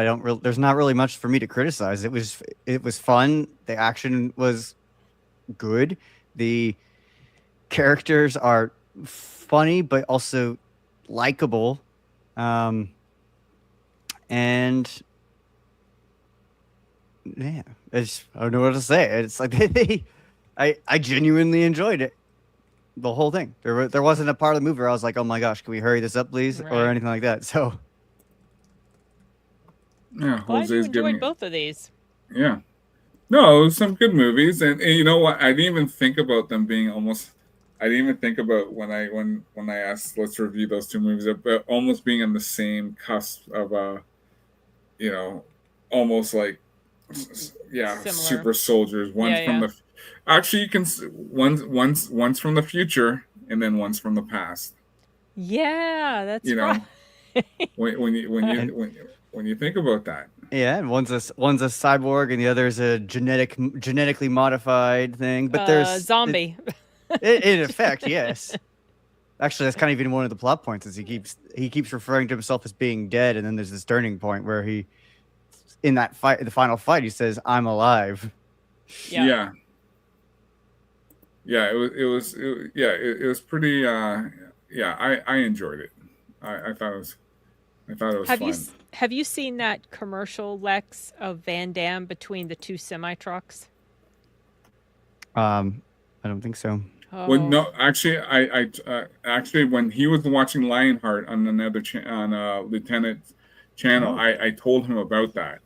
There's not really much for me to criticize. It was fun. The action was good. The characters are funny, but also likable, and yeah, I don't know what to say. It's like I genuinely enjoyed it, the whole thing. There wasn't a part of the movie where I was like, oh my gosh, can we hurry this up, please, or anything like that. So yeah, Jose's enjoyed both of these. Yeah, no, some good movies, and you know what? I didn't even think about them being almost. I didn't even think about when I asked let's review those two movies, but almost being on the same cusp of almost like Similar. super soldiers. One's from the actually you can one's from the future and then one's from the past. Yeah, that's right. When you think about that. Yeah, and one's a cyborg, and the other is a genetically modified thing. But zombie. In effect, yes. Actually, that's kind of even one of the plot points. Is he keeps referring to himself as being dead, and then there's this turning point where in that fight, the final fight, he says, "I'm alive." Yeah. Yeah, it was pretty. Yeah, I enjoyed it. I thought it was fun. Have you seen that commercial, Lex, of Van Damme between the two semi trucks? I don't think so. Oh. Well, no, actually, I actually when he was watching Lionheart on another Lieutenant channel, I told him about that.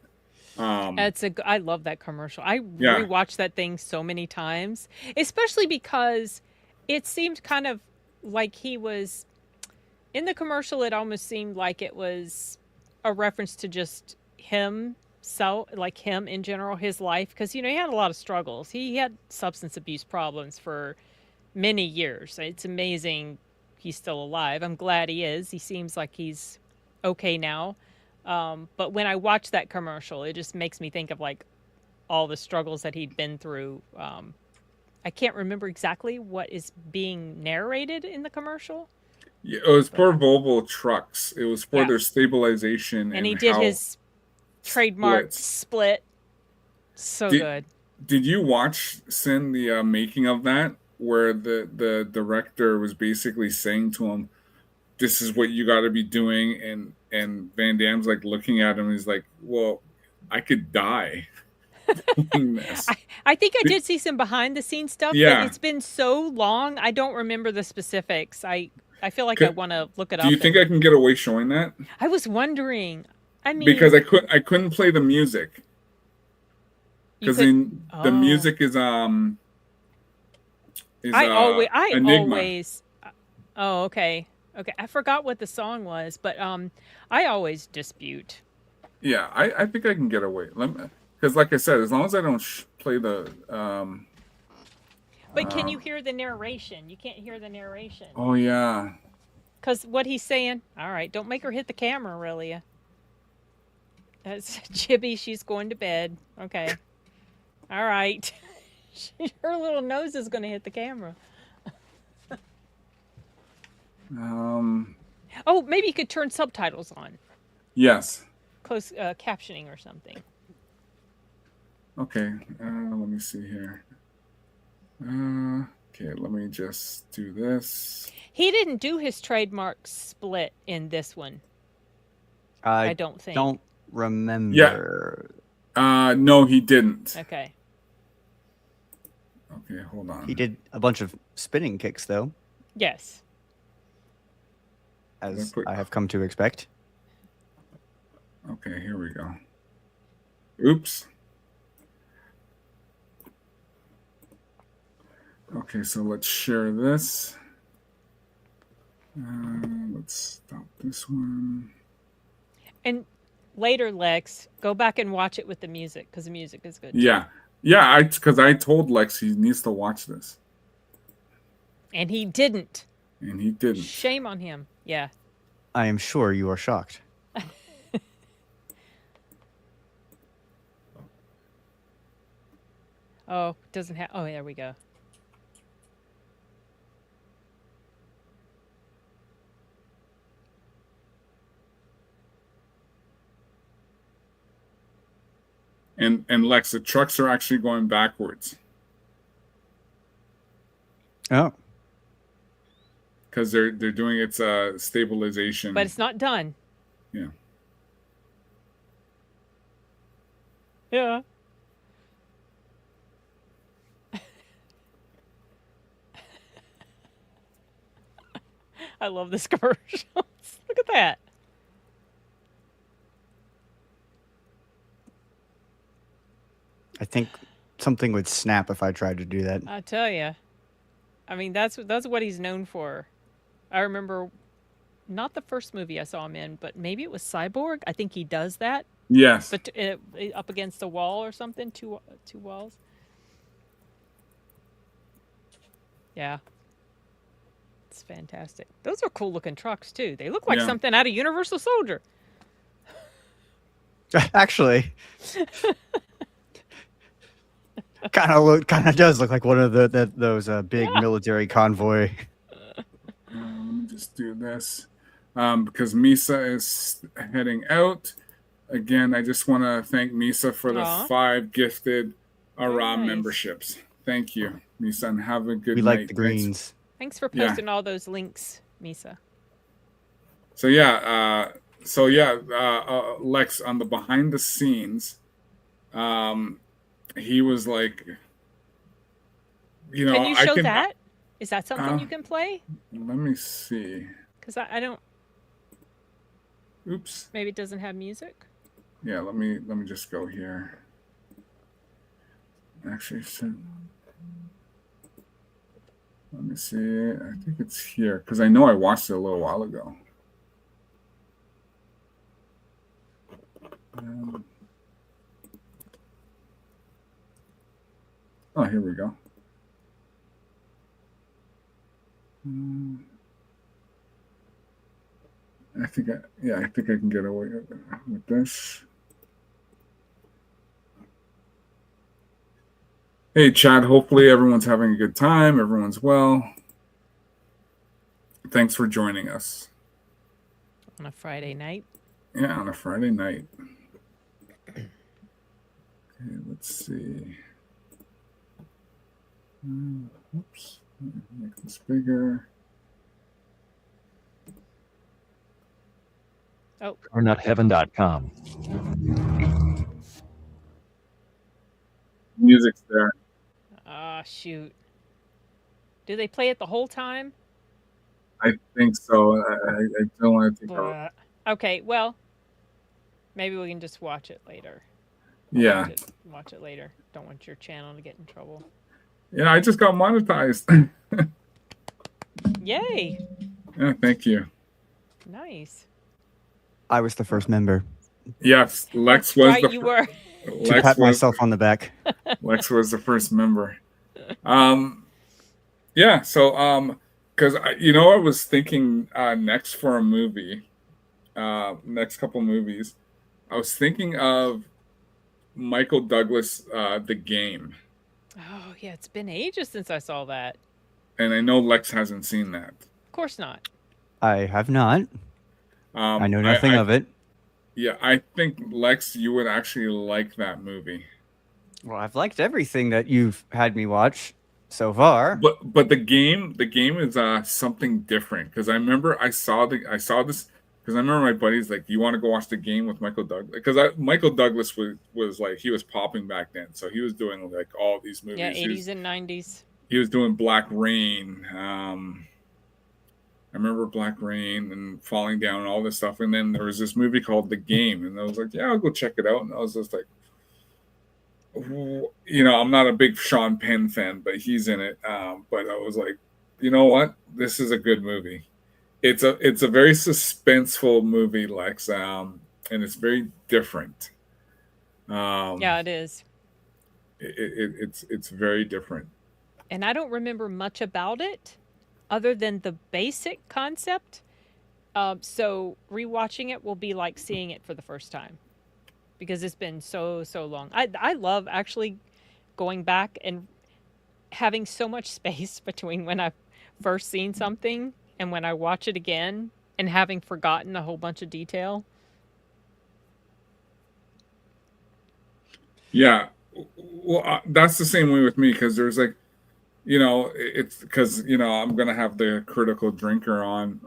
I love that commercial. I rewatched that thing so many times, especially because it seemed kind of like he was in the commercial. It almost seemed like it was a reference to just him, like him in general, his life, because he had a lot of struggles. He had substance abuse problems for many years. It's amazing he's still alive. I'm glad he is. He seems like he's okay now. But when I watch that commercial, it just makes me think of like all the struggles that he'd been through. I can't remember exactly what is being narrated in the commercial. Yeah, it was for Volvo trucks. It was for their stabilization, and he did his trademark split. So good. Did you watch the making of that, where the director was basically saying to him, "This is what you got to be doing," and Van Damme's like looking at him. And he's like, "Well, I could die doing this." I think I did see some behind the scenes stuff, but it's been so long, I don't remember the specifics. I feel like I want to look it up. Do you think I can get away showing that? I was wondering. I mean, because I couldn't play the music because the music is Enigma. Always. Oh, okay. Okay, I forgot what the song was, but I always dispute. Yeah, I think I can get away. Because, like I said, as long as I don't play the. But can you hear the narration? You can't hear the narration. Oh yeah. Because what he's saying. All right, don't make her hit the camera, Aurelia. That's Chibi. She's going to bed. Okay. All right. Her little nose is going to hit the camera. Oh, maybe you could turn subtitles on. Yes. Close captioning or something. Okay. Let me see here. Okay, let me just do this. He didn't do his trademark split in this one. I don't think. Don't remember. Yeah. No, he didn't. Okay. Okay, hold on. He did a bunch of spinning kicks, though. Yes. As I have come to expect. Okay, here we go. Oops. Okay, so let's share this. Let's stop this one. And later, Lex, go back and watch it with the music, because the music is good. Yeah. Yeah, because I told Lex he needs to watch this. And he didn't. And he didn't. Shame on him. Yeah. I am sure you are shocked. Oh, doesn't have. Oh, there we go. And Lex, the trucks are actually going backwards. Oh. Because they're doing its stabilization. But it's not done. Yeah. Yeah. I love this commercial. Look at that. I think something would snap if I tried to do that. I tell you. I mean, that's what he's known for. I remember not the first movie I saw him in, but maybe it was Cyborg. I think he does that. Yes. But up against a wall or something, two walls. Yeah. It's fantastic. Those are cool looking trucks too. They look like something out of Universal Soldier. Actually, kind of does look like one of those big military convoy. Let me just do this because Misa is heading out. Again, I just want to thank Misa for the 5 gifted ARA memberships. Thank you, Misa, and have a good night. We like the greens. Thanks for posting all those links, Misa. So Lex, on the behind the scenes, he was like, can you show that? Is that something you can play? Let me see. Because I don't. Oops. Maybe it doesn't have music. Yeah, let me just go here. Actually, let me see. I think it's here because I know I watched it a little while ago. Oh, here we go. I think I can get away with this. Hey, Chad. Hopefully everyone's having a good time. Everyone's well. Thanks for joining us. On a Friday night? Yeah, on a Friday night. Okay, let's see. Oops. Make this bigger. Oh. Or.heaven.com. Music's there. Ah, shoot. Do they play it the whole time? I think so. I don't want to take out. Okay, well, maybe we can just watch it later. Yeah. Watch it later. Don't want your channel to get in trouble. Yeah, I just got monetized. Yay. Yeah, thank you. Nice. I was the first member. Yes, Lex That's was right, the you were. To pat myself on the back. Lex was the first member. Yeah, so because I was thinking next for a movie, next couple movies, I was thinking of Michael Douglas, The Game. Oh yeah, it's been ages since I saw that. And I know Lex hasn't seen that. Of course not. I have not. I know nothing of it. Yeah, I think Lex, you would actually like that movie. Well, I've liked everything that you've had me watch so far. But the game is something different because I remember I saw this because I remember my buddies like, "You want to go watch The Game with Michael Douglas?" Because Michael Douglas was like, he was popping back then, so he was doing like all these movies. Yeah, 80s and 90s. He was doing Black Rain. I remember Black Rain and Falling Down and all this stuff. And then there was this movie called The Game. And I was like, yeah, I'll go check it out. And I was just like, I'm not a big Sean Penn fan, but he's in it. But I was like, you know what? This is a good movie. It's a very suspenseful movie, Lex. And it's very different. Yeah, it is. It's very different. And I don't remember much about it other than the basic concept. So rewatching it will be like seeing it for the first time because it's been so long. I love actually going back and having so much space between when I've first seen something and when I watch it again and having forgotten a whole bunch of detail. Yeah. Well, that's the same way with me because there's like, it's because I'm gonna have the Critical Drinker on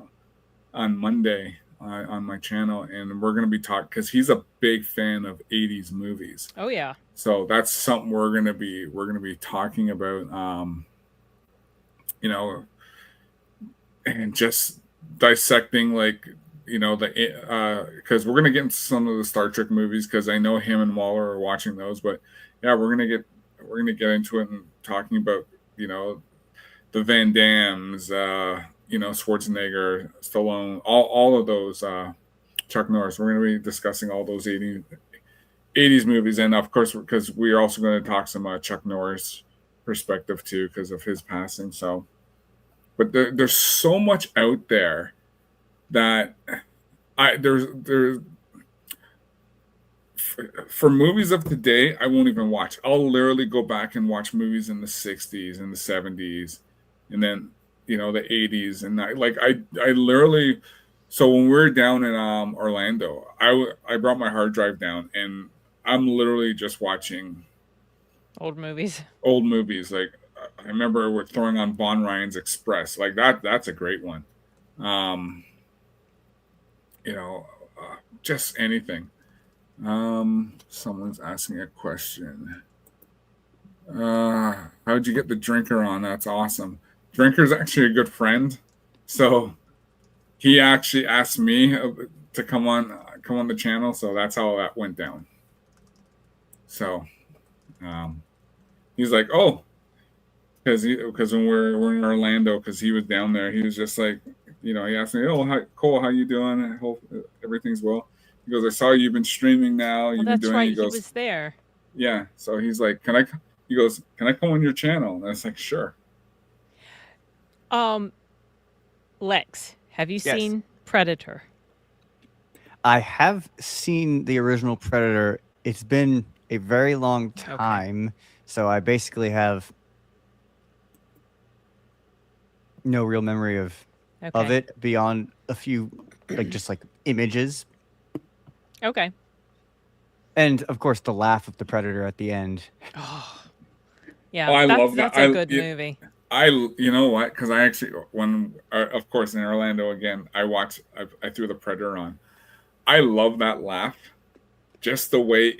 Monday on my channel, and we're gonna be talking because he's a big fan of 80s movies. Oh yeah. So that's something we're gonna be talking about. And just dissecting like because we're gonna get into some of the Star Trek movies because I know him and Waller are watching those, but yeah, we're gonna get into it and talking about the Van Dammes, Schwarzenegger, Stallone, all of those, Chuck Norris. We're going to be discussing all those 80s movies. And of course, because we're also going to talk some Chuck Norris perspective too, because of his passing. So, but there's so much out there that for movies of today, I won't even watch. I'll literally go back and watch movies in the 60s and the 70s, and then the 80s, and I literally. So when we were down in Orlando, I brought my hard drive down, and I'm literally just watching Old movies. old movies. Like I remember we're throwing on Bon Ryan's Express, like that's a great one. Um, just anything. Someone's asking a question. How'd you get the Drinker on? That's awesome. Drinker's actually a good friend, so he actually asked me to come on the channel, so that's how that went down. So, he's like, oh, because when we're in Orlando, because he was down there, he was just like, he asked me, oh, hi, Cole, how you doing? I hope everything's well. He goes, I saw you've been streaming now. Well, You've that's been doing. right. He goes, was there. Yeah. So he's like, He goes, can I come on your channel? And I was like, sure. Lex, have you Yes. seen Predator? I have seen the original Predator. It's been a very long time, so I basically have no real memory of it beyond a few just images. Okay. And of course the laugh of the Predator at the end. Oh. Yeah, I love that. That's a good movie. You know what? Because I actually, of course, in Orlando again, I threw the Predator on. I love that laugh, just the way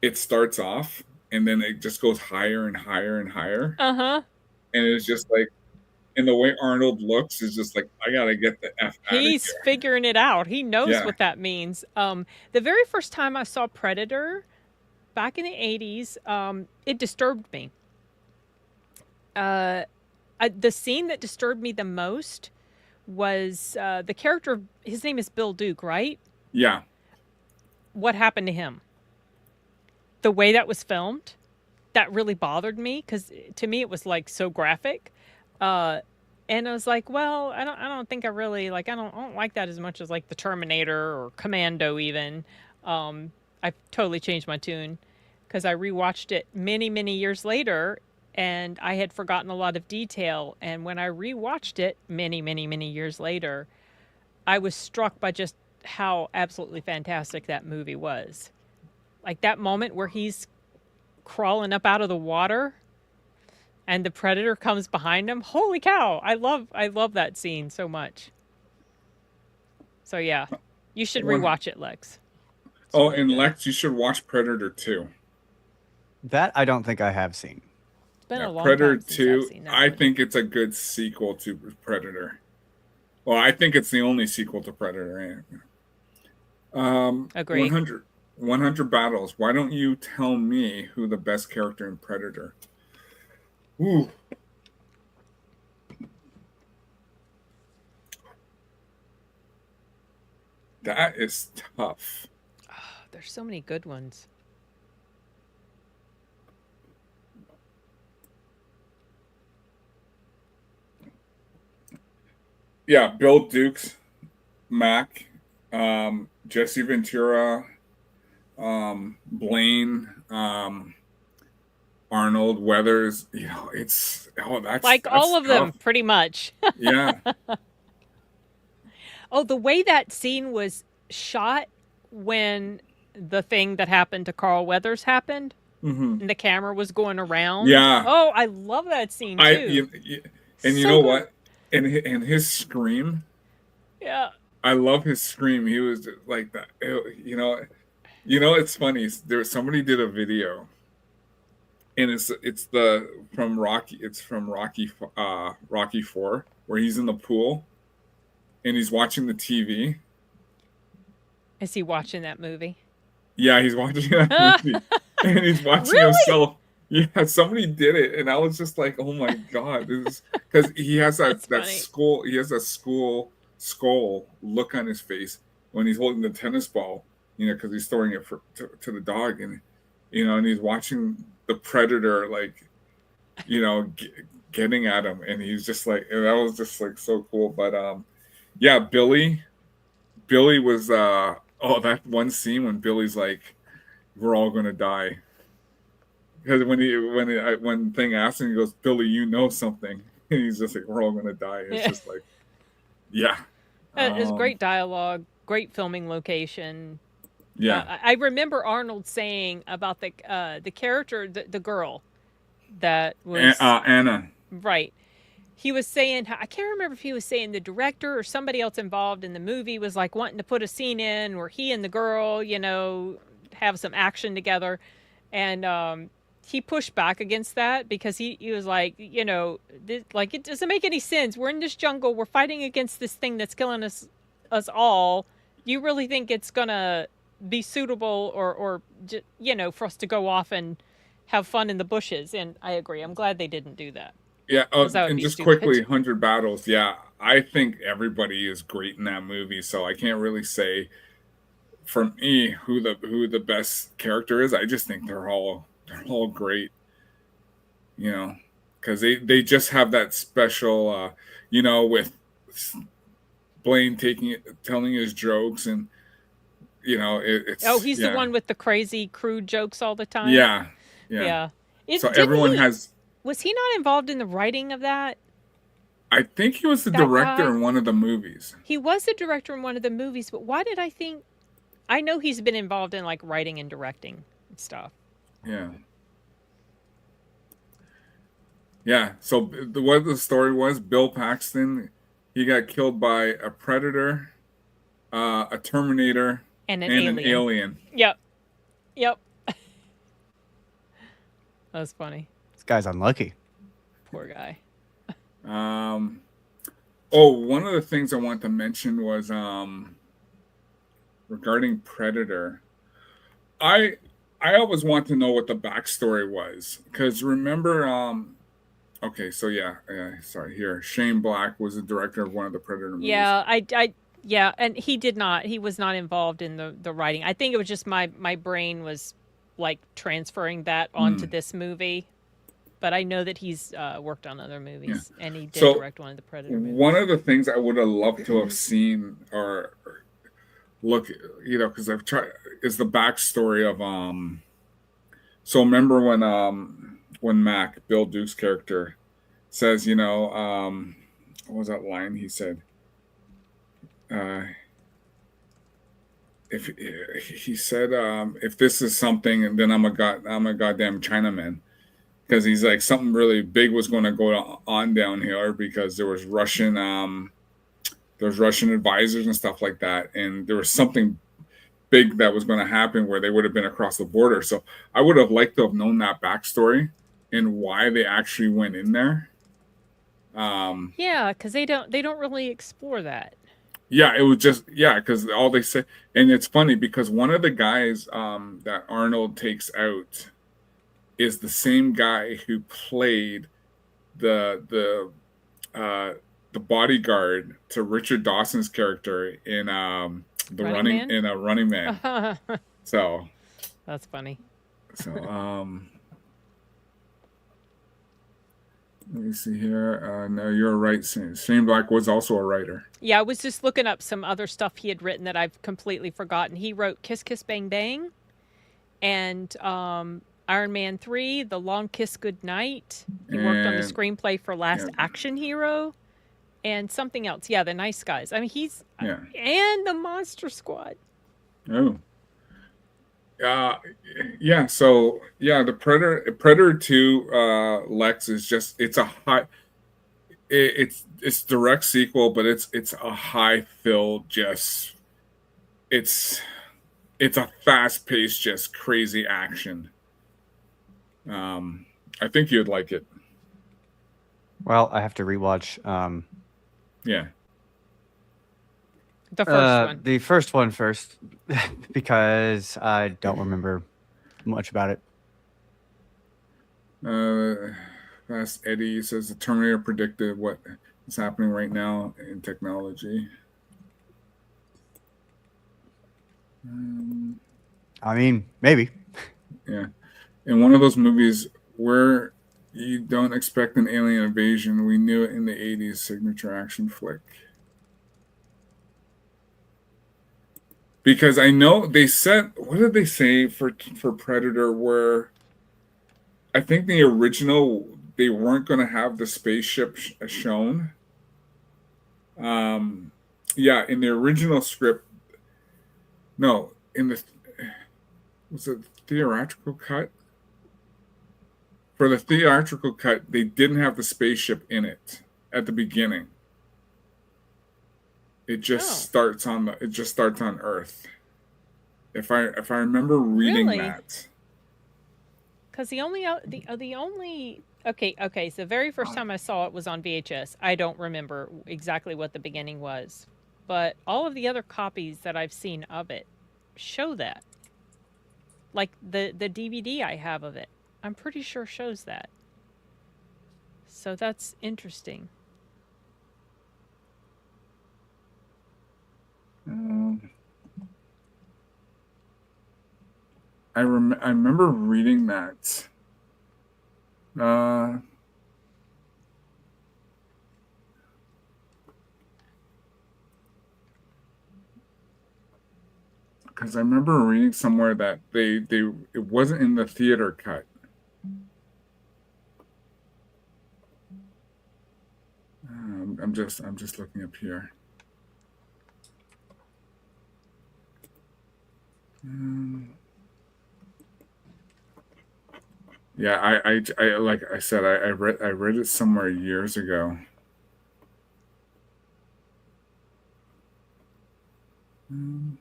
it starts off, and then it just goes higher and higher and higher. And it's just like, and the way Arnold looks is just like, I gotta get the F out of here. He's figuring it out. He knows what that means. The very first time I saw Predator, back in the 80s, it disturbed me. The scene that disturbed me the most was the character. His name is Bill Duke, right? Yeah. What happened to him? The way that was filmed, that really bothered me, because to me it was like so graphic. And I was like, well, I don't think I really I don't like that as much as like the Terminator or Commando even. I totally changed my tune because I rewatched it many, many years later, and I had forgotten a lot of detail. And when I rewatched it many, many, many years later, I was struck by just how absolutely fantastic that movie was. Like that moment where he's crawling up out of the water and the Predator comes behind him. Holy cow. I love that scene so much. So yeah, you should rewatch it, Lex. And Lex, you should watch Predator 2. That I don't think I have seen. It's been a long Predator time since 2, I've seen that I one. think it's a good sequel to Predator. Well, I think it's the only sequel to Predator. Agreed. 100 battles. Why don't you tell me who the best character in Predator? Ooh. That is tough. There's so many good ones. Yeah, Bill Dukes, Mac, Jesse Ventura, Blaine, Arnold, Weathers. That's all of tough. them, pretty much. Yeah. Oh, the way that scene was shot when the thing that happened to Carl Weathers happened, and the camera was going around. Yeah. Oh, I love that scene too. And you know what? And his scream. Yeah. I love his scream. He was like that. It's funny. Somebody did a video, and it's from Rocky. It's from Rocky 4, where he's in the pool, and he's watching the TV. Is he watching that movie? Yeah, he's watching that movie, and he's watching himself. Yeah, somebody did it, and I was just like, "Oh my god!" This is because he has that skull. He has a skull look on his face when he's holding the tennis ball. Because he's throwing it to the dog, and and he's watching the Predator, getting at him, and he's just like, and that was just like so cool. But yeah, Billy was that one scene when Billy's like, we're all gonna die. Because when Thing asks him, he goes, Billy, you know something. And he's just like, we're all gonna die. It's just like, yeah. It's great dialogue, great filming location. Yeah. I remember Arnold saying about the character, the girl that was Anna. Right. He was saying, I can't remember if he was saying the director or somebody else involved in the movie was like wanting to put a scene in where he and the girl, have some action together. And he pushed back against that because he was like, like, it doesn't make any sense. We're in this jungle. We're fighting against this thing that's killing us all. You really think it's going to be suitable or for us to go off and have fun in the bushes? And I agree. I'm glad they didn't do that. Yeah, and just stupid. quickly, 100 Battles. Yeah, I think everybody is great in that movie, so I can't really say for me who the best character is. I just think they're all great, because they just have that special, with Blaine telling his jokes, and it's he's the one with the crazy crude jokes all the time. Yeah. So everyone has. Was he not involved in the writing of that? I think he was the director in one of the movies. He was the director in one of the movies, but why did I think... I know he's been involved in, like, writing and directing and stuff. Yeah. Yeah, so what the story was, Bill Paxton, he got killed by a predator, a Terminator, and an alien. Yep. That was funny. Guy's unlucky. Poor guy. One of the things I want to mention was regarding Predator. I always want to know what the backstory was, because remember, Shane Black was the director of one of the Predator movies. Yeah, and he was not involved in the writing. I think it was just my brain was like transferring that onto this movie. But I know that he's worked on other movies, and he did direct one of the Predator movies. One of the things I would have loved to have seen or look, because I've tried, is the backstory of So remember when Mac, Bill Duke's character, says, what was that line he said? If he said, if this is something, then I'm a goddamn Chinaman. Because he's like, something really big was going to go on down here, because there was Russian advisors and stuff like that, and there was something big that was going to happen where they would have been across the border. So I would have liked to have known that backstory and why they actually went in there. Because they don't really explore that. Yeah, it was just because all they say, and it's funny because one of the guys that Arnold takes out is the same guy who played the bodyguard to Richard Dawson's character in Running Man. So that's funny. So let me see here. No, you're right. Shane Black was also a writer. Yeah, I was just looking up some other stuff he had written that I've completely forgotten. He wrote Kiss Kiss Bang Bang and Iron Man 3, The Long Kiss Goodnight. He worked on the screenplay for Last Action Hero and something else. Yeah, The Nice Guys. I mean, and The Monster Squad. Oh. So the Predator 2 Lex is just, it's a high, it's direct sequel, but it's a high fill, just it's a fast paced, just crazy action. I think you'd like it. Well, I have to rewatch. The first one. The first one first, because I don't remember much about it. Fast Eddie says the Terminator predicted what is happening right now in technology. I mean, maybe. Yeah. In one of those movies where you don't expect an alien invasion, we knew it in the 80s signature action flick. Because I know they said, what did they say for Predator? Where I think the original, they weren't going to have the spaceship shown. Yeah, in the original script, no, in the was it theatrical cut? For the theatrical cut, they didn't have the spaceship in it at the beginning. It just starts on Earth. If I remember reading that. Because the only okay, so the very first time I saw it was on VHS. I don't remember exactly what the beginning was, but all of the other copies that I've seen of it show that. Like the DVD I have of it, I'm pretty sure shows that. So that's interesting. I remember reading that. Because I remember reading somewhere that it wasn't in the theater cut. I'm just looking up here. Yeah, I like I said, I read it somewhere years ago. And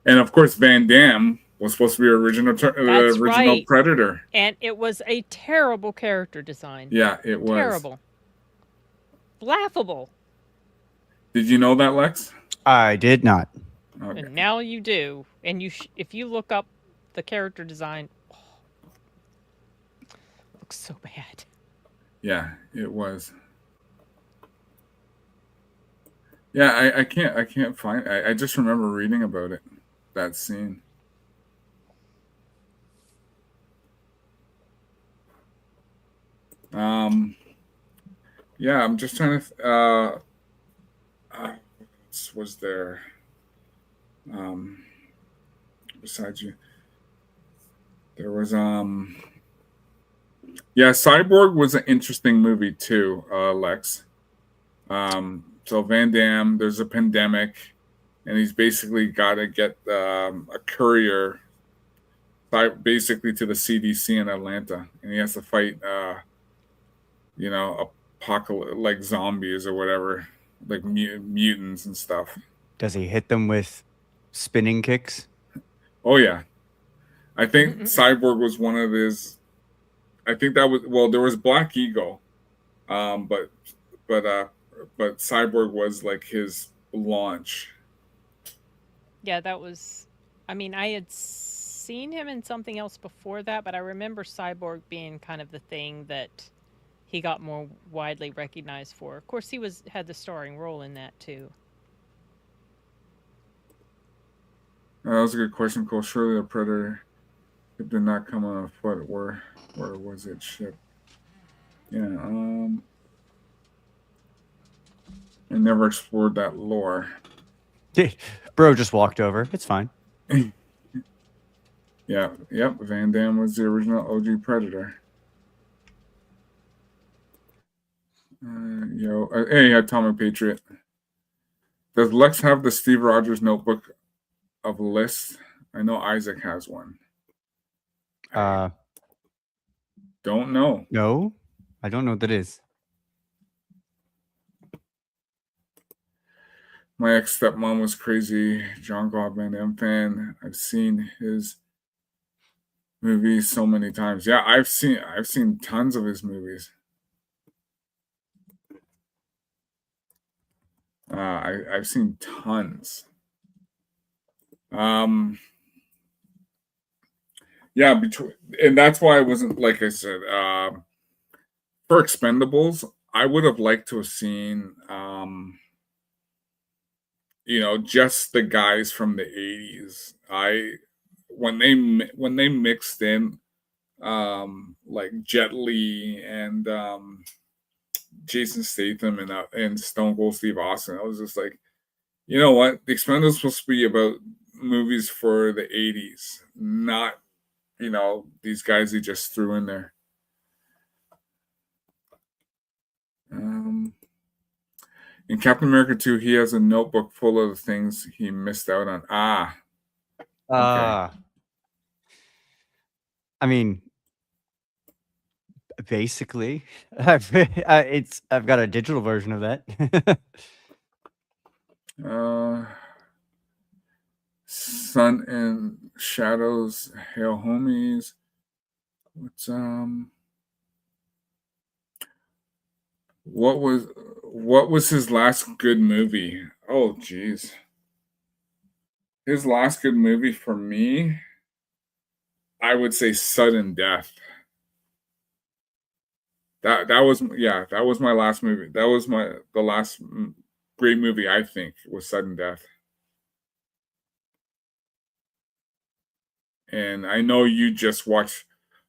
of course, Van Damme was supposed to be original right. Predator, and it was a terrible character design. Yeah, it was terrible, laughable. Did you know that, Lex? I did not. Okay. And now you do, and if you look up the character design, looks so bad. Yeah, it was. Yeah, I can't find. I just remember reading about it, that scene. Yeah, I'm just trying to. Was there? Besides you, there was Yeah, Cyborg was an interesting movie too, Lex. So Van Damme, there's a pandemic, and he's basically got to get a courier, basically to the CDC in Atlanta, and he has to fight, apocalypse, like zombies or whatever, like mutants and stuff. Does he hit them with spinning kicks? Oh yeah, I think Cyborg was one of his. I think that was there was Black Eagle, but Cyborg was like his launch. Yeah, that was. I mean, I had seen him in something else before that, but I remember Cyborg being kind of the thing that he got more widely recognized for. Of course, he had the starring role in that too. That was a good question, Cole. Surely the Predator, it did not come on a foot. Where was it shipped? Yeah, I never explored that lore. Bro just walked over. It's fine. Yeah, yep. Van Damme was the original OG Predator. Hey, Atomic Patriot. Does Lex have the Steve Rogers notebook of lists? I know Isaac has one. Don't know. No, I don't know what that is. My ex-stepmom was crazy Jean-Claude Van Damme fan. I've seen his movies so many times. Yeah, I've seen tons of his movies. I've seen tons. Yeah, and that's why I wasn't, like I said, for Expendables, I would have liked to have seen just the guys from the 80s. When they mixed in like Jet Li and Jason Statham and Stone Cold Steve Austin, I was just like, you know what? The Expendables was supposed to be about movies for the 80s, not, you know, these guys he just threw in there. In Captain America 2, he has a notebook full of things he missed out on. Okay. I mean, basically, I've got a digital version of that. Sun and Shadows, Hail Homies. What was his last good movie? Oh, geez. His last good movie for me, I would say Sudden Death. That was my last movie. That was the last great movie, I think, was Sudden Death. And I know you just watched.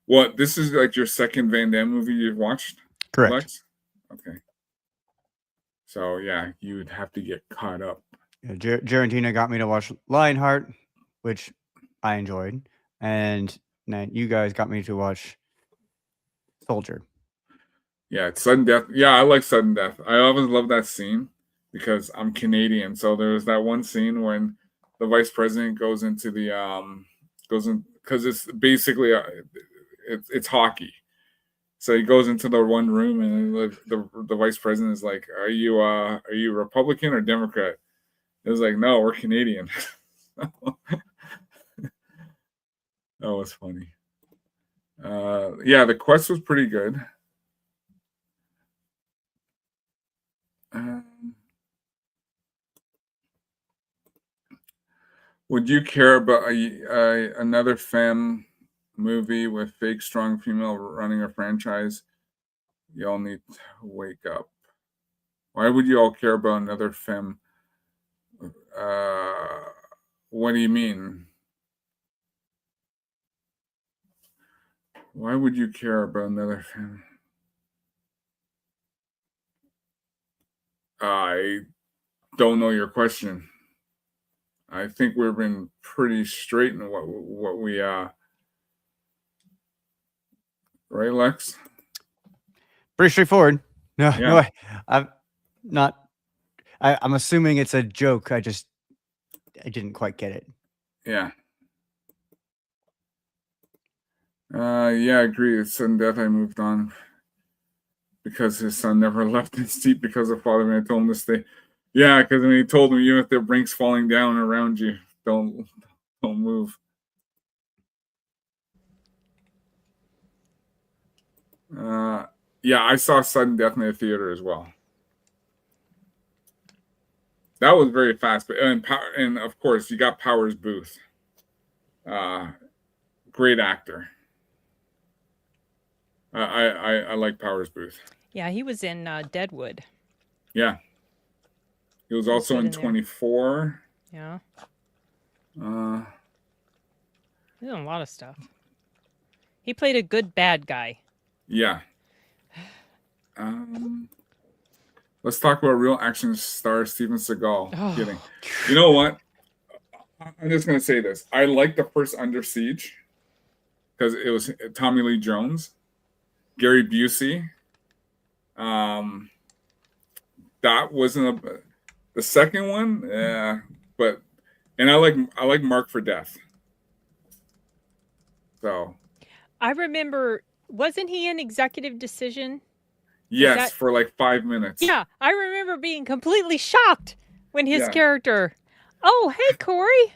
What, this is like your second Van Damme movie you've watched? Correct. Lex? Okay. So yeah, you would have to get caught up. Yeah, Jarentina got me to watch Lionheart, which I enjoyed, and then you guys got me to watch Soldier. Yeah, it's Sudden Death. Yeah, I like Sudden Death. I always love that scene because I'm Canadian. So there's that one scene when the vice president goes into the because it's basically it's hockey. So he goes into the one room and the vice president is like, "Are you Republican or Democrat?" It was like, "No, we're Canadian." That was funny. Yeah, the quest was pretty good. Would you care about another femme movie with fake strong female running a franchise? Y'all need to wake up. Why would you all care about another femme? What do you mean? Why would you care about another femme? I don't know your question. I think we've been pretty straight in what we right, Lex? Pretty straightforward. No, Yeah. no, I'm not. I'm assuming it's a joke. I didn't quite get it. Yeah. Yeah, I agree. It's sudden death. I moved on because his son never left his seat because of father. And I told him to stay. Yeah, because he told him even if the brink's falling down around you, don't move. Yeah, I saw Sudden Death in the theater as well. That was very fast, but and of course you got Powers Booth. Great actor. I like Powers Booth. Yeah, he was in Deadwood. Yeah. He was also in 24. Yeah. He's in a lot of stuff. He played a good bad guy. Yeah. Let's talk about real action star Steven Seagal. Oh. Kidding. You know what? I'm just gonna say this. I like the first Under Siege because it was Tommy Lee Jones, Gary Busey. That wasn't the second one, yeah, but and I like Mark for Death. So I remember, wasn't he in Executive Decision? Yes, for like 5 minutes. Yeah, I remember being completely shocked when his character. Oh, hey Corey.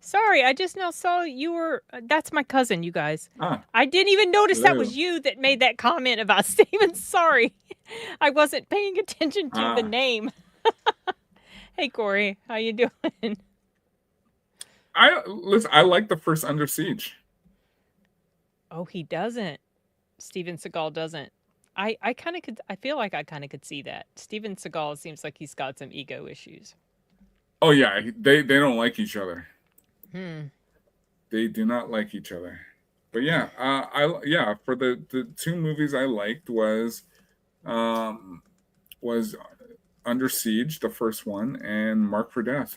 Sorry, I just now saw you were. That's my cousin, you guys. I didn't even notice that was you that made that comment about Steven. Sorry, I wasn't paying attention to the name. Hey Corey, how you doing? I like the first Under Siege. Oh, he doesn't. Steven Seagal doesn't. I kind of could. I feel like I kind of could see that. Steven Seagal seems like he's got some ego issues. Oh yeah, they don't like each other. They do not like each other. But yeah, for the two movies I liked was Under Siege, the first one, and Mark for Death.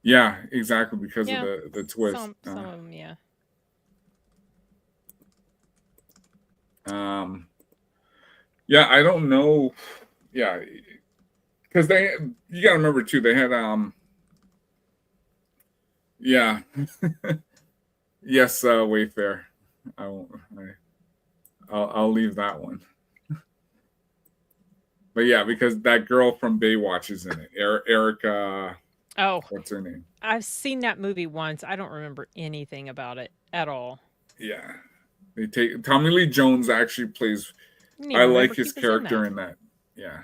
Yeah, exactly, because Yeah, of the twist. some of them, yeah. Yeah, I don't know. Yeah, because you got to remember too. They had yeah, yes, Wayfair. I won't. I'll leave that one. But yeah, because that girl from Baywatch is in it. Erica. Oh, What's her name? I've seen that movie once. I don't remember anything about it at all. Yeah, they take Tommy Lee Jones actually plays. Didn't I even like remember his he was character in that. Yeah.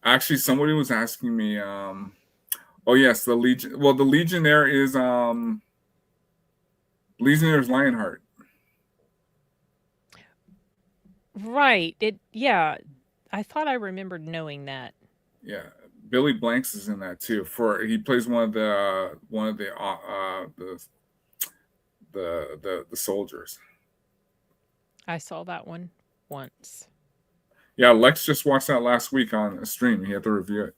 Actually, somebody was asking me. Oh yes, the Legion. Well, the Legionnaire is Legionnaire's Lionheart. Right. Yeah. I thought I remembered knowing that. Yeah, Billy Blanks is in that too. He plays one of the soldiers. I saw that one once. Yeah, Lex just watched that last week on a stream. He had to review it.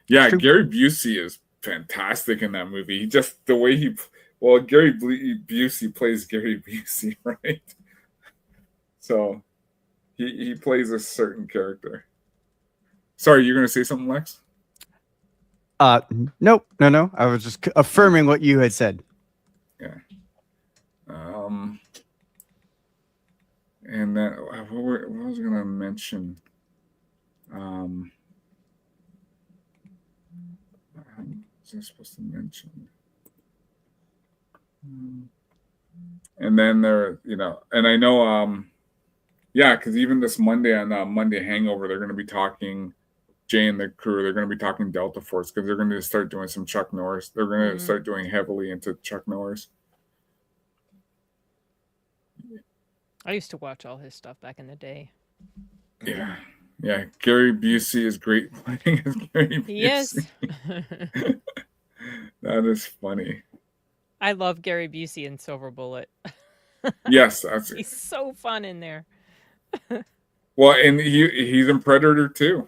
Yeah, Gary Busey is fantastic in that movie. The way Gary Busey plays Gary Busey, right? So he plays a certain character. Sorry, you're gonna say something, Lex? Nope, no. I was just affirming what you had said. Yeah. And then what was I gonna mention? What was I supposed to mention? And then and I know, yeah, because even this Monday on Monday Hangover, they're going to be talking, Jay and the crew, they're going to be talking Delta Force because they're going to start doing some Chuck Norris. They're going to start doing heavily into Chuck Norris. I used to watch all his stuff back in the day. Yeah. Yeah. Gary Busey is great playing as Gary Busey. Yes. That is funny. I love Gary Busey in Silver Bullet. Yes. He's so fun in there. Well, and he's in Predator too.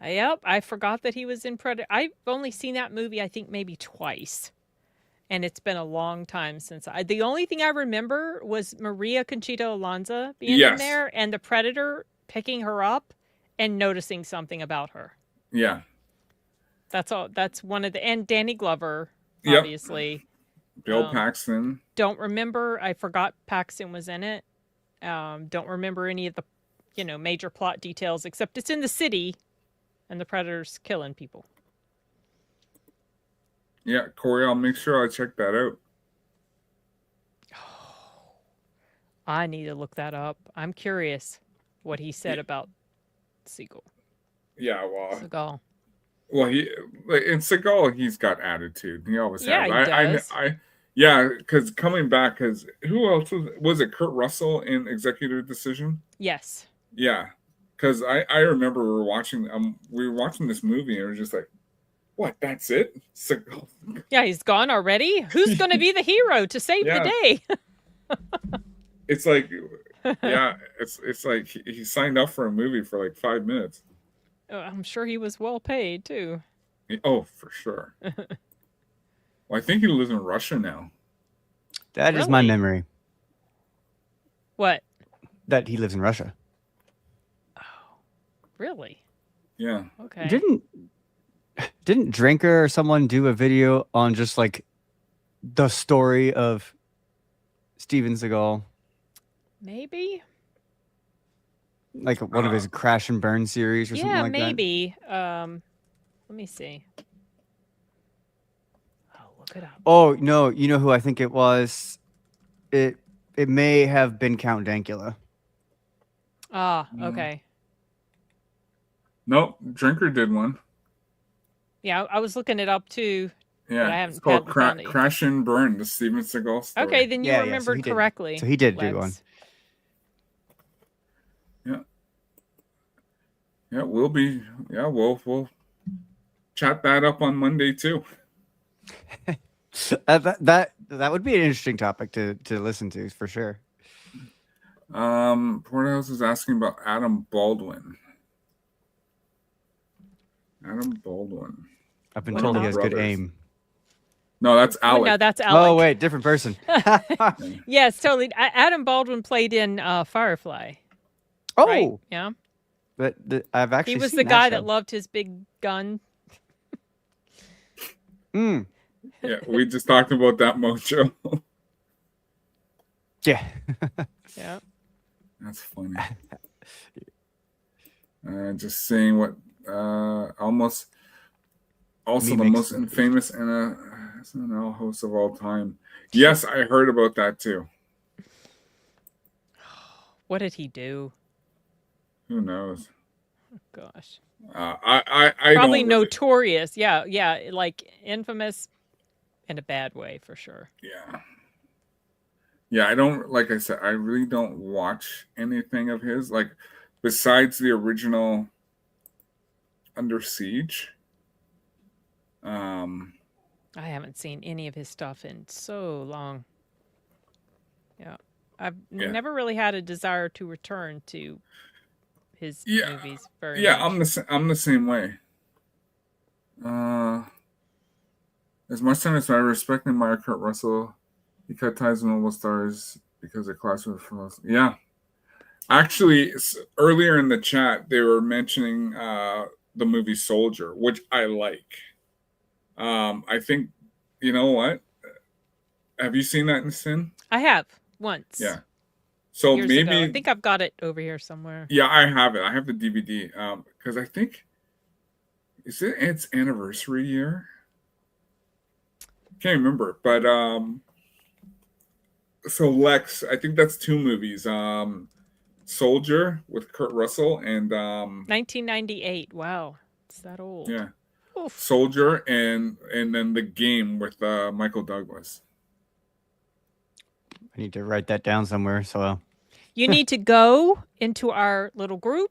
Yep. I forgot that he was in Predator. I've only seen that movie, I think, maybe twice. And it's been a long time since the only thing I remember was Maria Conchita Alonso being in there and the Predator picking her up and noticing something about her. Yeah. That's all. That's one of and Danny Glover, obviously. Bill Paxton. Don't remember. I forgot Paxton was in it. Don't remember any of the, major plot details except it's in the city and the Predator's killing people. Yeah, Corey, I'll make sure I check that out. Oh, I need to look that up. I'm curious what he said about Seagal. Yeah, well, Seagal. Well, in Seagal, he's got attitude. He always has. He does. Yeah, because coming back, because who else was it? Kurt Russell in Executive Decision? Yes. Yeah, because I remember we were watching this movie and it was just like, what? That's it? Seagal. Yeah, he's gone already. Who's going to be the hero to save the day? It's like, yeah, it's like he signed up for a movie for like 5 minutes. I'm sure he was well paid too. Oh, for sure. Well, I think he lives in Russia now. That is my memory. What? That he lives in Russia. Oh, really? Yeah. Okay. Didn't Drinker or someone do a video on just like the story of Steven Seagal? Maybe. Like one of his Crash and Burn series or something like that? Yeah, maybe. Let me see. Oh, look it up. Oh, no. You know who I think it was? It may have been Count Dankula. Ah, okay. Nope, Drinker did one. Yeah, I was looking it up too. Yeah, it's called Crash and Burn, the Steven Seagal story. Okay, then you remembered correctly. So he did do one. Yeah, we'll chat that up on Monday too. that would be an interesting topic to listen to for sure. Porterhouse is asking about Adam Baldwin. I've been One told of he the has good brothers. aim. No, that's Oh, no, Alec. that's Alec. Oh wait, different person. Yes, totally. Adam Baldwin played in Firefly. Oh, right? Yeah. but I've actually He was seen the that guy show. that loved his big gun. Mm. Yeah, we just talked about that mojo. Yeah. Yeah. That's funny. Just saying what almost also the most infamous SNL host of all time. Yes, I heard about that too. What did he do? Who knows? Oh, gosh. I Probably don't really, notorious. Yeah, yeah, like infamous in a bad way for sure. yeah. Yeah, I don't, like I said, I really don't watch anything of his, like besides the original Under Siege. I haven't seen any of his stuff in so long. Yeah. I've never really had a desire to return to his movies very much. I'm the same way. As much time as I respect and admire Kurt Russell, he cut ties with Noble Stars because they clash with us. Yeah. Actually, earlier in the chat, they were mentioning the movie Soldier, which I like. I think, you know what? Have you seen that in Sin? I have once. Yeah. So years maybe ago. I think I've got it over here somewhere. Yeah, I have it. I have the DVD. Because I think is it its anniversary year? Can't remember, but so Lex, I think that's two movies. Soldier with Kurt Russell and 1998. Wow, it's that old. Yeah. Oof. Soldier and then The Game with Michael Douglas. I need to write that down somewhere. So you need to go into our little group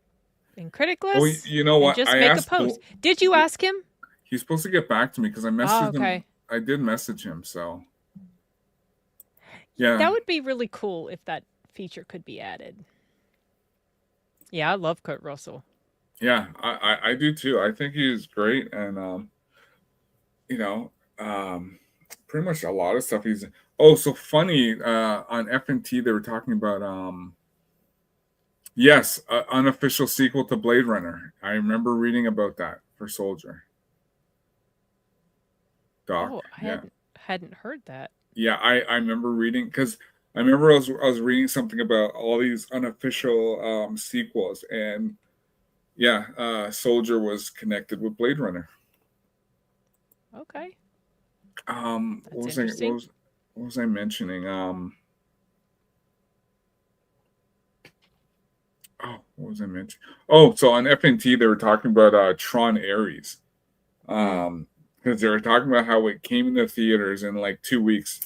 in Critic List. Oh, you know what? Just make a post. Did you ask him? He's supposed to get back to me because I messaged him. I did message him, so yeah. That would be really cool if that feature could be added. Yeah, I love Kurt Russell. Yeah, I do too. I think he's great, and pretty much a lot of stuff he's. Oh, so funny! On FNT, they were talking about yes, unofficial sequel to Blade Runner. I remember reading about that for Soldier. Doc, oh, I hadn't heard that. Yeah, I remember reading because I remember I was reading something about all these unofficial sequels, and yeah, Soldier was connected with Blade Runner. Okay. What was I mentioning? What was I mentioning? Oh, so on FNT they were talking about Tron Ares. Because they were talking about how it came into theaters in like 2 weeks.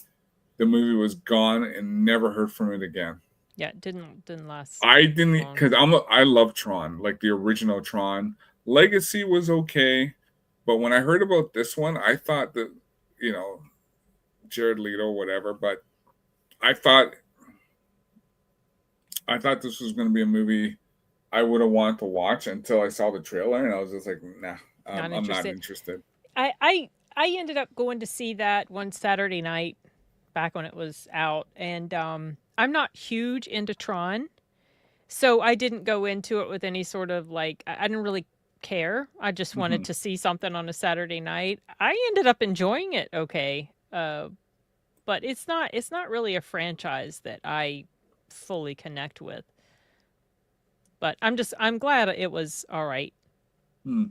The movie was gone and never heard from it again. Yeah, it didn't last. I didn't because I love Tron, like the original Tron. Legacy was okay, but when I heard about this one, I thought that Jared Leto, whatever. But I thought this was going to be a movie I would have wanted to watch until I saw the trailer, and I was just like, nah, I'm not interested. I ended up going to see that one Saturday night back when it was out, and I'm not huge into Tron, so I didn't go into it with any sort of like I didn't really care. I just wanted to see something on a Saturday night. I ended up enjoying it okay, but it's not really a franchise that I fully connect with. But I'm glad it was all right.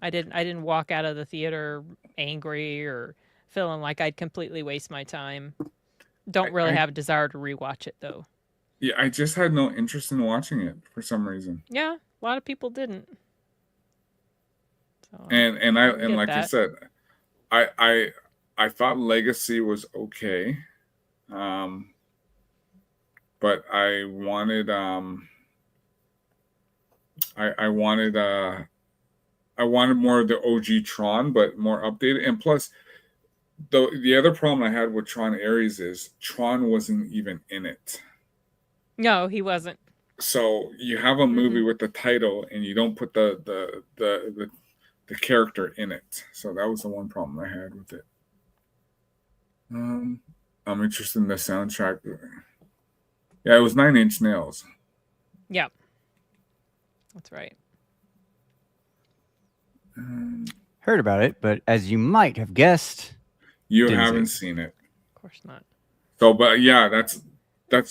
I didn't walk out of the theater angry or feeling like I'd completely waste my time. Don't really have a desire to rewatch it though. Yeah, I just had no interest in watching it for some reason. Yeah, a lot of people didn't. So, and like you said, I thought Legacy was okay, but I wanted I wanted more of the OG Tron, but more updated. And plus, the other problem I had with Tron Ares is Tron wasn't even in it. No, he wasn't. So you have a movie with the title, and you don't put the the character in it. So that was the one problem I had with it. I'm interested in the soundtrack. Yeah, it was 9 Inch Nails. Yeah, that's right. Heard about it, but as you might have guessed, You didn't haven't see seen it. Of course not. So, but yeah, that's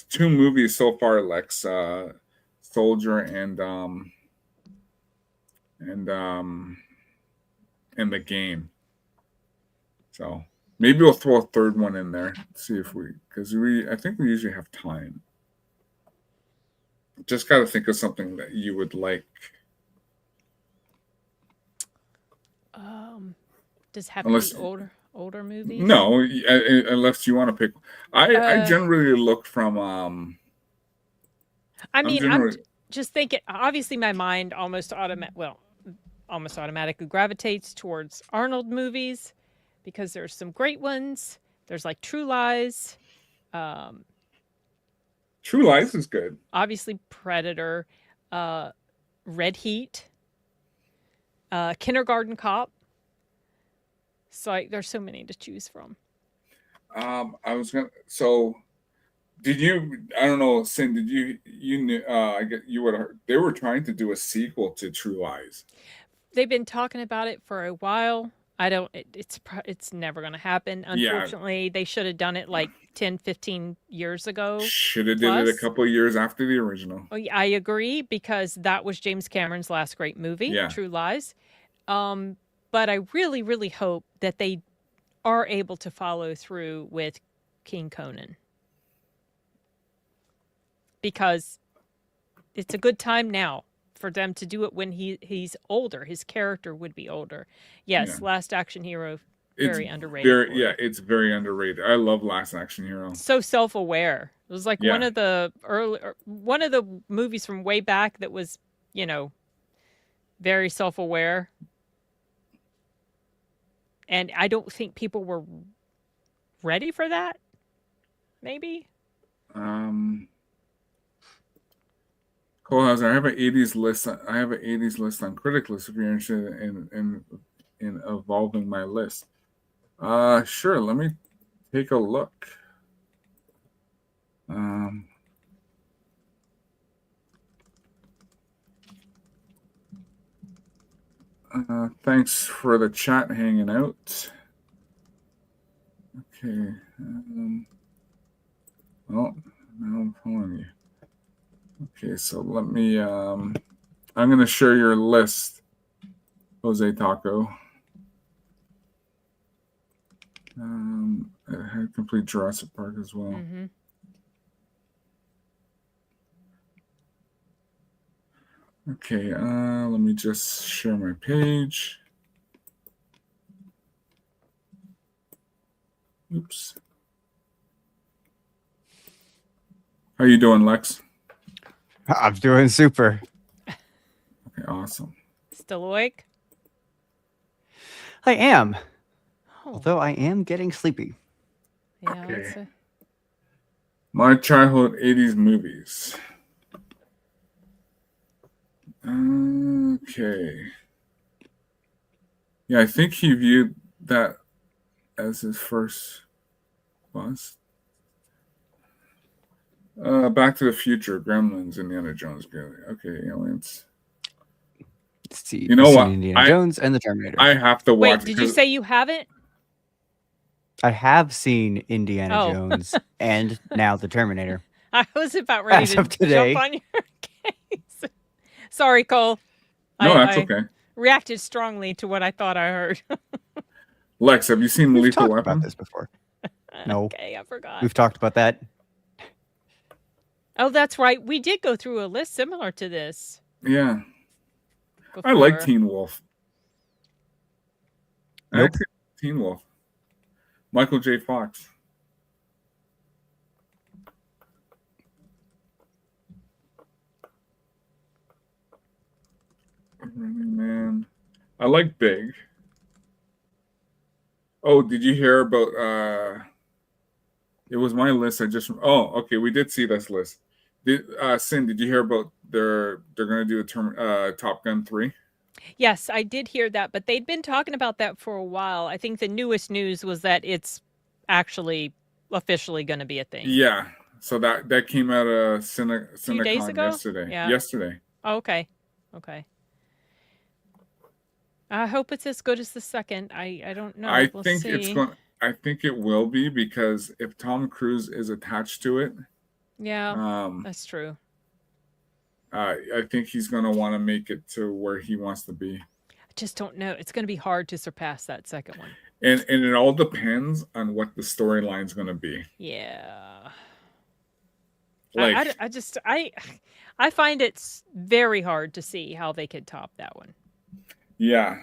2 movies so far, Lex. Soldier and The Game. So maybe we'll throw a third one in there. See if I think we usually have time. Just got to think of something that you would like. Does it have to be older movies? No, unless you want to pick. I generally look from. I mean, I'm just thinking. Obviously, my mind almost automatically gravitates towards Arnold movies because there's some great ones. There's like True Lies. True Lies is good. Obviously, Predator, Red Heat, Kindergarten Cop. So there's so many to choose from. Did you? I don't know, Cyn. Did you? You knew? I get you would have heard. They were trying to do a sequel to True Lies. They've been talking about it for a while. It's never going to happen. Unfortunately, they should have done it like 10, 15 years ago. Should have did it a couple of years after the original. I agree, because that was James Cameron's last great movie, True Lies. But I really, really hope that they are able to follow through with King Conan, because it's a good time now for them to do it when he's older. His character would be older. Yes, Last Action Hero, very underrated. It's very underrated. I love Last Action Hero. So self-aware. It was like one of the movies from way back that was, very self-aware. And I don't think people were ready for that. Maybe. Cole Hauser, I have an 80s list. I have an 80s list on Critic List if you're interested in evolving my list. Sure. Let me take a look. Thanks for the chat hanging out. Okay. Well, now I'm following you. Okay, so let me. I'm going to share your list, Jose Taco. It had complete Jurassic Park as well. Mm-hmm. Okay, let me just share my page. Oops. How you doing, Lex? I'm doing super. Okay, awesome. Still awake? I am. Although I am getting sleepy. Yeah. Okay. My childhood 80s movies. Okay. Yeah, I think he viewed that as his first bus. Back to the Future, Gremlins, Indiana Jones. Okay, aliens. Let's see. You know what? Indiana Jones and the Terminator. I have to watch. Wait, did you say you haven't? I have seen Indiana Jones and now the Terminator. I was about ready to jump on your case. Sorry, Cole. No, that's okay. Reacted strongly to what I thought I heard. Lex, have you seen Lethal Weapon? We've talked about this before. No. Okay, I forgot. We've talked about that. Oh, that's right. We did go through a list similar to this. Yeah. Before. I like Teen Wolf. Nope. Teen Wolf. Michael J. Fox. Running Man. I like Big. Oh, did you hear about it was my list. Okay, we did see this list. Cyn, did you hear about they're gonna do a Top Gun 3 Yes, I did hear that, but they'd been talking about that for a while. I think the newest news was that it's actually officially going to be a thing. Yeah. So that came out of A few days Cinecon ago? yesterday. Yeah. Yesterday. Oh, okay. Okay. I hope it's as good as the second. I don't know. I We'll think see. I think it will be, because if Tom Cruise is attached to it, Yeah, that's true. I think he's going to want to make it to where he wants to be. I just don't know. It's going to be hard to surpass that second one. And it all depends on what the storyline's going to be. Yeah. Like, I find it's very hard to see how they could top that one. yeah,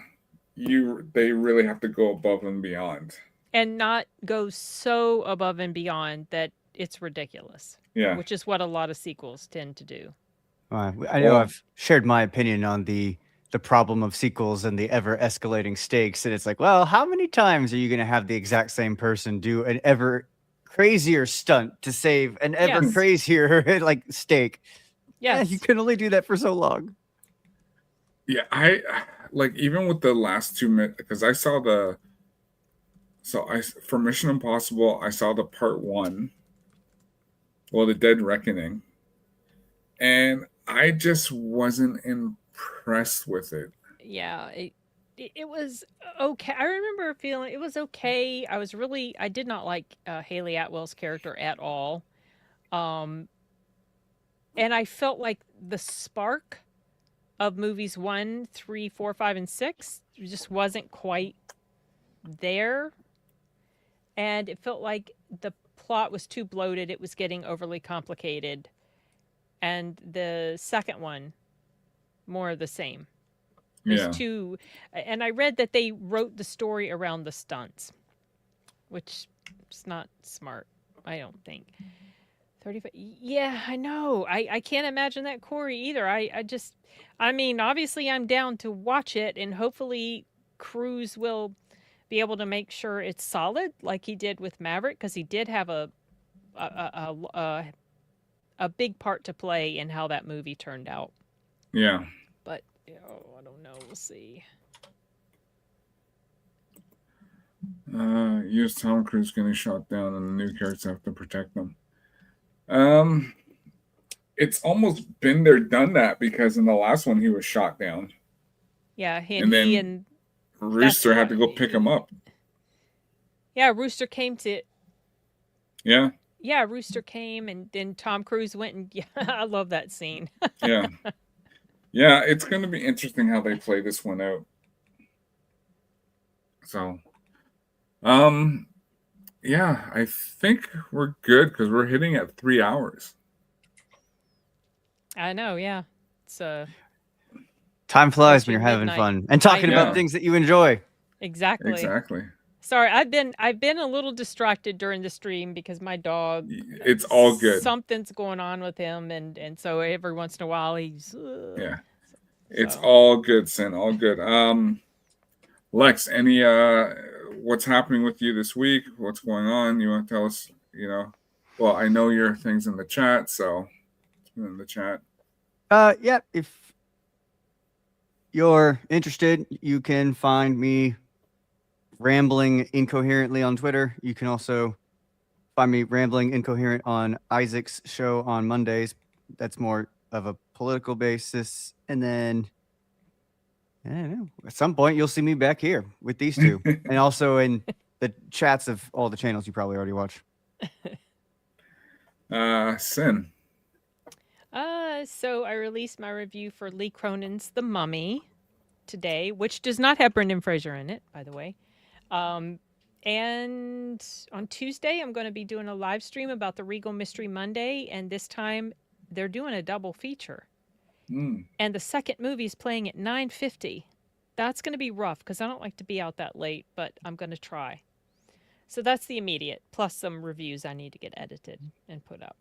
they really have to go above and beyond. And not go so above and beyond that it's ridiculous. Yeah. Which is what a lot of sequels tend to do. I know I've shared my opinion on the problem of sequels and the ever escalating stakes. And it's like, well, how many times are you going to have the exact same person do an ever crazier stunt to save an ever crazier like stake? Yes. Eh, Yeah, you can only do that for so long. Yeah, I like, even with the last 2 minutes, because I saw for Mission Impossible, I saw the part 1, well, the Dead Reckoning, and I just wasn't impressed with it. Yeah, it was okay. I remember feeling it was okay. I did not like Haley Atwell's character at all. And I felt like the spark of movies 1, 3, 4, 5, and 6 just wasn't quite there. And it felt like the plot was too bloated. It was getting overly complicated. And the second one, more of the same. There's two, and I read that they wrote the story around the stunts, which is not smart, I don't think. 35, yeah, I know. I can't imagine that, Corey, either. I mean, obviously I'm down to watch it, and hopefully Cruise will be able to make sure it's solid like he did with Maverick, because he did have a big part to play in how that movie turned out. Yeah. But I don't know. We'll see. U.S. Tom Cruise getting shot down, and the new characters have to protect them. It's almost been there, done that, because in the last one he was shot down. Yeah, and then Rooster had to go pick him up. Yeah, Rooster came to. Yeah. Yeah, Rooster came, and then Tom Cruise went, and yeah, I love that scene. Yeah. Yeah, it's going to be interesting how they play this one out. So, yeah, I think we're good, because we're hitting at 3 hours. I know, yeah. It's time flies when you're having fun and talking about things that you enjoy. Exactly. Exactly. Sorry, I've been a little distracted during the stream because my dog. It's all good. Something's going on with him, and so every once in a while he's. Yeah. It's all good, Sin. All good. Lex, any what's happening with you this week? What's going on? You want to tell us? Well, I know your things in the chat, so in the chat. Yeah. If you're interested, you can find me rambling incoherently on Twitter. You can also find me rambling incoherent on Isaac's show on Mondays. That's more of a political basis. And then, I don't know, at some point you'll see me back here with these two. And also in the chats of all the channels you probably already watch. Sin. So I released my review for Lee Cronin's The Mummy today, which does not have Brendan Fraser in it, by the way. And on Tuesday, I'm going to be doing a live stream about the Regal Mystery Monday, and this time they're doing a double feature. And the second movie is playing at 9:50. That's going to be rough because I don't like to be out that late, but I'm going to try. So that's the immediate, plus some reviews I need to get edited and put up.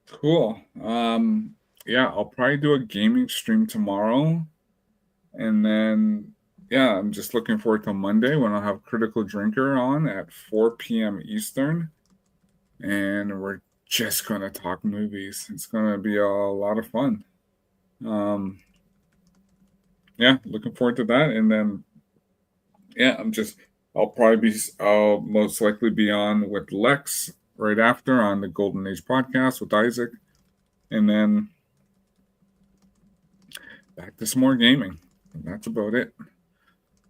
Cool. Yeah, I'll probably do a gaming stream tomorrow. And then, yeah, I'm just looking forward to Monday when I'll have Critical Drinker on at 4 p.m. Eastern. And we're just going to talk movies. It's going to be a lot of fun. yeah, looking forward to that. And then, yeah, I'll most likely be on with Lex right after on the Golden Age podcast with Isaac. And then back to some more gaming. And that's about it.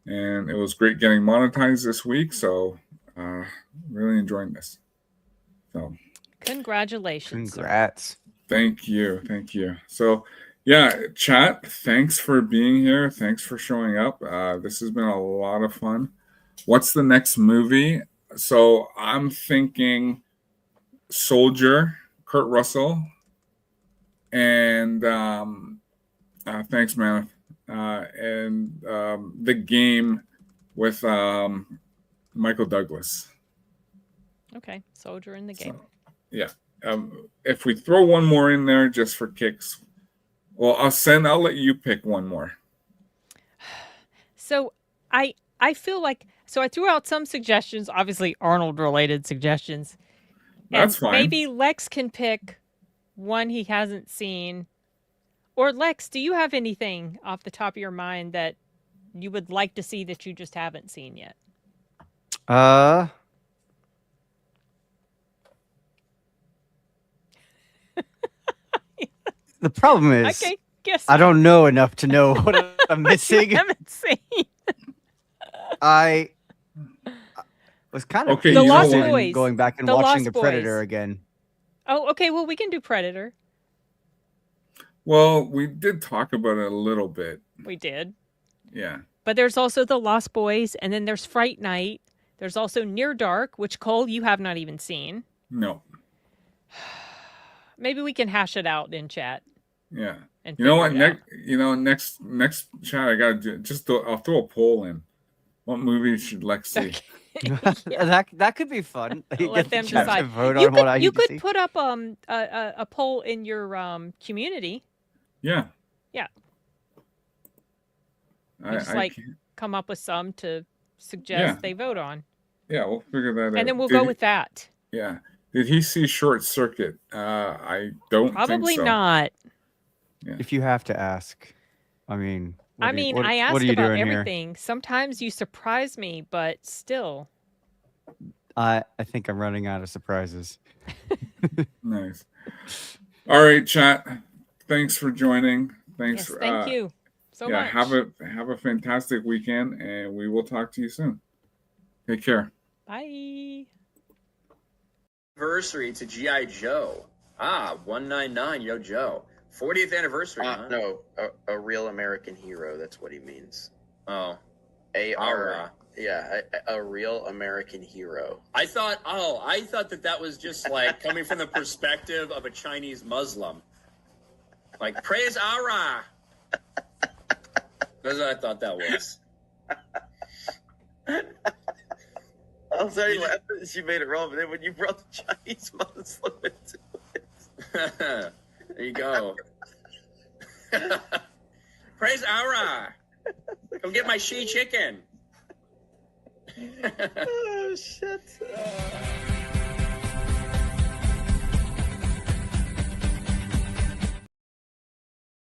And it was great getting monetized this week. So, really enjoying this. So, Congratulations. Congrats. Sir. Thank you. Thank you. So, yeah, chat, thanks for being here. Thanks for showing up. This has been a lot of fun. What's the next movie? So, I'm thinking Soldier, Kurt Russell, and thanks, man. And The Game with Michael Douglas. Okay, Soldier in the Game. So, yeah. If we throw one more in there just for kicks, well, I'll let you pick one more. So I feel like, so I threw out some suggestions, obviously Arnold related suggestions. That's and fine. Maybe Lex can pick one he hasn't seen. Or Lex, do you have anything off the top of your mind that you would like to see that you just haven't seen yet? The problem is, Okay, guess I don't know enough to know what I'm missing. I haven't seen. I was kind of Okay, The you know Lost what? Boys. going back and The watching Lost The Predator Boys. again. Oh, okay. Well, we can do Predator. Well, we did talk about it a little bit. We did. Yeah. But there's also The Lost Boys, and then there's Fright Night. There's also Near Dark, which, Cole, you have not even seen. No. Maybe we can hash it out in chat. Yeah. And You know what? figure it out. Next chat, I gotta do I'll throw a poll in. What movie should Lex see? Okay. that could be fun. You Let get the them chat to decide. vote You on what I could, you need to see. could put up a poll in your community. Yeah. Yeah. I Just like can't- come up with some to suggest Yeah. they vote on. yeah, we'll figure that out. And then we'll Did go he- with that. Yeah. Did he see Short Circuit? I don't Probably think so. not. If you have to ask, I mean, I asked what are you about doing everything. Sometimes you surprise me, but still. here? I think I'm running out of surprises. Nice. All right, chat. Thanks for joining. Thanks. Yes, thank you so yeah, much. have a fantastic weekend, and we will talk to you soon. Take care. Bye. Anniversary to G.I. Joe. 199, yo Joe. 40th anniversary, huh? No, a real American hero. That's what he means. Oh. A-R. Yeah, a real American hero. I thought that was just like coming from the perspective of a Chinese Muslim. Like, praise Allah. That's what I thought that was. I'm sorry, she made it wrong, but then when you brought the Chinese Muslim into it. There you go. Praise Allah. Come get my she chicken. Oh, shit.